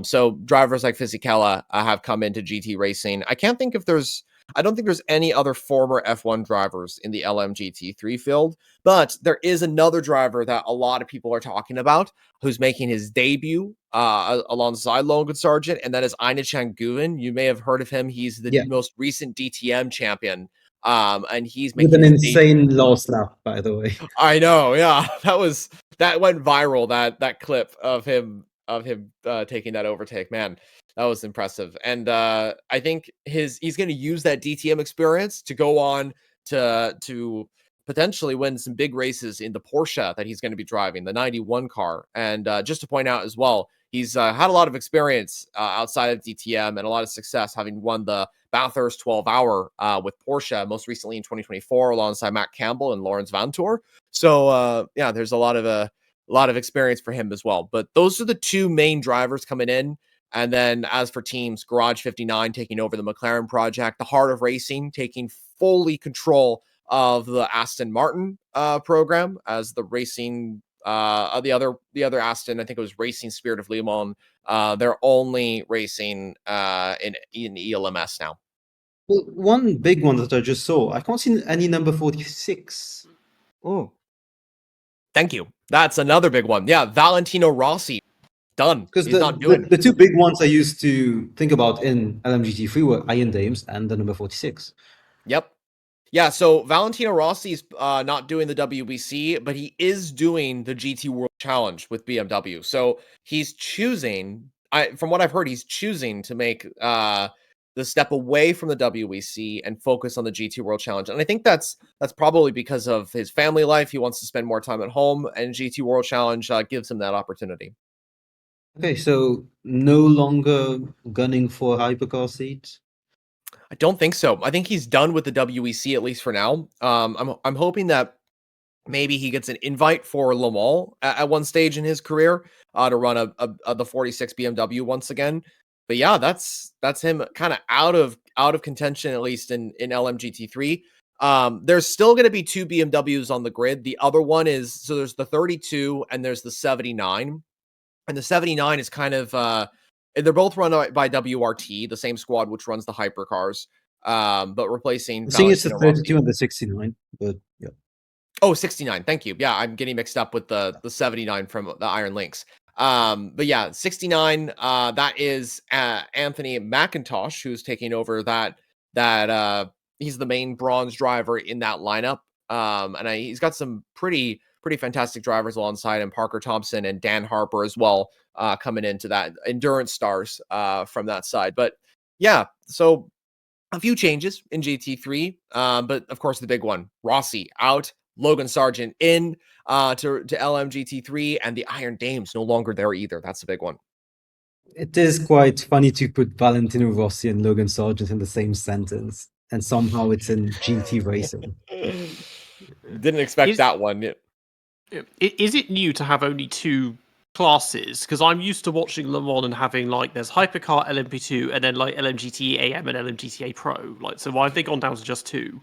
Speaker 3: So drivers like Fisichella have come into GT racing. I don't think there's any other former F1 drivers in the LMGT3 field, but there is another driver that a lot of people are talking about who's making his debut alongside Logan Sargent, and that is Aina Changuin. You may have heard of him. He's the
Speaker 2: Yeah.
Speaker 3: most recent DTM champion, and he's
Speaker 2: With
Speaker 3: making
Speaker 2: an
Speaker 3: his debut.
Speaker 2: insane last lap, by the way.
Speaker 3: I know, yeah, that went viral. That clip of him taking that overtake, man, that was impressive. And I think he's going to use that DTM experience to go on to potentially win some big races in the Porsche that he's going to be driving, the 91 car. And just to point out as well, he's had a lot of experience outside of DTM and a lot of success, having won the Bathurst 12-hour with Porsche, most recently in 2024, alongside Matt Campbell and Lawrence Vantour. So yeah, there's a lot of experience for him as well. But those are the two main drivers coming in. And then as for teams, Garage 59 taking over the McLaren project, the Heart of Racing taking fully control of the Aston Martin program as the racing the other Aston, I think it was Racing Spirit of Le Mans. They're only racing in ELMS now.
Speaker 2: Well, one big one that I just saw, I can't see any number 46.
Speaker 3: Oh, thank you. That's another big one. Yeah, Valentino Rossi. Done.
Speaker 2: Because
Speaker 3: He's not doing
Speaker 2: the two big ones I used to think about in LMGT3 were Iron Dames and the number 46.
Speaker 3: Yep. Yeah, so Valentino Rossi's not doing the WBC, but he is doing the GT World Challenge with BMW. So he's choosing, from what I've heard, he's choosing to make the step away from the WEC and focus on the GT World Challenge. And I think that's probably because of his family life. He wants to spend more time at home, and GT World Challenge gives him that opportunity.
Speaker 2: Okay, so no longer gunning for hypercar seats?
Speaker 3: I don't think so. I think he's done with the WEC, at least for now. I'm hoping that maybe he gets an invite for Le Mans at one stage in his career to run the 46 BMW once again. But yeah, that's him kind of out of contention, at least in LMGT3. There's still going to be 2 BMWs on the grid. The other one is, so there's the 32 and there's the 79. And the 79 is kind of they're both run by WRT, the same squad which runs the hypercars, but replacing.
Speaker 2: I'm seeing it's the
Speaker 3: Valentino
Speaker 2: 32
Speaker 3: Rossi.
Speaker 2: and the 69, but yeah.
Speaker 3: Oh, 69. Thank you. Yeah, I'm getting mixed up with the 79 from the Iron Lynx. But yeah, 69. That is Anthony McIntosh, who's taking over that. He's the main bronze driver in that lineup. And he's got some pretty fantastic drivers alongside him, Parker Thompson and Dan Harper as well, coming into that endurance stars from that side. But yeah, so a few changes in GT3, but of course the big one, Rossi out, Logan Sargent in to LMGT3, and the Iron Dames no longer there either. That's the big one.
Speaker 2: It is quite funny to put Valentino Rossi and Logan Sargent in the same sentence, and somehow it's in GT racing.
Speaker 3: Didn't expect that one.
Speaker 4: Is it new to have only 2 classes? Because I'm used to watching Le Mans and having there's Hypercar, LMP2, and then LMGT AM and LMGTA Pro. So why have they gone down to just 2?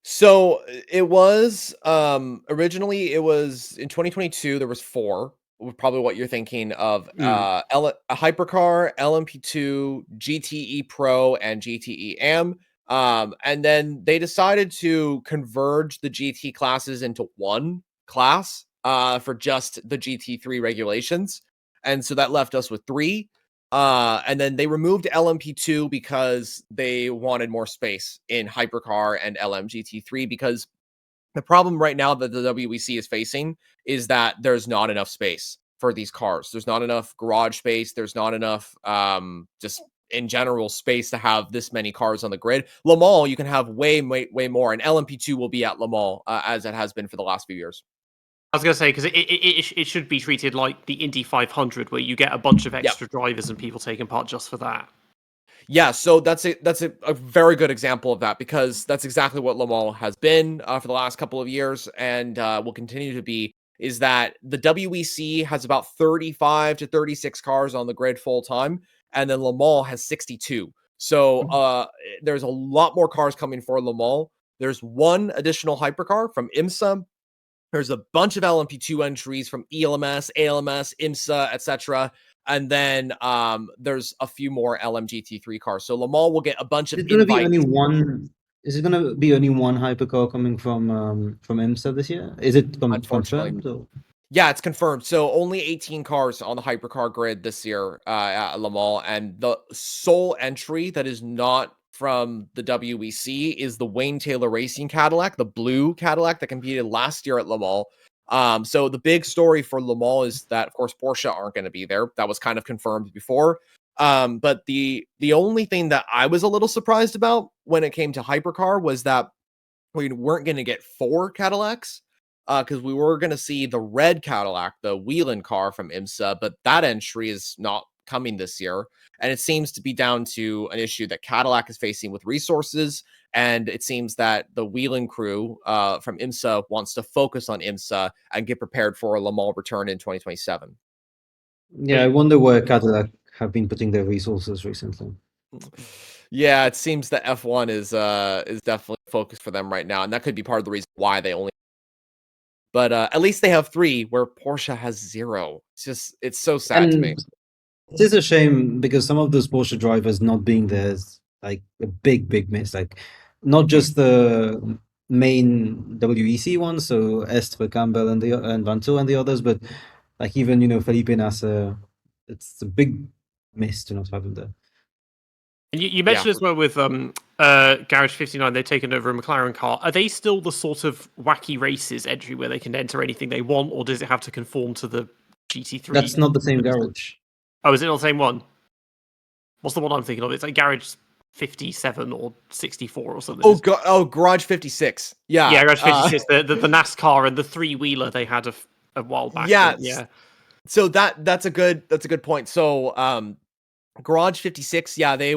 Speaker 3: So it was originally it was in 2022 there was 4, probably what you're thinking of. A Hypercar, LMP2, GTE Pro, and GTE AM. And then they decided to converge the GT classes into one class for just the GT3 regulations. And so that left us with 3. And then they removed LMP2 because they wanted more space in Hypercar and LMGT3, because the problem right now that the WEC is facing is that there's not enough space for these cars. There's not enough garage space. There's not enough just in general space to have this many cars on the grid. Le Mans, you can have way more, and LMP2 will be at Le Mans as it has been for the last few years.
Speaker 4: I was going to say, because it should be treated like the Indy 500, where you get a bunch of extra drivers and people taking part just for that.
Speaker 3: Yeah, so that's a very good example of that, because that's exactly what Le Mans has been for the last couple of years, and will continue to be, is that the WEC has about 35 to 36 cars on the grid full time, and then Le Mans has 62. So there's a lot more cars coming for Le Mans. There's one additional hypercar from IMSA. There's a bunch of LMP2 entries from ELMS, ALMS, IMSA, etc. And then there's a few more LMGT3 cars. So Le Mans will get a bunch of
Speaker 2: Is it going to be
Speaker 3: invites.
Speaker 2: only one? Is it going to be only one hypercar coming from IMSA this year? Is it
Speaker 3: Unfortunately.
Speaker 2: confirmed? Or?
Speaker 3: Yeah, it's confirmed. So only 18 cars on the hypercar grid this year at Le Mans, and the sole entry that is not from the WEC is the Wayne Taylor Racing Cadillac, the blue Cadillac that competed last year at Le Mans. So the big story for Le Mans is that, of course, Porsche aren't going to be there. That was kind of confirmed before. But the only thing that I was a little surprised about when it came to hypercar was that we weren't going to get 4 Cadillacs. Because we were going to see the red Cadillac, the Whelen car from IMSA, but that entry is not coming this year. And it seems to be down to an issue that Cadillac is facing with resources. And it seems that the Whelen crew from IMSA wants to focus on IMSA and get prepared for a Le Mans return in 2027.
Speaker 2: Yeah, I wonder where Cadillac have been putting their resources recently.
Speaker 3: Yeah, it seems that F1 is definitely focused for them right now. And that could be part of the reason why they only. But at least they have 3, where Porsche has 0. It's so sad to me.
Speaker 2: It is a shame because some of those Porsche drivers not being there is like a big miss. Like not just the main WEC ones, so Est, Campbell, and Vanto and the others, but like even Felipe Nasser. It's a big miss to not have him there.
Speaker 4: And you mentioned as well with Garage 59, they've taken over a McLaren car. Are they still the sort of wacky races entry where they can enter anything they want, or does it have to conform to the GT3?
Speaker 2: That's not the same garage.
Speaker 4: Oh, is it not the same one? What's the one I'm thinking of? It's like Garage 57 or 64 or something.
Speaker 3: Garage 56. Yeah,
Speaker 4: Garage 56. The NASCAR and the 3-wheeler they had a while back.
Speaker 3: Yeah. So that's a good point. So Garage 56, yeah, they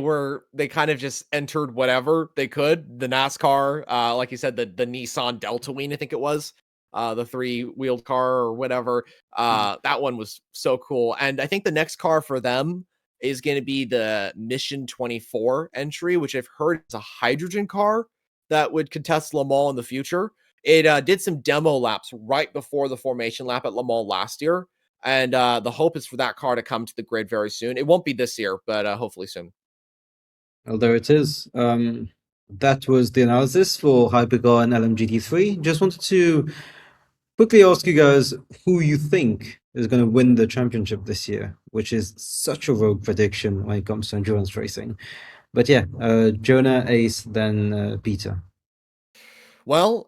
Speaker 3: kind of just entered whatever they could. The NASCAR, like you said, the Nissan Delta Wing, I think it was, the 3-wheeled car or whatever. That one was so cool. And I think the next car for them is going to be the Mission 24 entry, which I've heard is a hydrogen car that would contest Le Mans in the future. It did some demo laps right before the formation lap at Le Mans last year. And the hope is for that car to come to the grid very soon. It won't be this year, but hopefully soon.
Speaker 2: Well, there it is. That was the analysis for Hypercar and LMGT3. Just wanted to quickly ask you guys who you think is going to win the championship this year, which is such a rogue prediction when it comes to endurance racing. But yeah, Jonah, Ace, then Peter.
Speaker 3: Well,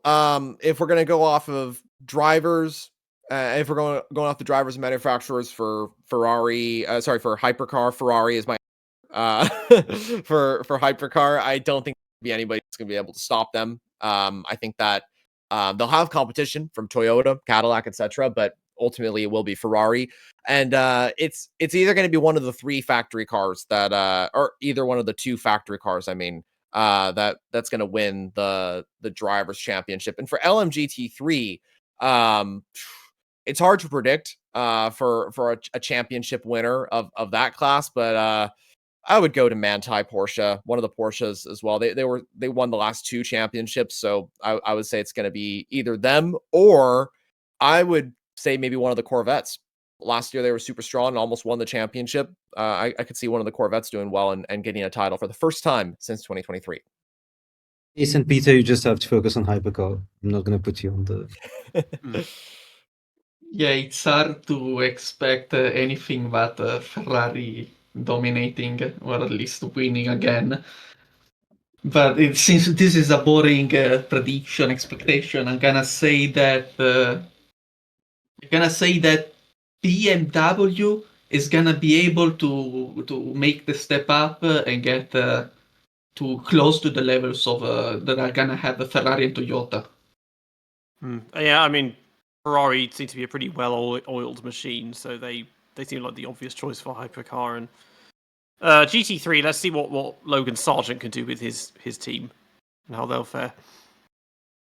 Speaker 3: if we're going to go off of drivers, if we're going off the drivers and manufacturers for Ferrari, for Hypercar, Ferrari is my for Hypercar. I don't think there'll be anybody that's going to be able to stop them. I think that they'll have competition from Toyota, Cadillac, etc., but ultimately it will be Ferrari. And it's either going to be one of the 3 factory cars that, or either one of the 2 factory cars. I mean, that's going to win the drivers' championship. And for LMGT3, it's hard to predict for a championship winner of that class, but I would go to Manthey Porsche, one of the Porsches as well. They won the last 2 championships, so I would say it's going to be either them, or I would say maybe one of the Corvettes. Last year they were super strong and almost won the championship. I could see one of the Corvettes doing well and getting a title for the first time since 2023.
Speaker 2: Ace and Peter, you just have to focus on Hypercar. I'm not going to put you on the...
Speaker 5: Yeah, it's hard to expect anything but Ferrari dominating, or at least winning again. But since this is a boring prediction, expectation, I'm gonna say that BMW is gonna be able to make the step up and get to close to the levels of that are gonna have Ferrari and Toyota.
Speaker 4: Yeah, I mean, Ferrari seem to be a pretty well-oiled machine, so they seem like the obvious choice for Hypercar. And GT3, let's see what Logan Sargent can do with his team and how they'll fare.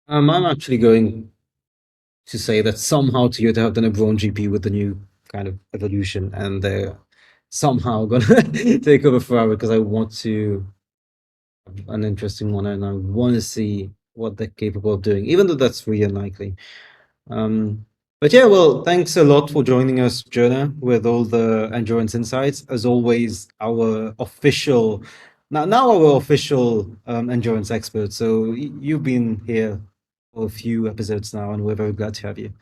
Speaker 2: I'm actually going to say that somehow Toyota have done a Brawn GP with the new kind of evolution, and they're somehow going to take over Ferrari, because I want to an interesting one, and I want to see what they're capable of doing, even though that's really unlikely. But yeah, well, thanks a lot for joining us, Jonah, with all the endurance insights. As always, our official now our official endurance expert. So you've been here for a few episodes now, and we're very glad to have you.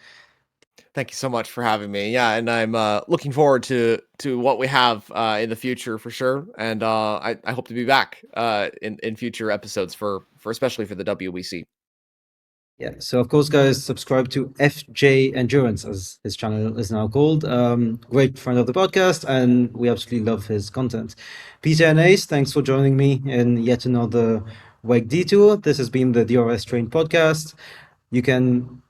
Speaker 3: Thank you so much for having me. Yeah, and I'm looking forward to what we have in the future for sure. And I hope to be back in future episodes for especially for the WEC.
Speaker 2: Yeah, so of course, guys, subscribe to FJ Endurance, as his channel is now called. Great friend of the podcast, and we absolutely love his content. Peter and Ace, thanks for joining me in yet another WEG Detour. This has been the DRS Train podcast. You can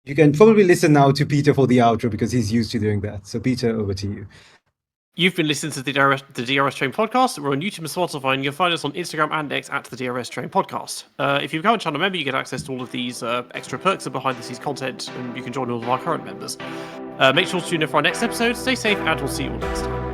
Speaker 2: probably listen now to Peter for the outro because he's used to doing that. So, Peter, over to you.
Speaker 4: You've been listening to the DRS Train podcast. We're on YouTube and Spotify, and you can find us on Instagram and X at the DRS Train podcast. If you become a channel member, you get access to all of these extra perks and behind-the-scenes content, and you can join all of our current members. Make sure to tune in for our next episode. Stay safe, and we'll see you all next time.